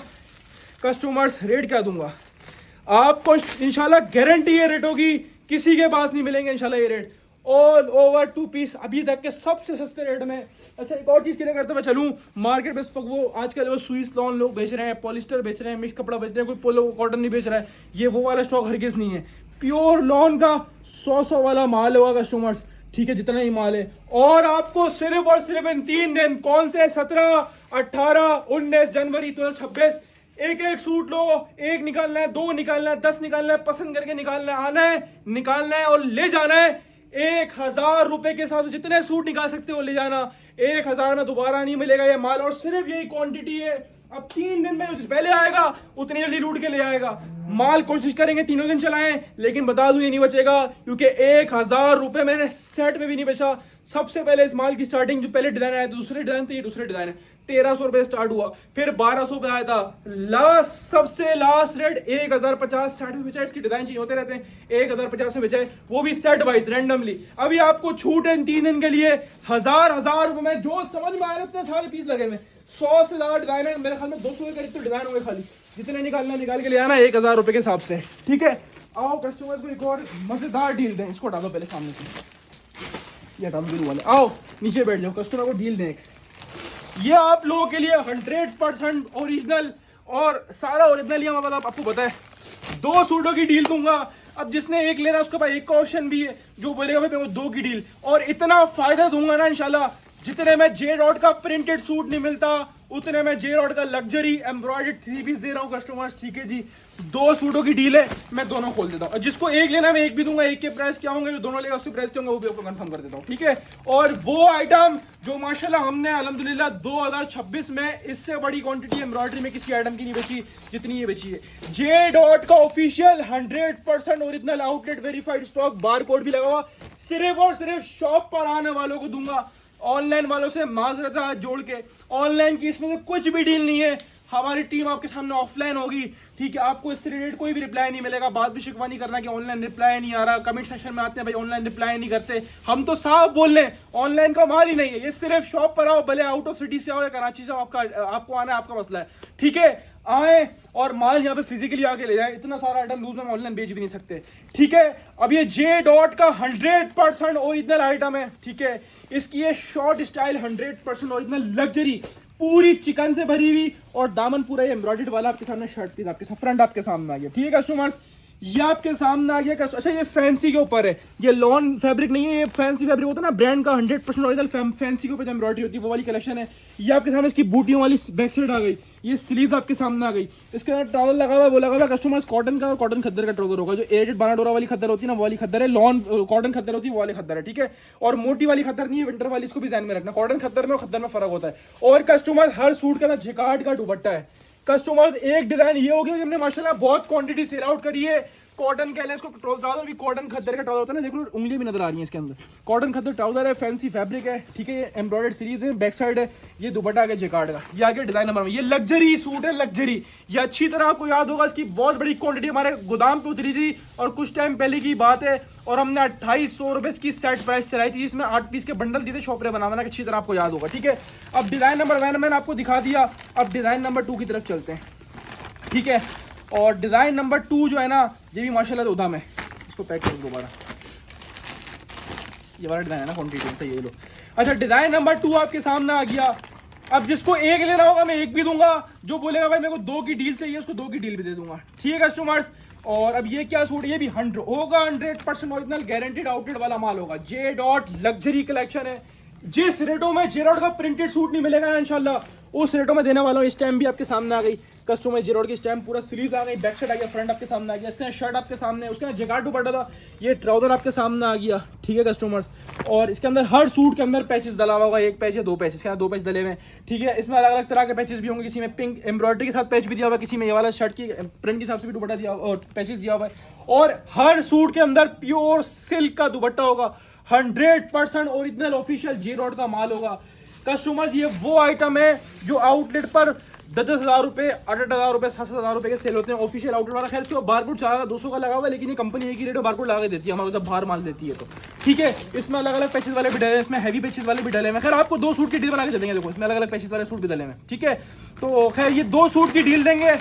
कस्टमर्स। रेट क्या दूंगा आपको, इंशाल्लाह गारंटी ये रेट होगी, किसी के पास नहीं मिलेंगे इंशाल्लाह ये रेट, ऑल ओवर 2 पीस अभी तक के सबसे सस्ते रेट में। अच्छा एक और चीज़ के लिए करते मैं चलूँ, मार्केट में इस वक्त वो आजकल वो सुईस लॉन लोग बेच रहे हैं, पॉलिस्टर बेच रहे हैं, मिक्स कपड़ा बेच रहे हैं, कोई पोलो कॉटन नहीं बेच रहा है, ये वो वाला स्टॉक हरगिज़ नहीं है। प्योर लॉन का 100 वाला माल होगा कस्टमर्स, ठीक है, जितना ही माल है। और आपको सिर्फ और सिर्फ इन 3 दिन, कौन से 17, 18, 19 जनवरी 2026, एक एक सूट लो, एक निकालना है, 2 निकालना है, 10 निकालना है, पसंद करके निकालना है, आना है, निकालना है और ले जाना है। 1000 रुपए के हिसाब से जितने सूट निकाल सकते हो ले जाना। 1000 में दोबारा नहीं मिलेगा ये माल, और सिर्फ यही क्वांटिटी है। अब 3 दिन में पहले आएगा उतनी जल्दी लूट के ले आएगा माल। कोशिश करेंगे तीनों दिन चलाएं, लेकिन बता दूं ये नहीं बचेगा, क्योंकि 1000 रुपए मैंने सेट में भी नहीं बेचा। सबसे पहले इस माल की स्टार्टिंग, जो पहले डिजाइन आया था, दूसरे डिजाइन थे, ये दूसरे डिजाइन है, 1300 रुपए स्टार्ट हुआ, फिर 1200 पे आया था, लास्ट सबसे लास्ट रेट 1050 सेट में बेचा। इसकी डिजाइन चेंज होते रहते हैं, 1050 में बेचा है, वो भी सेट वाइज रैंडमली। अभी आपको छूट है 3 दिन के लिए, 1000 रुपए में जो समझ में आ रहे थे सारे पीस लगे हुए। 100 से ज्यादा डिजाइन है, मेरे ख्याल में 200 के करीब तो डिजाइन होंगे खाली। जितने निकालना निकाल के ले आना 1000 रुपए के हिसाब से, ठीक है। आओ कस्टमर्स को एक और मजेदार डील दें। इसको हटा दो पहले सामने से, ये हटा दो वाले। आओ नीचे बैठ जाओ, कस्टमर को डील दें। ये आप लोगों के लिए 100% ओरिजिनल, और सारा ओरिजिनल ही मतलब आपको पता है। 2 सूटों की डील दूंगा। अब जिसने एक लेना उसके पास एक का ऑप्शन भी है, जो बोलेगा भाई मेरे को 2 की डील, और इतना फायदा दूंगा ना इंशाल्लाह। जितने में जे डॉट का प्रिंटेड सूट नहीं मिलता, उतने में जे डॉट का लग्जरी एम्ब्रॉयडर्ड 3 पीस दे रहा हूँ कस्टमर्स, ठीक है जी। 2 सूटों की डील है, मैं दोनों खोल देता हूँ। और जिसको एक लेना मैं एक भी दूंगा। एक के प्राइस क्या होंगे, जो दोनों लेगा उसके प्राइस क्या होंगे, वो भी आपको कंफर्म कर देता हूँ, ठीक है। और वो आइटम जो माशाल्लाह हमने अल्हम्दुलिल्लाह 2026 में इससे बड़ी क्वांटिटी एम्ब्रॉयडरी में किसी आइटम की नहीं बेची जितनी ये बेची है। जे डॉट का official 100% original outlet verified stock, bar code भी लगा हुआ, सिर्फ और सिर्फ शॉप पर आने वालों को दूंगा। ऑनलाइन वालों से माजरत हाथ जोड़ के, ऑनलाइन की इसमें कुछ भी डील नहीं है। हमारी टीम आपके सामने ऑफलाइन होगी, ठीक है। आपको इससे रिलेटेड कोई भी रिप्लाई नहीं मिलेगा। बात भी शिकवा नहीं करना कि ऑनलाइन रिप्लाई नहीं आ रहा। कमेंट सेक्शन में आते हैं भाई ऑनलाइन रिप्लाई नहीं करते। हम तो साफ बोल रहे हैं ऑनलाइन का माल ही नहीं है ये। सिर्फ शॉप पर आओ, भले आउट ऑफ सिटी से आओ या कराची से, आपको आना है, आपका मसला है, ठीक है। आए और माल यहाँ पे फिजिकली आके ले जाए। इतना सारा आइटम लूज में ऑनलाइन बेच भी नहीं सकते, ठीक है। अब ये जे डॉट का 100% ओरिजिनल आइटम है, ठीक है। इसकी ये शॉर्ट स्टाइल 100% ओरिजिनल लग्जरी, पूरी चिकन से भरी हुई, और दामन पूरा ये एम्ब्रॉयडर्ड वाला आपके सामने शर्ट पीस आपके फ्रंट आपके सामने आ गया, ठीक है कस्टमर्स। ये आपके सामने आ गया। अच्छा ये फैंसी के ऊपर है, ये लॉन फैब्रिक नहीं है, ये फैंसी फैब्रिक होता है ना ब्रांड का, 100% ओरिजिनल फैंसी के ऊपर एम्ब्रॉयडरी होती है, वो वाली कलेक्शन है। ये आपके सामने इसकी बूटियों वाली बैक साइड आ गई, ये स्लीव्स आपके सामने आ गई। इसके अंदर टॉवल लगा हुआ है, वो लगा हुआ कस्टमर्स कॉटन का, और कॉटन खद्दर का ट्राउजर होगा। जो एडिड बानाडोरा वाली खद्दर होती है ना, वो वाली खद्दर है। लॉन कॉटन खद्दर होती है, वो वाली खद्दर है, ठीक है। और मोटी वाली खद्दर नहीं है, विंटर वाली, इसको भी ध्यान में रखना। कॉटन खद्दर में और खद्दर में फर्क होता है। और कस्टमर हर सूट के अंदर जिकार्ड का दुपट्टा है। कस्टमर एक डिजाइन ये होगी हमने माशाल्लाह बहुत क्वांटिटी सेल आउट करी है। कॉटन कह लें इसको, ट्राउजर भी कॉटन खद्दर का ट्राउजर होता है ना, देखो उंगली भी नजर आ रही है इसके अंदर। कॉटन खद्दर ट्राउजर है, फैंसी फैब्रिक है, ठीक है। ये एम्ब्रॉयडर्ड सीरीज है, बैक साइड है, ये दुपट्टा आगे जेकार्ड का, ये आगे डिजाइन नंबर में। ये लग्जरी सूट है, लग्जरी। ये अच्छी तरह आपको याद होगा, इसकी बहुत बड़ी क्वांटिटी हमारे गोदाम पे उतरी थी, और कुछ टाइम पहले की बात है। और हमने 2800 रुपए की सेट प्राइस चलाई थी, जिसमें 8 पीस के बंडल दिए थे शॉपरे बनाना, अच्छी तरह आपको याद होगा, ठीक है। अब डिजाइन नंबर 1 मैंने आपको दिखा दिया, अब डिजाइन नंबर 2 की तरफ चलते हैं, ठीक है। और डिजाइन नंबर 2 जो है ना, ये भी माशाल्लाह उधम है। इसको पैक कर दोबारा, ये वाला डिजाइन है ना क्वांटिटी से, ये लो। अच्छा डिजाइन नंबर 2 आपके सामने आ गया। अब जिसको एक लेना होगा मैं एक भी दूंगा, जो बोलेगा भाई मेरे को 2 की डील चाहिए, उसको 2 की डील भी दे दूंगा, ठीक है कस्टमर्स। और अब ये क्या सूट, ये भी 100 होगा, 100% ओरिजिनल गारंटीड आउटलेट वाला माल होगा। जे डॉट लग्जरी कलेक्शन है। जिस रेटों में जे डॉट का प्रिंटेड सूट नहीं मिलेगा ना इंशाल्लाह, उस रेटों में देने वाला हूँ। स्टैम्प भी आपके सामने आ गई, कस्टमर जे डॉट की स्टैम्प, पूरा स्लीव आ गई, बैक साइड आ गया, फ्रंट आपके सामने आ गया। इसके शर्ट आपके सामने, उसके जैकेट दुपट्टा था, ये ट्राउजर आपके सामने आ गया, ठीक है कस्टमर्स। और इसके अंदर हर सूट के अंदर पैचेस डला हुआ होगा, एक पैच या 2 पैच, इसके अंदर 2 पैच डले हुए हैं, ठीक है। इसमें अलग अलग तरह के पैचेस भी होंगे, किसी में पिंक एम्ब्रॉयडरी के साथ पैच भी दिया हुआ है, किसी में ये वाला शर्ट की प्रिंट के हिसाब से भी दुपट्टा दिया और पैचेस दिया हुआ है। और हर सूट के अंदर प्योर सिल्क का दुपट्टा होगा, 100% ओरिजिनल ऑफिशियल जे डॉट का माल होगा कस्टमर्स। ये वो आइटम है जो आउटलेट पर 10,000 रुपए, 8,000 रुपए, 7,000 रुपए के सेल होते हैं ऑफिशियल आउटलेट वाला। खैर इसको बारकोड 4,200 का लगा हुआ है, लेकिन ये कंपनी एक ही रेट में बारकोड लगा के देती है हमारे, जब बाहर माल देती है तो, ठीक है। इसमें अलग अलग पैचेस वाले भी डले हैं, इसमें हैवी पैचेस वाले भी डले हैं। खैर आपको 2 सूट की डील बना के दे देंगे, देखो इसमें अलग अलग पैचेस वाले सूट भी डले हैं, ठीक है। तो खैर ये 2 सूट की डील देंगे,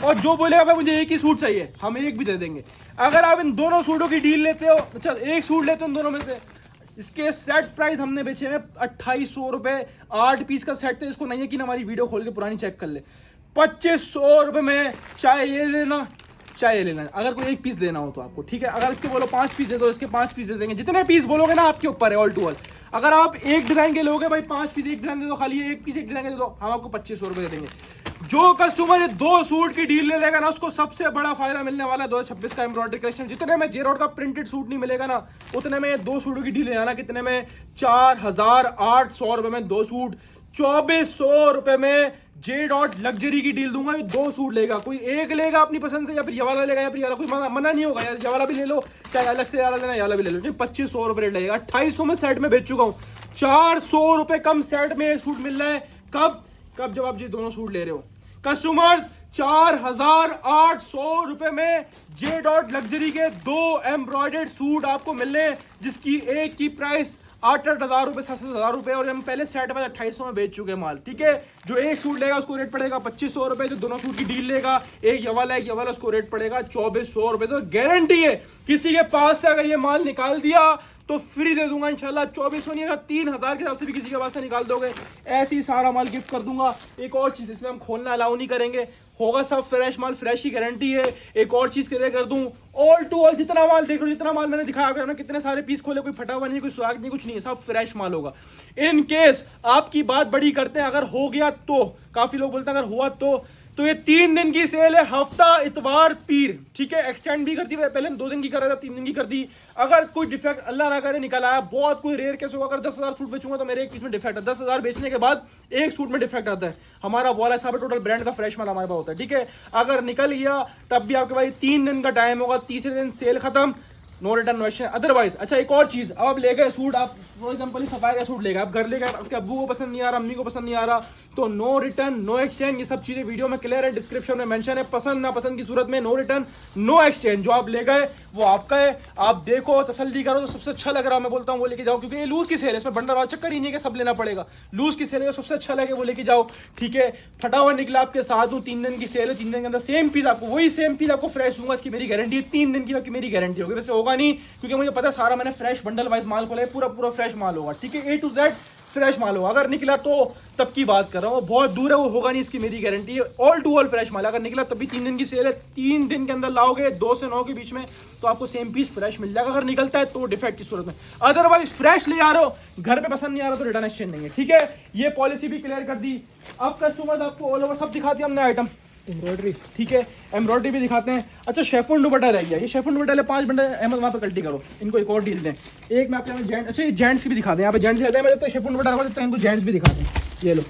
और जो बोलेगा भाई मुझे एक ही सूट चाहिए, हम एक भी दे देंगे। अगर आप इन दोनों सूटों की डील लेते हो, अच्छा एक सूट लेते हो इन दोनों में से, इसके सेट प्राइस हमने बेचे हैं 2800 रुपए। 8 पीस का सेट थे, इसको नहीं है कि हमारी वीडियो खोल के पुरानी चेक कर ले। 2500 रुपए में चाहे ये लेना, चाहे ये लेना है। अगर कोई एक पीस लेना हो तो आपको, ठीक है, अगर इसके बोलो 5 पीस दे दो, इसके 5 पीस दे देंगे, जितने पीस बोलोगे ना आपके ऊपर है, ऑल टू ऑल। अगर आप एक डिजाइन के लोगे भाई 5 पीस एक डिजाइन दे दो, खाली एक पीस एक डिजाइन दे दो, हम आपको 2500 रुपये दे देंगे। जो कस्टमर ये 2 सूट की डील ले लेगा ना, उसको सबसे बड़ा फायदा मिलने वाला है 2026 का एम्ब्रॉयडरी कलेक्शन। जितने में जेरोड का प्रिंटेड सूट नहीं मिलेगा ना, उतने में 2 सूटों की डील ले आना। कितने में? 4800 रुपए में 2 सूट, 2400 रुपए में जे डॉट लग्जरी की डील दूंगा। ये 2 सूट लेगा, कोई एक लेगा अपनी पसंद से, या फिर ये वाला लेगा या फिर ये वाला, कोई मना नहीं होगा यार, ये वाला भी ले लो, चाहे अलग से वाला लेना, ये वाला भी ले लो। 2500 रुपए रेट लगेगा। 2800 में सेट में बेच चुका हूँ, 400 रुपए कम सेट में सूट मिल रहा है। कब जब आप ये दोनों सूट ले रहे हो कस्टमर्स। 4800 रुपए में जे डॉट लग्जरी के 2 एम्ब्रॉयडर्ड सूट आपको मिल रहे हैं, जिसकी एक की प्राइस 8,000 रुपए, 7,000 रुपए, और हम पहले सेट में 2800 में बेच चुके हैं माल, ठीक है। जो एक सूट लेगा उसको रेट पड़ेगा 2500 रुपए, जो दोनों सूट की डील लेगा, एक ये वाला उसको रेट पड़ेगा 2400 रुपए। तो गारंटी है किसी के पास से अगर ये माल निकाल दिया तो फ्री दे दूंगा इंशाल्लाह। 2400 नहीं, अगर 3000 के हिसाब से भी किसी के पास से निकाल दोगे, ऐसे ही सारा माल गिफ्ट कर दूंगा। एक और चीज, इसमें हम खोलना अलाउ नहीं करेंगे, होगा सब फ्रेश माल, फ्रेश की गारंटी है। एक और चीज क्लियर कर दूं, ऑल टू ऑल जितना माल देख लो, जितना माल मैंने दिखाया गया, कितने सारे पीस खोले, कोई फटा हुआ नहीं, कोई सुराग नहीं, कुछ नहीं है, सब फ्रेश माल होगा। इन केस आपकी बात बड़ी करते हैं, अगर हो गया तो, काफी लोग बोलते हैं अगर हुआ तो ये 3 दिन की सेल है, हफ्ता इतवार पीर, ठीक है। एक्सटेंड भी करती है, पहले 2 दिन की कर रहा था, 3 दिन की कर दी। अगर कोई डिफेक्ट अल्लाह ना करे निकल आया, बहुत कोई रेयर केस होगा, अगर 10,000 सूट बेचूंगा तो मेरे एक पीस में डिफेक्ट है, 10,000 बेचने के बाद एक सूट में डिफेक्ट आता है। हमारा वाला साहब टोटल ब्रांड का फ्रेश माल हमारे पास होता है, ठीक है। अगर निकल गया तब भी आपके पास 3 दिन का टाइम होगा, तीसरे दिन सेल खत्म, no return no exchange otherwise. अच्छा एक और चीज, अब आप ले गए सूट, आप फॉर एग्जांपल सफाई का सूट ले गए, आप घर ले गए, आपके अब्बू को पसंद नहीं आ रहा, अम्मी को पसंद नहीं आ रहा, तो नो रिटर्न नो एक्सचेंज। ये सब चीजें वीडियो में क्लियर है, डिस्क्रिप्शन में मेंशन है। पसंद ना पसंद की सूरत में नो रिटर्न नो एक्सचेंज। जो आप ले गए वो आपका है, आप देखो तसल्ली करो, तो सबसे अच्छा लग रहा है मैं बोलता हूँ वो लेके जाओ, क्योंकि ये लूज की सेल है, इसमें बंडल वाला चक्कर ही नहीं है कि सब लेना पड़ेगा। लूज की सेल है, सबसे अच्छा लगे वो लेके जाओ, ठीक है। फटा हुआ निकला आपके साथ हूँ, 3 दिन की सेल है, 3 दिन के अंदर सेम पीस आपको, वही सेम पीस आपको फ्रेश दूंगा, इसकी मेरी गारंटी है। 3 दिन की मेरी गारंटी होगी, वैसे होगा नहीं, क्योंकि मुझे पता है सारा मैंने फ्रेश बंडल वाइज माल खोला है, पूरा फ्रेश माल होगा, ठीक है। A to Z फ्रेश माल होगा। अगर निकला तो तब की बात कर रहा हूँ, बहुत दूर है वो होगा नहीं, इसकी मेरी गारंटी है। ऑल टू ऑल फ्रेश माल, अगर निकला तब भी 3 दिन की सेल है, 3 दिन के अंदर लाओगे 2 से 9 के बीच में तो आपको सेम पीस फ्रेश मिल जाएगा। अगर निकलता है तो डिफेक्ट की सूरत में, अदरवाइज फ्रेश ले आ रहे हो, घर पे पसंद नहीं आ रहा तो रिटर्न एक्सचेंज नहीं है, ठीक है। ये पॉलिसी भी क्लियर कर दी। अब कस्टमर्स आपको ऑल ओवर सब दिखा दिया हमने आइटम, एम्ब्रॉयडरी, ठीक है, एम्ब्रॉयडरी भी दिखाते हैं। अच्छा शेफून दुपट्टा रह गया, ये शेफून दुपट्टा 5 बंडल अहमद वहाँ पे कल्टी करो, इनको एक और डील दें। एक मैं आपके जेंट्स, अच्छा ये जेंट्स भी दिखा दें, यहाँ पे जेंट्स रहते हैं, मैं तो शेफून दुपट्टा रखा देता हूँ, इनको जेंट्स भी दिखा दें। ये लो,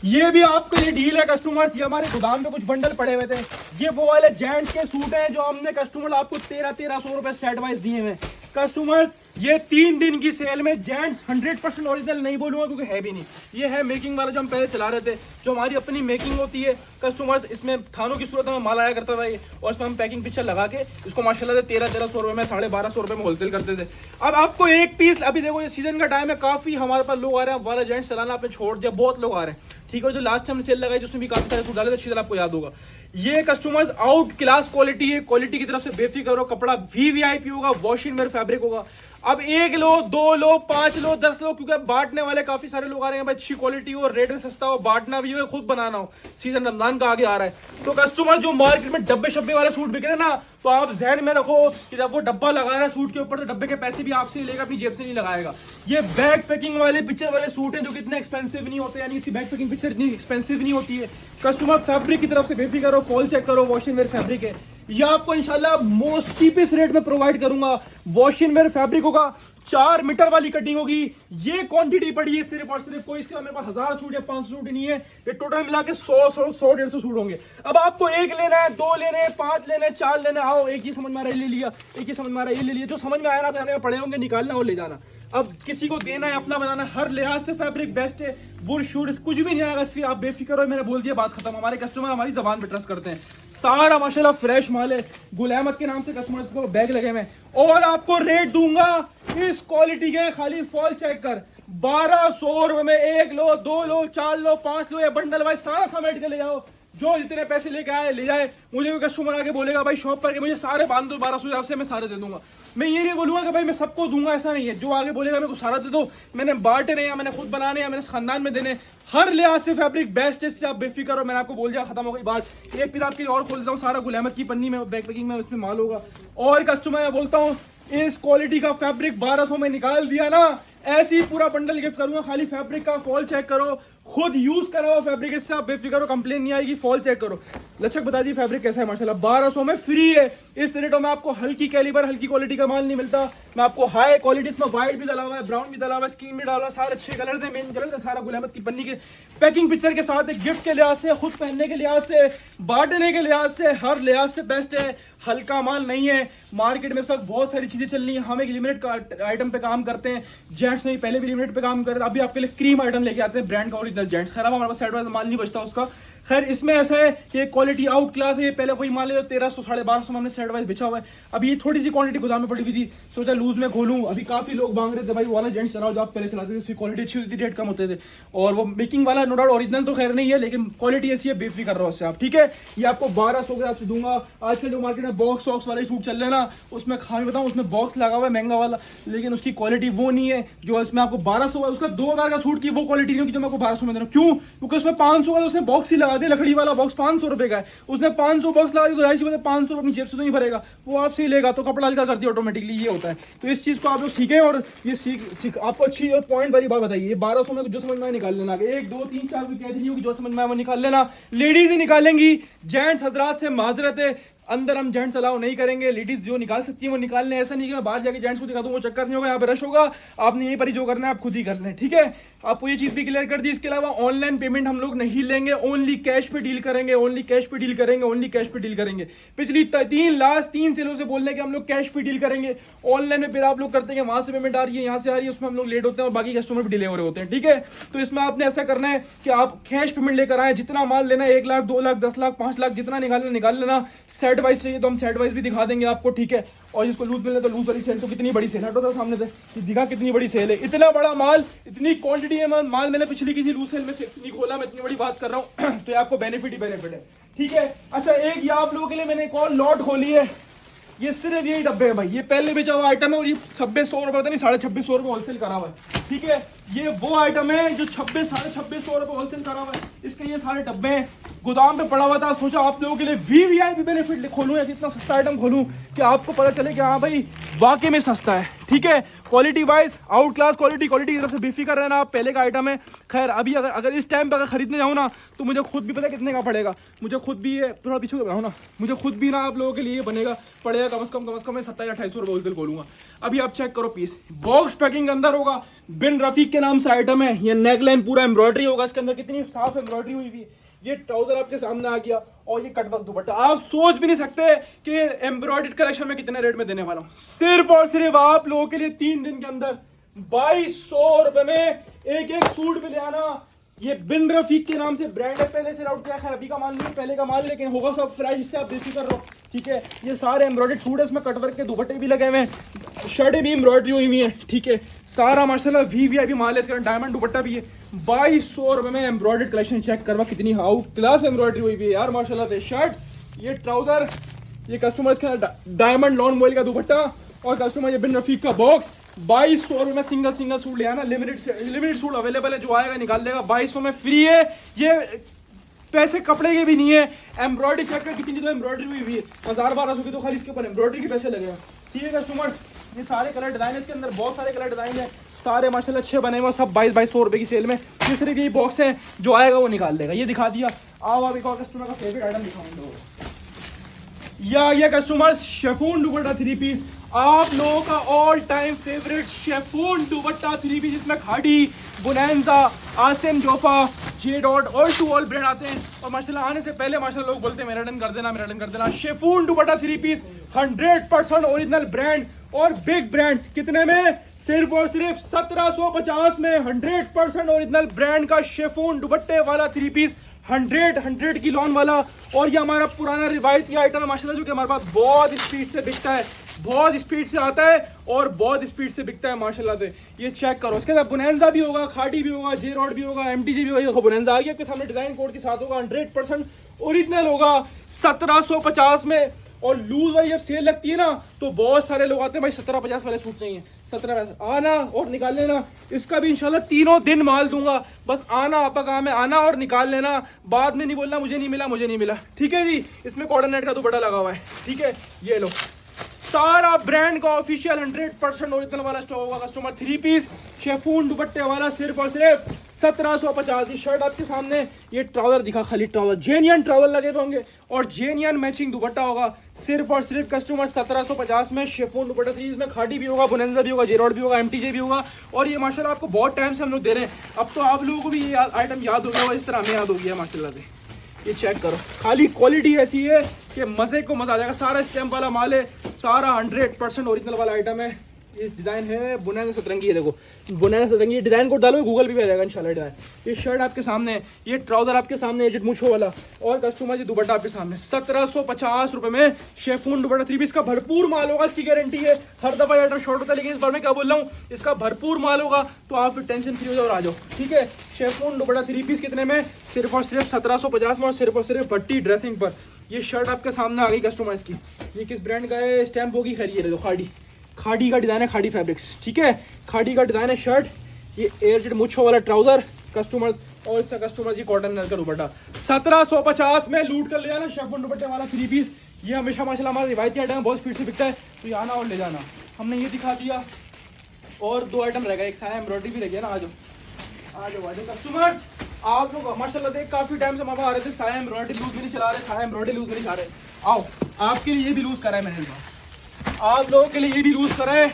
ये भी आपके लिए डील है कस्टमर्स। ये हमारे गोदाम में कुछ बंडल पड़े हुए थे, ये वो वाले जेंट्स के सूट हैं जो हमने कस्टमर आपको 1300 रुपए सेट वाइज दिए हुए कस्टमर्स। ये 3 दिन की सेल में जेंट्स 100% ओरिजिनल नहीं बोलूंगा क्योंकि है भी नहीं, ये है मेकिंग वाला जो हम पहले चला रहे थे, जो हमारी अपनी मेकिंग होती है कस्टमर्स। इसमें थानों की सूरत में माल आया करता था ये, और इसमें हम पैकिंग पिक्चर लगा के इसको माशाल्लाह से 1300 रुपए में 1250 रुपए में होलसेल करते थे। अब आपको एक पीस, अभी देखो ये सीजन का टाइम है, काफी हमारे पास लोग आ रहे हैं, वाला जेंट्स चलाना आपने छोड़ दिया, बहुत लोग आ रहे हैं, ठीक है। जो लास्ट टाइम सेल लगाई जिसमें भी काफी सारे सूट डाले थे, अच्छी तरह आपको याद होगा। ये कस्टमर्स आउट क्लास क्वालिटी है, क्वालिटी की तरफ से बेफिक्र हो, कपड़ा VVIP होगा, वॉशिंग वेयर फैब्रिक होगा। अब 1 लो 2 लो 5 लो 10 लो, क्योंकि बांटने वाले काफी सारे लोग आ रहे हैं भाई, अच्छी क्वालिटी हो, रेट में सस्ता हो, बांटना भी हो, खुद बनाना हो, सीजन रमजान का आगे आ रहा है। तो कस्टमर जो मार्केट में डब्बे शब्बे वाले सूट बिक रहे हैं ना, तो आप जहन में रखो कि जब वो डब्बा लगा रहा है सूट के ऊपर, तो डब्बे के पैसे भी आपसे लेगा, अपनी जेब से नहीं लगाएगा। ये बैग पैकिंग वाले पिक्चर वाले सूट हैं जो कि इतने एक्सपेंसिव नहीं होते, यानी इसकी बैग पैकिंग पिक्चर इतनी एक्सपेंसिव नहीं होती है। कस्टमर फैब्रिक की तरफ से बेफिक्र हो, फॉल चेक करो, वॉशिंग वेयर फैब्रिक है, ये आपको इंशाल्लाह मोस्ट चीपेस्ट रेट में प्रोवाइड करूंगा। वॉशिंग वेयर फैब्रिक होगा, 4 मीटर वाली कटिंग होगी, ये क्वांटिटी पड़ी है सिर्फ और सिर्फ, कोई इसके मेरे पास 1000 सूट या 500 सूट नहीं है, ये टोटल मिला के 100-150 सूट होंगे। अब आपको 1 लेना है, 2 लेने हैं, 5 लेने हैं, 4 लेने, आओ एक ही समझ में आ रहा है ले लिया, एक ही समझ में आ रहा है ये ले लिया, जो समझ में आया ना आप पड़े होंगे निकालना और ले जाना। अब किसी को देना है, अपना बनाना, हर लिहाज से फैब्रिक बेस्ट है, बुर शूट कुछ भी नहीं आएगा, इसलिए आप बेफिक्र हो, मैंने बोल दिया, बात खत्म। हमारे कस्टमर हमारी जबान पे ट्रस्ट करते हैं, सारा माशाल्लाह फ्रेश माल है। गुल अहमद के नाम से कस्टमर्स को बैग लगे हुए, और आपको रेट दूंगा इस क्वालिटी के, खाली फॉल चेक कर, 1200 रुपए में 1 लो 2 लो 4 लो 5 लो, या बंडल वाइज सारा समेट के ले जाओ, जो जितने पैसे लेके आए ले जाए। मुझे भी कस्टमर आके बोलेगा भाई शॉप पर कि मुझे सारे बांध दो 1200 आपसे, मैं सारे दे दूंगा। मैं ये नहीं बोलूंगा कि भाई मैं सबको दूंगा, ऐसा नहीं है। जो आगे बोलेगा मेरे को सारा दे दो, मैंने बांटे नहीं, मैंने खुद बनाने, मैंने खानदान में देने, हर लिहाज से फैब्रिक बेस्ट है, इससे आप बेफिक्र हो। मैंने आपको बोल दिया, खत्म हो गई बात। एक पीस आपके लिए और खोल देता हूँ, सारा गुल अहमद की पन्नी में बैक पैकिंग में उसमें माल होगा। और कस्टमर मैं बोलता हूँ इस क्वालिटी का फैब्रिक 1200 में निकाल दिया ना, ऐसे ही पूरा बंडल गिफ्ट करूंगा। खाली फैब्रिक का फॉल चेक करो, खुद यूज करा हुआ फैब्रिक, इससे आप बेफिक्र हो, कंप्लेन नहीं आएगी। फॉल चेक करो, लचक बता दी फैब्रिक कैसा है माशाल्लाह। 1200 में फ्री है। इस रेटों में आपको हल्की कैलिबर, हल्की क्वालिटी का माल नहीं मिलता। मैं आपको हाई क्वालिटी, इसमें व्हाइट भी डाला हुआ है, ब्राउन भी डाला हुआ है, स्कीन भी डाला हुआ है, सारे 6 कलर है, मेन कलर है, सारा गुल अहमद की पन्नी के पैकिंग पिक्चर के साथ। एक गिफ्ट के लिहाज से, खुद पहनने के लिहाज से, बांटने के लिहाज से, हर लिहाज से बेस्ट है। हल्का माल नहीं है। मार्केट में इस वक्त बहुत सारी चीजें चल रही हैं, हम एक लिमिटेड आइटम पे काम करते हैं। जेंट्स नहीं, पहले भी लिमिटेड पे काम कर रहे थे, अभी आपके लिए क्रीम आइटम लेके आते हैं ब्रांड का ओरिजिनल जेंट्स। खैर हमारे पास साइड वाइज माल नहीं बचता उसका। खैर इसमें ऐसा है कि क्वालिटी आउट क्लास है। पहले वही माल है जो 1300 1250 में हमने सेट वाइज बेचा हुआ है। अभी ये थोड़ी सी क्वांटिटी गोदाम में पड़ी हुई थी, सोचा लूज में खोलूं। अभी काफी लोग मांग रहे थे भाई वाला जेंट्स चलाओ जो आप पहले चलाते थे, उसकी क्वालिटी अच्छी होती थी, रेट कम होते थे। और वो मेकिंग वाला नो डाउट ओरिजिनल तो खैर नहीं है, लेकिन क्वालिटी ऐसी है, बेफिक्र कर रहा हूँ उससे आप, ठीक है। ये आपको 1200 के आपसे दूंगा। आजकल जो मार्केट में बॉक्स वॉक्स वाले सूट चल रहे हैं ना, उसमें खाने बताऊँ, उसमें बॉक्स लगा हुआ है महंगा वाला, लेकिन उसकी क्वालिटी वो नहीं है जो इसमें आपको 1200 है। उसका 2000 का सूट की वो क्वालिटी नहीं होगी जो मैं आपको 1200 में दे रहा हूँ। क्यों? क्योंकि उसमें 500 वाला उसने बॉक्स ही लगा दिया, लकड़ी वाला बॉक्स 500 रुपए का है। उसने 500 बॉक्स लगा दिया, तो जाहिर सी बात है 500 अपनी जेब से तो नहीं भरेगा, वो आपसे ही लेगा, तो कपड़ा हल्का कर दिया ऑटोमेटिकली, ये होता है। तो इस चीज को आप लोग सीखें, और ये सीख आपको अच्छी और पॉइंट वाली बात बताइए। 1200 में जो समझ में निकाल लेना, 1 2 3 4 कोई कहती नहीं होगी, जो समझ में वो निकाल लेना। लेडीज ही निकालेंगी, जेंट्स हजरात से माजरत है, अंदर हम जेंट्स अलाउ नहीं करेंगे। लेडीज जो निकाल सकती है वो निकालने, ऐसा नहीं कि मैं बाहर जाके जेंट्स को दिखा दूं, वो चक्कर नहीं होगा। यहाँ पे रश होगा, आपने यहीं पर ही जो करना है आप खुद ही करना है, ठीक है। आपको ये चीज भी क्लियर कर दी। इसके अलावा ऑनलाइन पेमेंट हम लोग नहीं लेंगे, ओनली कैश पे डील करेंगे, ओनली कैश पे डील करेंगे, ओनली कैश पे डील करेंगे। पिछली 3 सेलों से बोल रहे हैं कि हम लोग कैश पे डील करेंगे। ऑनलाइन में फिर आप लोग करते हैं वहां से पेमेंट आ रही है, यहाँ से आ रही है, उसमें हम लोग लेट होते हैं और बाकी कस्टमर भी डिले हो रहे होते हैं, ठीक है। तो इसमें आपने ऐसा करना है कि आप कैश पेमेंट लेकर आए, जितना माल लेना है 1 लाख 2 लाख 10 लाख 5 लाख जितना निकालना निकाल लेना। सेट वाइज चाहिए तो हम सेट वाइज भी दिखा देंगे आपको, ठीक है। और जिसको लूज मिलने तो लूज वाली सेल, तो कितनी बड़ी सेल हटो था सामने से, दिखा कितनी बड़ी सेल है, इतना बड़ा माल, इतनी क्वांटिटी है माल मैंने पिछली किसी लूज सेल में से नहीं खोला, मैं इतनी बड़ी बात कर रहा हूँ। तो ये आपको बेनिफिट ही बेनिफिट है, ठीक है। अच्छा, एक ये आप लोगों के लिए मैंने एक और लॉट खोली है। ये सिर्फ यही डब्बे हैं भाई, ये पहले बेचा हुआ आइटम है, और ये 2600 रुपये पता नहीं 2650 रुपये होलसेल करा हुआ है, ठीक है। ये वो आइटम है जो 2600 रुपये होलसेल करा हुआ है। इसके ये सारे डब्बे हैं, गोदाम पे पड़ा हुआ था। सोचा आप लोगों के लिए वीवीआईपी बेनिफिट खोलूं, या कितना सस्ता आइटम खोलूं कि आपको पता चले कि हाँ भाई वाकई में सस्ता है, ठीक है। Quality wise out class quality की तरफ से बेफिक्र रहना आप। पहले का आइटम है। खैर अभी अगर इस टाइम पे अगर खरीदने जाऊँ ना, तो मुझे खुद भी पता कितने का पड़ेगा। मुझे खुद भी ये थोड़ा पीछे बनाओ ना, मुझे खुद भी ना आप लोगों के लिए बनेगा पड़ेगा कम से कम मैं 2700-2800 रुपये होलसेल खोलूंगा। अभी आप चेक करो पीस, बॉक्स पैकिंग अंदर होगा, बिन रफीक के नाम से आइटम है। ये नेकलाइन पूरा एम्ब्रॉयडरी होगा इसके अंदर, कितनी साफ एम्ब्रॉयडरी हुई हुई है। ये ट्राउजर आपके सामने आ गया, और ये कटवर्क दुपट्टा। आप सोच भी नहीं सकते कि एम्ब्रॉयडर्ड कलेक्शन में कितने रेट में देने वाला हूँ। सिर्फ और सिर्फ आप लोगों के लिए 3 दिन के अंदर 2200 रुपए में एक सूट भी ले आना। ये बिन रफीक के नाम से ब्रांड है, पहले से आउट किया। खैर अभी का माल नहीं है, पहले का माल, लेकिन होगा सब फ्रेश, इससे आप बेफिक्र रहो, ठीक है। ये सारे एम्ब्रॉयडर्ड सूट है, इसमें कटवर्क के दुपट्टे भी लगे हुए हैं, शर्टें भी एम्ब्रॉयडरी हुई हुई है, ठीक है। सारा माशाल्लाह वीवीआईपी माल है, इसका डायमंड दुपट्टा भी है। 2200 रुपए में एम्ब्रॉयडर्ड कलेक्शन चेक करवा, कितनी आउट क्लास एम्ब्रॉयडरी हुई हुई है यार माशाल्लाह से। शर्ट, ये ट्राउजर, ये कस्टमर्स का डायमंड लॉन मोबाइल का दुपट्टा, और कस्टमर ये बिन रफीक का बॉक्स। 2200 रुपये में सिंगल सूट ले आना। लिमिटेड सूट अवेलेबल है, जो आएगा निकाल लेगा। 2200 में फ्री है। ये पैसे कपड़े के भी नहीं है। एम्ब्रॉयडरी चेक कर कितनी तो एम्ब्रॉयडरी हुई है, 1000-1200 की तो खाली इसके ऊपर एम्ब्रॉयडरी के पैसे लगे हैं, ठीक है कस्टमर। ये सारे कलर डिजाइन है इसके अंदर, बहुत सारे कलर डिजाइन है, सारे माशाल्लाह अच्छे बने हुए, सब 2200 रुपये की सेल में। इस तरह के बॉक्स है, जो आएगा वो निकाल लेगा। ये दिखा दिया। आओ एक और कस्टमर का फेवरेट आइटम दिखाऊंगा, ये कस्टमर शेफून दुपट्टा 3 पीस, आप लोगों का all time favourite chiffon dupatta 3 piece. इसमें Khaadi, Bonanza, Asim Jofa, J dot all to all brand आते हैं। और माशाल्लाह आने से पहले माशाल्लाह लोग बोलते हैं मेरा डन कर देना। Chiffon dupatta 3 piece 100% original brand और बिग ब्रांड्स। कितने में? सिर्फ और सिर्फ 1750 में 100% ओरिजिनल ब्रांड का शेफून दुपट्टे वाला 3 पीस, 100 की लॉन वाला। और ये हमारा पुराना रिवायती आइटम है माशाल्लाह, जो कि हमारे पास बहुत स्पीड से बिकता है, बहुत स्पीड से आता है और बहुत स्पीड से बिकता है माशाल्लाह से। ये चेक करो। इसके साथ बुनेंजा भी होगा, खाड़ी भी होगा, जे रॉड भी होगा, एमटीजी भी होगा। बुनेंजा आ गया आपके सामने डिजाइन कोड के साथ होगा, 100% ओरिजिनल होगा 1750 में। और लूज वाली जब सेल लगती है ना, तो बहुत सारे लोग आते हैं भाई 1750 वाले सूट चाहिए, 17 आना और निकाल लेना। इसका भी इंशाल्लाह तीनों दिन माल दूंगा, बस आना, आपका काम है आना और निकाल लेना। बाद में नहीं बोलना मुझे नहीं मिला, मुझे नहीं मिला, ठीक है जी। इसमें कोऑर्डिनेट का दुपट्टा लगा हुआ है, ठीक है। ये लो, सारा ब्रांड का ऑफिशियल 100% ओरिजिनल वाला स्टॉक होगा कस्टमर। 3 पीस शेफून दुपट्टे वाला सिर्फ और सिर्फ 1750। ये शर्ट आपके सामने, ये ट्राउजर दिखा, खाली ट्राउजर, जेनियन ट्राउजर लगे हुए होंगे और जेनियन मैचिंग दुपट्टा होगा सिर्फ और सिर्फ कस्टमर 1750 में। शेफून दुपट्टा 3 इसमें खाड़ी भी होगा, बुनंदा भी होगा, जेरॉड भी होगा, एमटीजे भी होगा। और ये माशाल्लाह आपको बहुत टाइम से हम लोग दे रहे हैं, अब तो आप लोगों को भी ये आइटम याद हो गया होगा, इस तरह हमें याद हो गया माशाल्लाह से। ये चेक करो, खाली क्वालिटी ऐसी है कि मज़े को मज़ा आ जाएगा। सारा स्टैम्प वाला माल है, सारा 100% ओरिजिनल वाला आइटम है। ये डिज़ाइन है बुनैन सतरंगी, ये देखो बुनैन सतरंगी, डिज़ाइन को डालो गूगल भी आ जाएगा इंशाल्लाह डिज़ाइन। ये शर्ट आपके सामने है, ये ट्राउज़र आपके सामने है, मुछो वाला, और कस्टमर जी दुपट्टा आपके सामने 1750 रुपये में शेफून दुपट्टा 3 पीस का भरपूर माल होगा। इसकी गारंटी है, हर दफ़ा आइटम शॉर्ट होता है, लेकिन इस बार मैं क्या बोल रहा हूँ, इसका भरपूर माल होगा, तो आप फिर टेंशन फ्री हो जाओ और आ जाओ, ठीक है। शेफून दुपट्टा 3 पीस कितने में, सिर्फ और सिर्फ 1750 में, और सिर्फ भट्टी ड्रेसिंग पर। ये शर्ट आपके सामने आ गई कस्टमर्स की। ये किस ब्रांड का है, स्टैम्प होगी, खैर ये देखो खाड़ी, खाड़ी का डिज़ाइन है, खाड़ी फैब्रिक्स, ठीक है, खाड़ी का डिज़ाइन है शर्ट। ये एयरजेट मुच्छो वाला ट्राउज़र कस्टमर्स, और इसका कस्टमर जी कॉटन का दुपट्टा 1750 में लूट कर ले जाना। शेफून दुपट्टे वाला 3 पीस, ये हमेशा माशाल्लाह हमारा रिवायती आइटम बहुत स्पीड से बिकता है, तो ये आना और ले जाना। हमने ये दिखा दिया, और 2 आइटम रह गए, एक साया एम्ब्रॉयडरी भी रह गया ना। आ जाओ कस्टमर्स, आप लोग माशाल्लाह देख काफ़ी टाइम से हम आ रहे थे, साया एम्ब्रॉयडरी लूज भी नहीं चला रहे, साया एम्ब्रॉयडरी लूज भी नहीं खा रहे। आओ, आपके लिए ये भी लूज करा है मैंने, आप लोगों के लिए ये भी लूज करा है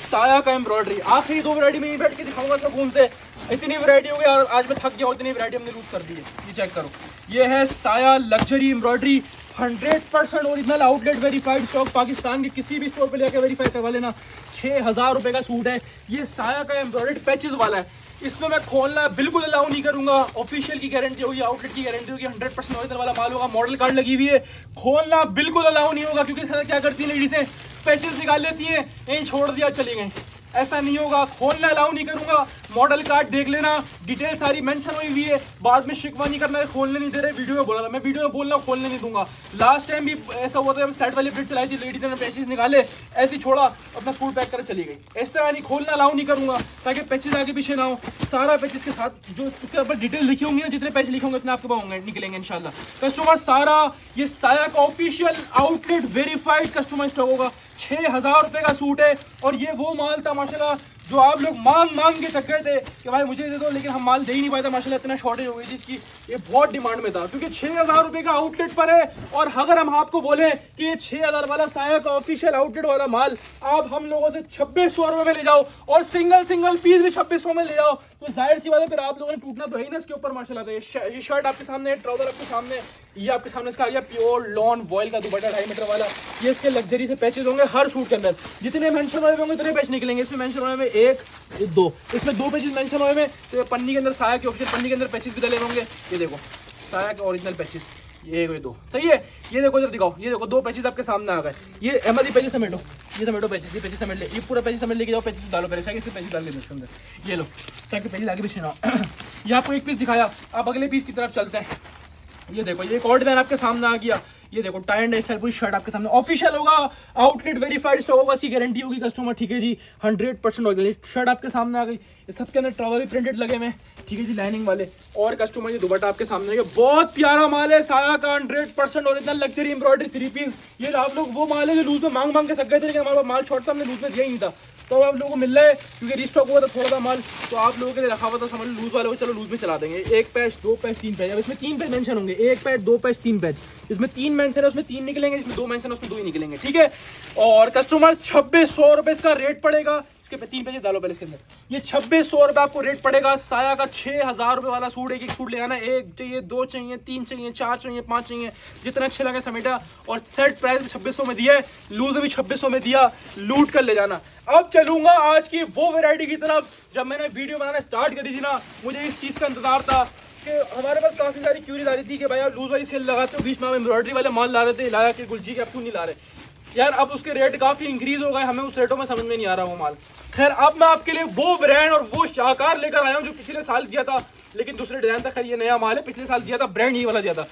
साया का एम्ब्रॉयडरी। आखिरी 2 वैरायटी में ही बैठ के दिखाऊंगा सुकून से, इतनी वैरायटी हो गई और आज मैं थक गया हूँ, इतनी वैरायटी हमने लूज कर दी है। ये चेक करो, ये है साया luxury embroidery, 100% original outlet verified stock, Pakistan के किसी भी स्टोर पे लेकर वेरीफाई करवा लेना। 6000 रुपये का सूट है, ये साया का एम्ब्रॉयडरी पैचेस वाला है। इसमें मैं खोलना बिल्कुल अलाउ नहीं करूंगा, ऑफिशियल की गारंटी होगी, आउटलेट की गारंटी होगी, 100% ओरिजिनल वाला माल होगा, मॉडल कार्ड लगी हुई है। खोलना बिल्कुल अलाउ नहीं होगा, क्योंकि क्या करती है लेडीज़ें, पैचेस निकाल लेती हैं, यहीं छोड़ दिया चली गई, ऐसा नहीं होगा, खोलना अलाउ नहीं करूंगा। मॉडल कार्ड देख लेना, डिटेल सारी मेंशन हुई हुई है, बाद में शिकवा नहीं करना है, खोलने नहीं दे रहे। वीडियो में बोला था, मैं वीडियो में बोल रहा हूँ खोलने नहीं दूंगा। लास्ट टाइम भी ऐसा हुआ था, सेट वाली ब्रिड चलाई थी, लेडीज ने पैचेस निकाले, ऐसे छोड़ा, अपना फूड पैक कर चली गई। इस तरह नहीं, खोलना अलाउ नहीं करूंगा, ताकि पैचेस आगे पीछे ना हो। सारा पैचेस के साथ जो उसके ऊपर डिटेल लिखी होंगी ना, जितने पैसे लिखे होंगे उतने आपके पास होंगे, निकलेंगे इंशाल्लाह। कस्टमर सारा ये साया का official outlet verified customer stock होगा। 6000 रुपये का सूट है, और ये वो माल था माशाल्लाह जो आप लोग मांग के थक गए थे कि भाई मुझे दे दो, लेकिन हम माल दे ही नहीं पाए थे माशाल्लाह, इतना शॉर्टेज हो गई थी इसकी। ये बहुत डिमांड में था, क्योंकि 6000 रुपये का आउटलेट पर है। और अगर हम आपको बोले कि ये 6000 वाला साया का ऑफिशियल आउटलेट वाला माल आप हम लोगों से 2600 रुपये में ले जाओ, और सिंगल पीस भी 2600 में ले जाओ, तो जाहिर सी बात है फिर आप लोगों ने टूटना तो है ही ना इसके ऊपर माशाल्लाह। ये शर्ट आपके सामने, ट्राउजर आपके सामने, ये आपके सामने इसका आ गया प्योर लॉन वॉयल का दुपट्टा 2.5 मीटर वाला। ये इसके लग्जरी से पैचेज होंगे हर सूट के अंदर, जितने मेंशन हुए होंगे उतने पैच निकलेंगे। इसमें मेंशन हुए में 1 2, इसमें 2 पैचेज मेंशन हुए में, तो ये पन्नी के अंदर साया के ऑप्शन, पन्नी के अंदर पैचेज भी डले होंगे। ये देखो साया के ओरिजिनल पैचेज, ये 2 सही है। ये देखो इधर दिखाओ, ये देखो 2 पैचेज आपके सामने आ गए। ये अहमदी पैचेज समेटो, ये समेटो पैचेज, ये पैचेज समेट ले, ये पूरा पैचेज समेट लेके जाओ, पैचेज डालो पहले, ताकि पैचेज डाल देना इसके अंदर। ये लो, ताकि पैचेज आगे पीछे ना हो। ये आपको एक पीस दिखाया, आप अगले पीस की तरफ चलते हैं। ये देखो, ये एक और डिजाइन आपके सामने आ गया। ये देखो टाई एंड स्टाइल पूरी शर्ट आपके सामने ऑफिशियल होगा, आउटलेट वेरीफाइड स्टॉक होगा, इसकी गारंटी होगी कस्टमर, ठीक है जी। 100% ओरिजिनल शर्ट आपके सामने आ गई। ये सबके अंदर ट्रावल भी प्रिंटेड लगे हुए, ठीक है जी, लाइनिंग वाले। और कस्टमर ये दुपट्टा आपके सामने, ये बहुत प्यारा माल है साया का, 100% ओरिजिनल लग्जरी एम्ब्रॉयडरी 3 पीस। ये आप लोग वो माल है जो लूज में मांग के थक गए थे, लेकिन हमारे पास माल शॉर्ट था, हमने लूज में दिया ही नहीं था, तो आप लोगों को मिल रहा है, क्योंकि रिस्टॉक हुआ था थोड़ा सा माल, तो आप लोगों के लिए रखा हुआ था, समझ लो लूज वाले को, चलो लूज में चला देंगे। 1 पैच 2 पैच 3 पैच, अब इसमें 3 पैच मेंशन होंगे, 1 पैच 2 पैच 3 पैच, इसमें 3 मेंशन है उसमें 3 निकलेंगे, इसमें 2 मेंशन है उसमें 2 ही निकलेंगे, ठीक है। और कस्टमर 2600 रुपये इसका रेट पड़ेगा। इसके 3 पैच डालो पहले इसके अंदर, ये 2600 रुपये आपको रेट पड़ेगा। साया का 6000 रुपये वाला सूट, एक सूट ले आना, 1 चाहिए 2 चाहिए 3 चाहिए 4 चाहिए 5 चाहिए, जितना अच्छा लगे समेटा। और सेट प्राइस भी 2600 में दिया है, लूज भी 2600 में दिया, लूट कर ले जाना। अब चलूंगा आज की वो वैरायटी की तरफ, जब मैंने वीडियो बनाना स्टार्ट करी थी ना, मुझे इस चीज़ का इंतजार था कि हमारे पास काफ़ी सारी क्यूरीज आ रही थी कि भाई आप लूज वाली सेल लगाते हो, बीच में हम एम्ब्रॉयडरी वाले माल ला रहे थे, लाया कि गुलजी के, अब क्यों नहीं ला रहे यार। अब उसके रेट काफ़ी इंक्रीज हो गए, हमें उस रेटों में समझ में नहीं आ रहा वो माल। खैर अब मैं आपके लिए वो ब्रांड और वो शाहकार लेकर आया हूँ जो पिछले साल दिया था, लेकिन दूसरे डिजाइन था। खैर ये नया माल है, पिछले साल दिया था ब्रांड ही वाला दिया था।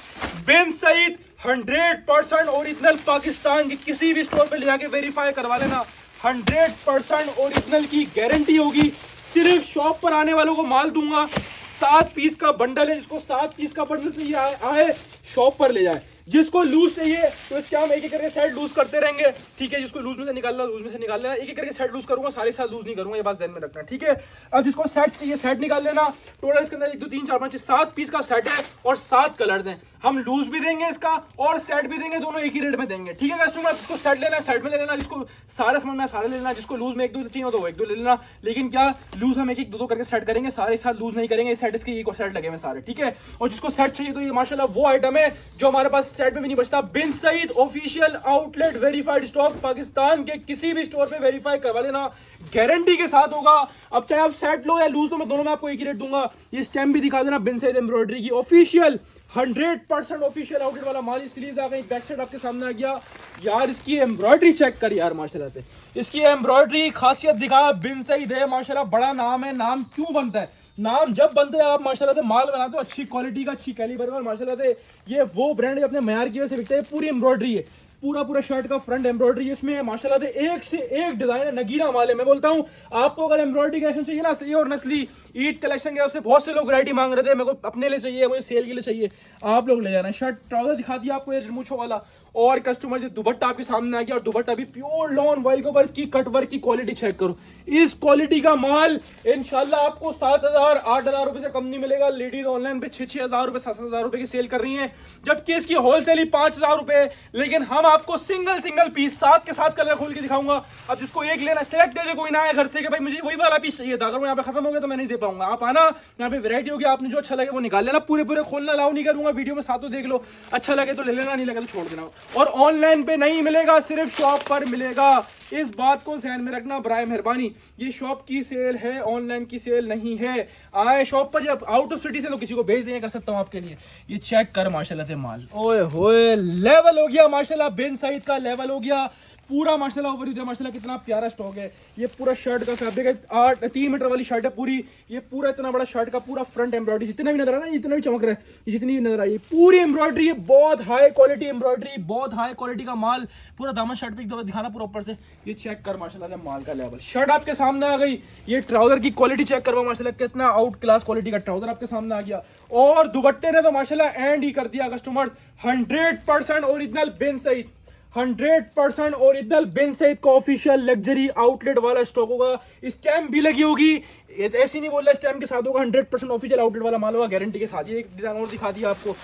बिन सईद 100% ओरिजिनल, पाकिस्तान के किसी भी स्टोर पे ले जाके वेरीफाई करवा लेना, 100% ओरिजिनल की गारंटी होगी। सिर्फ शॉप पर आने वालों को माल दूंगा। 7 पीस का बंडल है, जिसको 7 पीस का बंडल चाहिए आए शॉप पर ले जाए। जिसको लूज चाहिए तो इसके हम एक एक करके सेट लूज करते रहेंगे, ठीक है। जिसको लूज में से निकालना लूज में से निकाल लेना, एक एक करके सेट लूज करूंगा, सारे साथ लूज नहीं करूंगा, ये बात ध्यान में रखना, ठीक है। अब जिसको सेट चाहिए सेट निकाल लेना। टोटल इसके अंदर 1 2 3 4 5 7 पीस का सेट है और 7 कलर्स हैं। हम लूज भी देंगे इसका और सेट भी देंगे, दोनों एक ही रेट में देंगे, ठीक है कस्टमर। जिसको सेट लेना सेट में ले लेना, जिसको सारा समझना सारे ले लेना, जिसको लूज में 1 2 चाहिए तो वो 1 2 ले लेना। लेकिन क्या लूज हम 1 1 2 2 करके सेट करेंगे, सारे साथ लूज नहीं करेंगे। सेट इसके एक सेट लगे हुए सारे, ठीक है। और जिसको सेट चाहिए तो ये माशाल्लाह वो आइटम है जो हमारे पास सेट में भी नहीं बचता। Bin Saeed official outlet verified stock, Pakistan के किसी भी स्टोर पे वेरीफाई करवा लेना, गारंटी के साथ होगा। अब चाहे आप सेट लो या लूज लो, मैं दोनों में आपको एक ही रेट दूंगा। ये स्टैम्प भी दिखा देना, बिन सईद एम्ब्रॉयडरी की ऑफिशियल 100% ऑफिशियल आउटलेट वाला माल। सीरीज आ गई, बैक साइड आपके सामने आ गया यार। इसकी एम्ब्रॉयडरी चेक कर यार माशाल्लाह से, इसकी एम्ब्रॉयडरी खासियत दिखा। बिन सईद है माशाल्लाह, बड़ा नाम है। नाम क्यों बनता है? नाम जब बनते हैं आप माशाल्लाह से माल बनाते हो अच्छी क्वालिटी का, अच्छी कैलिबर का, माशाल्लाह से ये वो ब्रांड है अपने मयार की वजह से बिकते हैं। पूरी एम्ब्रॉयडरी है, पूरा शर्ट का फ्रंट एम्ब्रॉयडरी इसमें माशाल्लाह से एक से एक डिजाइन है, नगीना माल है। मैं बोलता हूँ आपको अगर एम्ब्रॉयडरी कलेक्शन चाहिए ना, असली और नस्ली ईद कलेक्शन के तरफ से बहुत से लोग वैरायटी मांग रहे थे, मेरे को अपने लिए चाहिए, मुझे सेल के लिए चाहिए, आप लोग ले जाना। शर्ट ट्राउजर दिखा दिया आपको, ये मूछों वाला। और कस्टमर जो दुपट्टा आपके सामने आ गया, और दुपट्टा भी प्योर लॉन वाइल के ऊपर, इसकी कट वर्क की क्वालिटी चेक करो। इस क्वालिटी का माल इंशाल्लाह आपको 7,000 8,000 रुपए से कम नहीं मिलेगा। लेडीज ऑनलाइन पे 6,000 रुपए 7,000 रुपए की सेल कर रही हैं, जबकि इसकी होलसेल ही 5,000 रुपए। लेकिन हम आपको सिंगल पीस 7 के 7 कलर खोल के दिखाऊंगा। अब जिसको एक लेना सेलेक्ट दे, कोई ना आए घर से कि भाई मुझे वही वाला पीस चाहिए था, अगर वो यहाँ पे खत्म हो गया तो मैं नहीं दे पाऊंगा। आप आना, यहाँ पे वैरायटी होगी, आपने जो अच्छा लगे वो निकाल लेना। पूरे खोलना अलाउ नहीं करूंगा, वीडियो में साथों देख लो, अच्छा लगे तो ले लेना, नहीं लगे तो छोड़ देना। और ऑनलाइन पे नहीं मिलेगा, सिर्फ शॉप पर मिलेगा। इस बात को ध्यान में रखना बराए मेहरबानी। ये शॉप की सेल है, ऑनलाइन की सेल नहीं है। आए शॉप पर, जब आउट ऑफ सिटी से तो किसी को भेज देंगे, कर सकता हूं आपके लिए। ये चेक कर माशाल्लाह से माल, ओए होए लेवल हो गया माशाल्लाह, बिन सईद का लेवल हो गया पूरा माशाल्लाह। ऊपर ही माशाल्लाह कितना प्यारा स्टॉक है। ये पूरा शर्ट का फैब्रिक है, 3 मीटर वाली शर्ट है पूरी। ये पूरा इतना बड़ा शर्ट का पूरा फ्रंट एम्ब्रॉयडरी, जितना भी नजर आ रहा है, जितना भी चमक रहा है, ये जितनी भी नजर आई पूरी एम्ब्रॉयडरी है। बहुत हाई क्वालिटी एम्ब्रॉयडरी, बहुत हाई क्वालिटी का माल। पूरा दामन शर्ट पे एक दफा दिखाना पूरा ऊपर से, ये चेक कर माशाल्लाह से माल का लेवल। शर्ट आपके सामने आ गई, ये ट्राउजर की क्वालिटी चेक करवा माशाल्लाह, कितना आउट क्लास क्वालिटी का ट्राउजर आपके सामने आ गया। और दुपट्टे ने तो माशाल्लाह एंड ही कर दिया कस्टमर्स। 100% ओरिजिनल बिन सईद, 100% ओरिजिनल बिन सईद का ऑफिशियल लग्जरी आउटलेट वाला स्टॉक होगा। स्टैम्प भी लगी होगी, ऐसी नहीं बोल रहा स्टैम्प के साथ होगा, 100% ऑफिशियल आउटलेट वाला माल होगा गारंटी के साथ। ये एक डिजाइन और दिखा दिया आपको,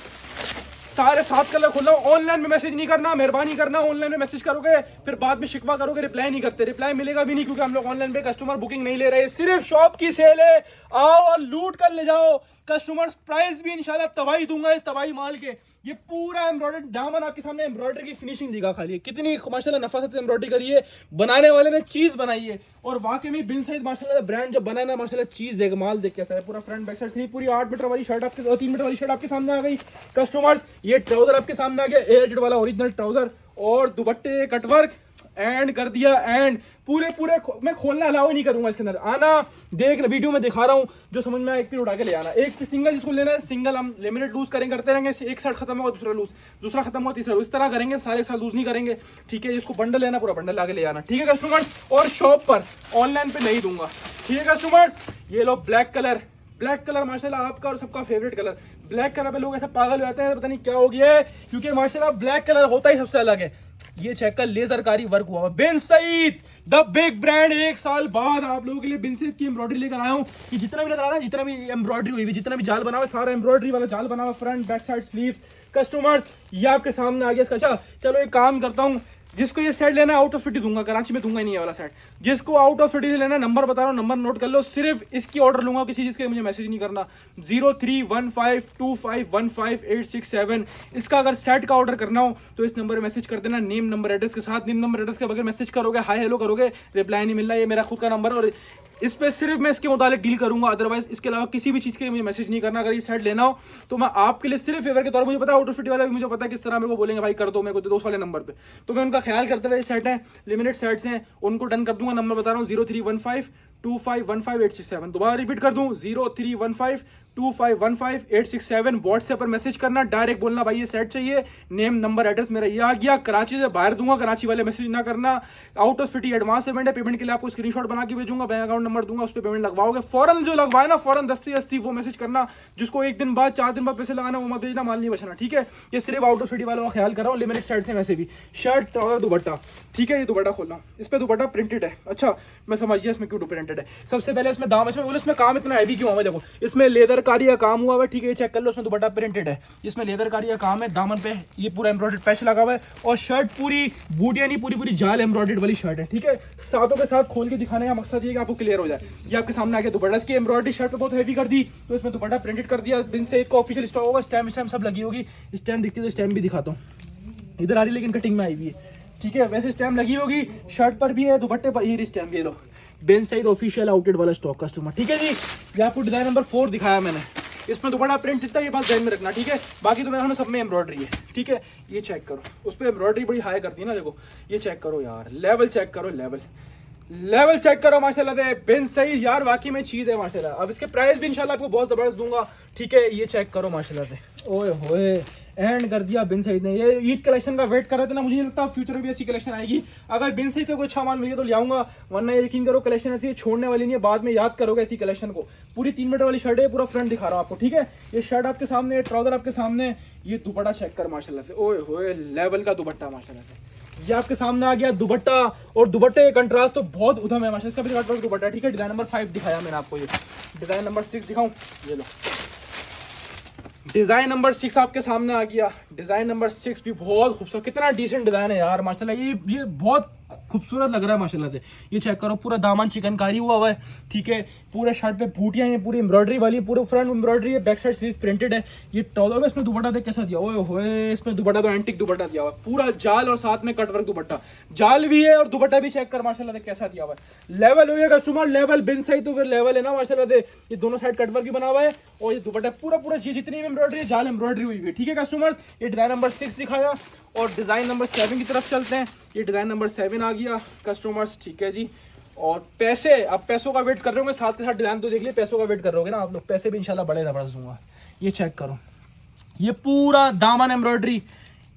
सारे 7 कलर खोल रहा हूँ। ऑनलाइन में मैसेज नहीं करना, मेहरबानी करना। ऑनलाइन में मैसेज करोगे फिर बाद में शिकवा करोगे, रिप्लाई नहीं करते, रिप्लाई मिलेगा भी नहीं, क्योंकि हम लोग ऑनलाइन पे कस्टमर बुकिंग नहीं ले रहे। सिर्फ शॉप की सेल है, आओ और लूट कर ले जाओ। कस्टमर्स प्राइस भी इंशाल्लाह तबाही दूंगा इस तबाही माल के। ये पूरा एम्ब्रॉयडर्ड दामन आपके सामने एम्ब्रॉयडरी की फिनिशिंग दिखा खाली, कितनी माशाल्लाह नफासत से एम्ब्रॉयडरी करी है, बनाने वाले ने चीज बनाई है। और वाकई में बिन सईद माशाल्लाह ब्रांड जब बनाना माशाल्लाह चीज देख, माल देख कैसा है। पूरा फ्रंट बैक साइड पूरी 8 मीटर वाली शर्ट आपके, 3 मीटर वाली शर्ट आपके सामने आ गई कस्टमर्स। ये ट्राउजर आपके सामने आ गया, एयरजेट वाला ओरिजिनल ट्राउजर, और दुपट्टे कटवर्क एंड कर दिया। एंड पूरे मैं खोलना अलाउ नहीं करूंगा इसके अंदर। आना, देख वीडियो में दिखा रहा हूँ, जो समझ में एक पीस उठा के ले आना। एक पीस सिंगल जिसको लेना है सिंगल, हम लिमिटेड लूज करेंगे, करते रहेंगे। एक साइड खत्म होगा दूसरा लूज, दूसरा खत्म होगा तीसरा लूज, इस तरह करेंगे, सारे साथ लूज नहीं करेंगे, ठीक है। जिसको बंडल लेना पूरा बंडल आगे ले आना, ठीक है कस्टमर्स। और शॉप पर ऑनलाइन पे नहीं दूंगा, ठीक है कस्टमर्स। ये लो ब्लैक कलर माशाल्लाह आपका और सबका फेवरेट कलर। ब्लैक कलर पे लोग ऐसा पागल हो जाते हैं, पता नहीं क्या हो गया है, क्योंकि माशाल्लाह ब्लैक कलर होता ही सबसे अलग है। ये चेक कर, लेजरकारी वर्क हुआ बिन सईद द बिग ब्रांड। 1 साल बाद आप लोगों के लिए बिन सईद की एम्ब्रॉयडरी लेकर आया हूँ। कि जितना भी नजर आ रहा है, जितना भी एम्ब्रॉयडरी हुई, जितना भी जाल बना हुआ, सारा एम्ब्रॉयडरी वाला जाल बना हुआ, front back side sleeves customers. ये आपके सामने आ गया इसका। अच्छा चलो एक काम करता हूँ, जिसको ये सेट लेना है आउट ऑफ सिटी दूंगा, कराची में दूंगा ही नहीं ये वाला सेट। जिसको आउट ऑफ सिटी से लेना, नंबर बता रहा हूँ, नंबर नोट कर लो। सिर्फ इसकी ऑर्डर लूंगा, किसी चीज के मुझे मैसेज नहीं करना। 0315251867। इसका अगर सेट का ऑर्डर करना हो तो इस नंबर पर मैसेज कर देना, नेम नंबर एड्रेस के साथ। नेम नंबर एड्रेस के बगैर मैसेज करोगे, हाय हेलो करोगे, रिप्लाई नहीं मिलना। ये मेरा खुद का नंबर, और इस पे सिर्फ मैं इसके मुताबिक डील करूंगा, अदरवाइज इसके अलावा किसी भी चीज के लिए मुझे मैसेज नहीं करना। अगर ये सेट लेना हो तो मैं आपके लिए सिर्फ फेवर के तौर पर, मुझे पता है आउट ऑफ सिटी वाला भी मुझे पता है किस तरह मेरे को बोलेंगे भाई कर दो मेरे को दोस्त वाले नंबर पे, तो मैं उनका ख्याल करते हुए सेट है, लिमिटेड सेट्स हैं, उनको डन कर दूंगा। नंबर बता रहा हूँ 0315251867। दोबारा रिपीट कर दूं, 0315 2515867867 व्हाट्सएप पर मैसेज करना, डायरेक्ट बोलना भाई ये सेट चाहिए, नेम नंबर एड्रेस मेरा ये आ गया, कराची से बाहर दूंगा, कराची वाले मैसेज ना करना, out of city advance payment है, पेमेंट के लिए आपको स्क्रीनशॉट बना के भेजूंगा, बैंक अकाउंट नंबर दूंगा, उस पर पेमेंट लगवाओगे, फौरन जो लगवाए ना फौरन दस्ती वो मैसेज करना, जिसको एक दिन बाद 4 दिन बाद पैसे लगाना वो मत भेजना, माल नहीं बचना, ठीक है। ये सिर्फ आउट ऑफ सिटी वालों का ख्याल कर रहा हूँ, लिमिटेड साइड से वैसे भी शर्ट और दुपट्टा, ठीक है। ये दुपट्टा खोल रहा हूँ, इस पर दुपट्टा प्रिंटेड है, अच्छा मैं समझ गया इसमें क्यों प्रिंटेड है। सबसे पहले इसमें दाम, इसमें काम इतना हैवी क्यों हुआ है, देखो इसमें लेदर कारी का काम हुआ है, ठीक है, ये चेक कर लो, इसमें दुपट्टा प्रिंटेड है, इसमें लेदर कारी का काम है, दामन पे ये पूरा एम्ब्रॉयडर्ड पैच लगा हुआ है, और शर्ट पूरी बूटियां नहीं पूरी जाल एम्ब्रॉयडर्ड वाली शर्ट है, ठीक है। साथों के साथ खोल के दिखाने का मकसद ये कि आपको क्लियर हो जाए। ये आपके सामने आके दुपट्टा, इसकी एम्ब्रॉयडरी शर्ट पे बहुत हैवी कर दी, तो इसमें दुपट्टा प्रिंटेड कर दिया, बिन सईद का ऑफिशियल स्टॉक होगा, स्टैम्प सब लगी होगी, स्टैम्प दिखती है तो स्टैम्प भी दिखाता हूँ, इधर आ रही लेकिन कटिंग में आई हुई है, ठीक है। वैसे स्टैम्प लगी होगी, शर्ट पर भी है, दुपट्टे पर ये स्टैम्प, ये लो बिन सईद ऑफिशियल आउटलेट वाला स्टॉक कस्टमर, ठीक है जी। ये आपको डिजाइन नंबर 4 दिखाया मैंने, इसमें दुपट्टा प्रिंट इतना, ये बात ध्यान में रखना, ठीक है। बाकी तो मेरे सब में एम्ब्रॉयडरी है, ठीक है। ये चेक करो, उस पर एम्ब्रॉयडरी बड़ी हाई करती है ना, देखो ये चेक करो यार, लेवल चेक करो, लेवल चेक करो माशाल्लाह से, बिन सईद यार वाकई में चीज़ है माशाल्लाह। अब इसके प्राइस भी इंशाल्लाह आपको बहुत ज़बरदस्त दूंगा, ठीक है। ये चेक करो माशाल्लाह से, ओए होए एंड कर दिया बिन सईद ने। ये ईद कलेक्शन का वेट कर रहे थे ना, मुझे नहीं लगता फ्यूचर में भी ऐसी कलेक्शन आएगी। अगर बिन सईद का कोई अच्छा माल मिले तो ले आऊंगा, वरना यकीन करो कलेक्शन ऐसी छोड़ने वाली नहीं है, बाद में याद करोगे ऐसी कलेक्शन को। पूरी 3 मीटर वाली शर्ट है, पूरा फ्रंट दिखा रहा हूँ आपको, ठीक है। ये शर्ट आपके सामने, ट्राउजर आपके सामने, ये दुपट्टा चेक कर माशाल्लाह से, ओए होए लेवल का दुपट्टा माशाल्लाह से। ये आपके सामने आ गया दुपट्टा, और दुपट्टे का कंट्रास्ट तो बहुत उधम है माशाल्लाह, इसका भी कटवर्क दुपट्टा है, ठीक है। डिजाइन नंबर 5 दिखाया मैंने आपको, ये डिजाइन नंबर 6 दिखाऊं, ये लो डिजाइन नंबर 6 आपके सामने आ गया। डिजाइन नंबर 6 भी बहुत खूबसूरत, कितना डिसेंट डिजाइन है यार माशाल्लाह, ये बहुत खूबसूरत लग रहा है माशाल्लाह से। ये चेक करो, पूरा दामन चिकनकारी हुआ है, ठीक है। पूरे शर्ट पे बूटियां हैं, पूरी एम्ब्रॉयडरी वाली, पूरे फ्रंट एम्ब्रॉयडरी है, बैक साइड स्लीव्स प्रिंटेड है। ये टॉलर में इसमें दुपट्टा देख कैसा दिया, ओए होए इसमें दुपट्टा तो एंटिक दुपट्टा दिया हुआ है, पूरा जाल और साथ में कटवर्क दुपट्टा, जाल भी है और दुपट्टा भी चेक कर माशाल्लाह से कैसा दिया हुआ है। लेवल हो गया कस्टमर, लेवल बिन सईद तो फिर लेवल है ना माशाल्लाह से। ये दोनों साइड कटवर्क भी बना हुआ है, और ये दुपट्टा पूरा जितनी भी एम्ब्रॉयडरी है जाल एम्ब्रॉयडरी हुई है, ठीक है कस्टमर्स। ये डिजाइन नंबर 6 दिखाया, और डिजाइन नंबर 7 की तरफ चलते हैं। ये डिजाइन नंबर 7 आ गया कस्टमर्स, ठीक है जी। और पैसे, अब पैसों का वेट कर रहे होंगे, साथ के साथ डिजाइन तो देख लिए, पैसों का वेट कर रहे होगे ना आप लोग, पैसे भी इंशाल्लाह बड़े जबरदस्त दूंगा। ये चेक करो, ये पूरा दामन एम्ब्रॉयडरी,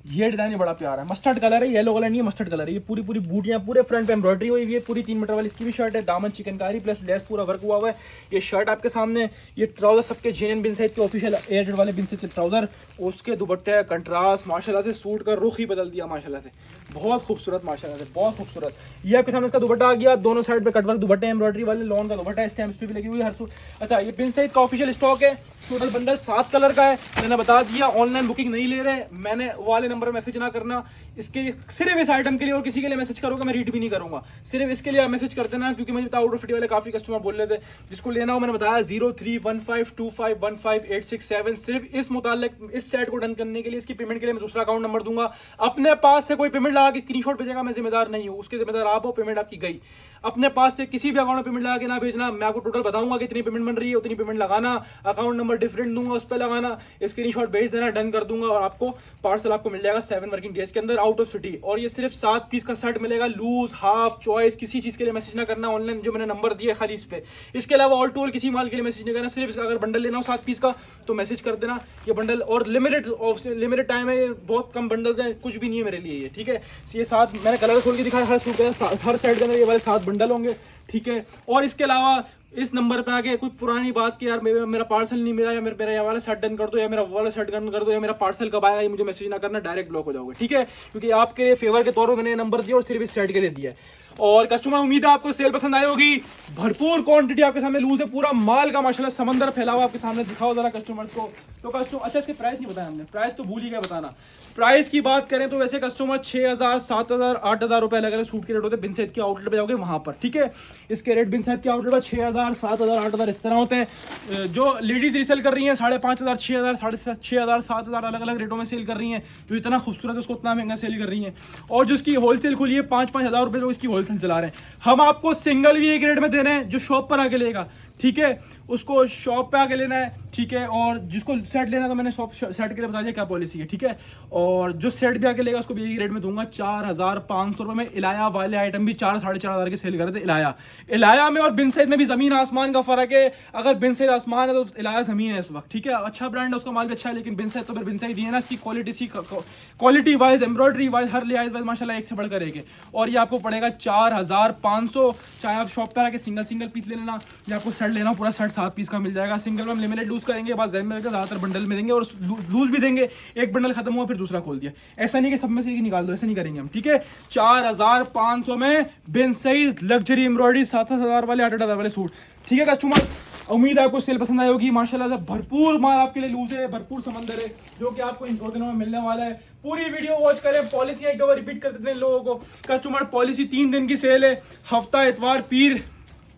ये डिजाइन बड़ा प्यारा है, मस्टर्ड कलर है, येलो कलर नहीं है, मस्टर्ड कलर है। ये पूरी बूटियां, पूरे फ्रंट पे एम्ब्रॉयडरी हुई है, पूरी 3 मीटर वाली इसकी भी शर्ट है, दामन चिकनकारी प्लस लेस पूरा वर्क हुआ हुआ है। ये शर्ट आपके सामने, ये ट्राउजर सबके जेन बिन सईद के ऑफिशियल एयरटेल वाले बिन सईद के ट्राउजर, उसके दुपट्टे कंट्रास्ट माशाल्लाह से सूट का रुख ही बदल दिया माशाल्लाह से, बहुत खूबसूरत माशाल्लाह से, बहुत खूबसूरत। ये आपके सामने इसका दुपट्टा आ गया, दोनों साइड पे कटवर्क दुपट्टे एम्ब्रॉयडरी वाले, लॉन का दुपट्टा है, स्टैम्प्स पे भी लगी हुई है हर सूट। अच्छा, ये बिन सईद का ऑफिशियल स्टॉक है, टोटल बंडल 7 कलर का है, मैंने बता दिया। ऑनलाइन बुकिंग नहीं ले रहे, मैंने वाले नंबर मैसेज ना करना, इसके सिर्फ इस आइटम के लिए, और किसी के लिए मैसेज करोगे मैं रीड भी नहीं करूंगा, सिर्फ इसके लिए मैसेज कर देना, क्योंकि मुझे पता आउट ऑफ सिटी वाले काफी कस्टमर बोल रहे थे, जिसको लेना हो मैंने बताया 031525158667। सिर्फ इस मुताल्लिक इस सेट को डन करने के लिए, इसकी पेमेंट के लिए मैं दूसरा अकाउंट नंबर दूंगा। अपने पास से कोई पेमेंट लगा के स्क्रीनशॉट भेजेगा, मैं जिम्मेदार नहीं हूँ, उसके जिम्मेदार आप हो, पेमेंट आपकी गई। अपने पास से किसी भी अकाउंट में पेमेंट लगा के ना भेजना, मैं आपको टोटल बताऊंगा कि इतनी पेमेंट बन रही है, उतनी पेमेंट लगाना, अकाउंट नंबर डिफरेंट दूंगा, उस पर लगाना, स्क्रीनशॉट भेज देना, डन कर दूंगा, और आपको पार्सल आपको मिल जाएगा 7 वर्किंग डेज के अंदर आउट ऑफ सिटी। और ये सिर्फ 7 पीस का सेट मिलेगा, लूज हाफ चॉइस, किसी चीज के लिए मैसेज ना करना ऑनलाइन, जो मैंने नंबर दिया खाली इस पे। इसके अलावा ऑल टू ऑल किसी माल के लिए मैसेज नहीं करना, सिर्फ अगर बंडल लेना हो 7 पीस का तो मैसेज कर देना। ये बंडल और लिमिटेड टाइम है, बहुत कम बंडल है, कुछ भी नहीं है मेरे लिए ये, ठीक है। ये 7 मैंने कलर खोल के दिखाया, हर सूट का हर सेट के अंदर ये वाले 7 बंडल होंगे, ठीक है। और इसके अलावा इस नंबर पे आके कोई पुरानी बात कि यार मेरा पार्सल नहीं मिला, या मेरा ये वाला शर्ट डन कर दो, या मेरा वाला शर्ट डन कर दो, या मेरा पार्सल कब आएगा, ये मुझे मैसेज ना करना, डायरेक्ट ब्लॉक हो जाओगे, ठीक है। क्योंकि आपके लिए फेवर के तौर पर मैंने नंबर दिया, और सिर्फ इस सेट के लिए दिया है। और कस्टमर उम्मीद है आपको सेल पसंद आई होगी, भरपूर क्वांटिटी आपके सामने लूज है, पूरा माल का माशाल्लाह समंदर फैला हुआ आपके सामने, दिखाओ जरा कस्टमर्स को। तो कस्टमर, अच्छा इसके प्राइस नहीं बताया हमने, प्राइस तो भूल ही गए बताना। प्राइस की बात करें तो वैसे कस्टमर 6000, 7000, 8000 रुपए अलग अलग सूट के रेट होते हैं, बिन सईद के आउटलेट पे जाओगे वहां पर, ठीक है। इसके रेट बिन सईद के आउटलेट पर 6000, 7000, 8000 इस तरह होते हैं। जो लेडीज रीसेल कर रही हैं 5500, 6000, 6500, 7000 अलग अलग रेटों में सेल कर रही हैं, जो इतना खूबसूरत है उसको उतना महंगा सेल कर रही हैं। और जो इसकी होलसेल खुली है 5-5 हज़ार रुपये, जो इसकी होलसेल चला रहे हैं, हम आपको सिंगल भी एक रेट में दे रहे हैं, जो शॉप पर आके लेगा, ठीक है, उसको शॉप पे आके लेना है, ठीक है। और जिसको सेट लेना तो मैंने शॉप सेट के लिए बता दिया क्या पॉलिसी है, ठीक है। और जो सेट भी आके लेगा उसको भी यही रेट में दूंगा 4,500 रुपये में। इलाया वाले आइटम भी 4-4.5 के सेल कर रहे थे। इलाया में और बिन सैद में भी जमीन आसमान का फर्क है। अगर बिन सैद आसमान है तो इलाया जमीन है इस वक्त, ठीक है। अच्छा ब्रांड है, उसका माल भी अच्छा है, लेकिन बिन सैद तो फिर बिन सैद ही है ना। इसकी क्वालिटी वाइज, एम्ब्रॉयडरी वाइज, हर लिहाज वाइज माशाल्लाह एक से बढ़कर एक है। और ये आपको पड़ेगा 4,500। चाहे आप शॉप पर आके सिंगल पीस ले लेना या आपको सेट लेना, पूरा सेट 7 पीस का मिल जाएगा। सिंगल में हम लिमिटेड लूज करेंगे, बाद जैन में ज़्यादातर बंडल में देंगे और लूज भी देंगे। एक बंडल खत्म हुआ फिर दूसरा खोल दिया, ऐसा नहीं कि सब में से निकाल दो, ऐसा नहीं करेंगे हम, ठीक है। 4,500 में बिन सईद लग्जरी एम्ब्रॉयडरी 7,000 वाले 8,000 वाले सूट, ठीक है कस्टमर। उम्मीद है आपको सेल पसंद आई होगी। माशाल्लाह से भरपूर माल आपके लिए लूज है, भरपूर समंदर है जो कि आपको इन 2 दिनों में मिलने वाला है। पूरी वीडियो वॉच करें। पॉलिसी एक बार रिपीट कर देते हैं लोगों को। कस्टमर पॉलिसी 3 दिन की सेल है, हफ्ता इतवार पीर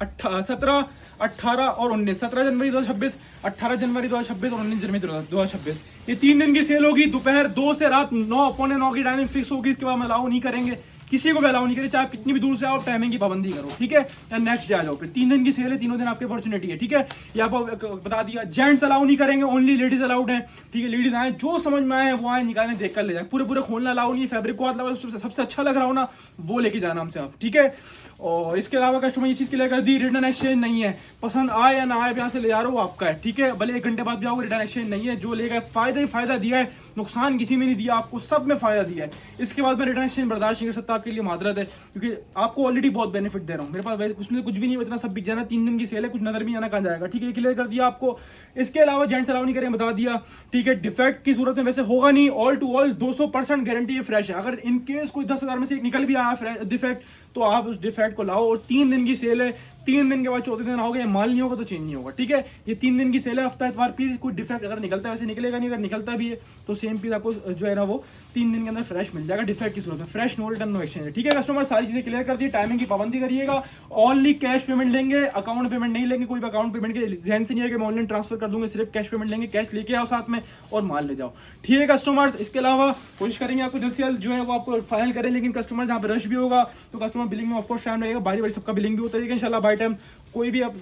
17, 18 और 19। 17 जनवरी 2026, 18 जनवरी 2026 और 19 जनवरी 2026 ये 3 दिन की सेल होगी। दोपहर 2 से रात 9, 9:45 की टाइमिंग फिक्स होगी। इसके बाद हम अलाउ नहीं करेंगे, किसी को भी अलाउ नहीं करें, चाहे कितनी भी दूर से आओ, टाइमिंग की पाबंदी करो, ठीक है। या नेक्स्ट डे आ जाओ। फिर 3 दिन की सेल है, तीनों दिन आपकी अपॉर्चुनिटी है, ठीक है। ये आपको बता दिया। जेंट्स अलाउ नहीं करेंगे, ओनली लेडीज अलाउड है, ठीक है। लेडीज आए, जो समझ में आए वो आए, निकालें, देख कर ले जाए। पूरे खोलना अलाउ नहीं है। फैब्रिक को हाथ लगा, सबसे अच्छा लग रहा हो ना वो लेके जाना हमसे आप, ठीक है। और इसके अलावा कस्टमर ये चीज़ क्लियर कर दी, रिटर्न एक्सचेंज नहीं है। पसंद आए या ना आए, यहाँ से ले जा रहा हो आपका है, ठीक है। भले 1 घंटे बाद भी आओ, रिटर्न एक्सचेंज नहीं है। जो लेगा फायदा ही फायदा दिया है, नुकसान किसी में नहीं दिया, आपको सब में फायदा दिया है। इसके बाद मैं रिटर्न एक्सचेंज बर्दाश्त नहीं कर सकता, आपके लिए माजरत है, क्योंकि आपको ऑलरेडी बहुत बेनिफिट दे रहा हूँ। मेरे पास वैसे कुछ भी नहीं, इतना सब बिक जाना। 3 दिन की सेल है, कुछ नजर भी आना कहाँ जाएगा, ठीक है। क्लियर कर दिया आपको। इसके अलावा जेंट्स अलाउ नहीं करेंगे, बता दिया, ठीक है। डिफेक्ट की सूरत में वैसे होगा नहीं, ऑल टू ऑल 200% गारंटी है, फ्रेश है। अगर इन केस कोई 10,000 में से एक निकल भी आया डिफेक्ट, तो आप उस डिफेक्ट को लाओ। और 3 दिन की सेल है, 3 दिन के बाद 4थे दिन आओगे, माल नहीं होगा तो चेंज नहीं होगा, ठीक है। ये 3 दिन की सेल है, हफ्ता इतवार पीर। कोई डिफेक्ट अगर निकलता है, वैसे निकलेगा नहीं, अगर निकलता भी है तो सेम पीस आपको जो है ना वो 3 दिन के अंदर फ्रेश मिल जाएगा। डिफेक्ट की सूरत में fresh, no return no exchange, ठीक है कस्टमर। सारी चीजें क्लियर कर दी। टाइमिंग की पाबंदी करिएगा, ओनली कैश पेमेंट लेंगे, अकाउंट पेमेंट नहीं लेंगे। कोई भी अकाउंट पेमेंट के ध्यान से नहीं है कि मैं ऑनलाइन ट्रांसफर कर दूंगा, सिर्फ कैश पेमेंट लेंगे। कैश लेके आओ साथ में और माल ले जाओ, ठीक है कस्टमर्स। इसके अलावा कोशिश करेंगे आपको जल्द से जल्द जो है वो आपको फाइनल करें, लेकिन कस्टमर जहाँ पर रश भी होगा तो कस्टमर बिलिंग में ऑफकोर्स टाइम लगेगा। बारी सबका बिलिंग भी होता है इंशाल्लाह बाय टाइम। कोई भी आप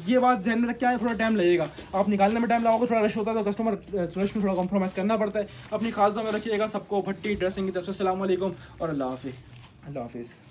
ये बात ध्यान में रख के आए, थोड़ा टाइम लगेगा। आप निकालने में टाइम लगाओगे, थोड़ा रश होता है तो कस्टमर रश में थोड़ा कॉम्प्रोमाइज़ करना पड़ता है। अपनी खास में रखिएगा। सबको भट्टी ड्रेसिंग की तरफ से अस्सलाम वालेकुम और अल्लाह हाफिज़।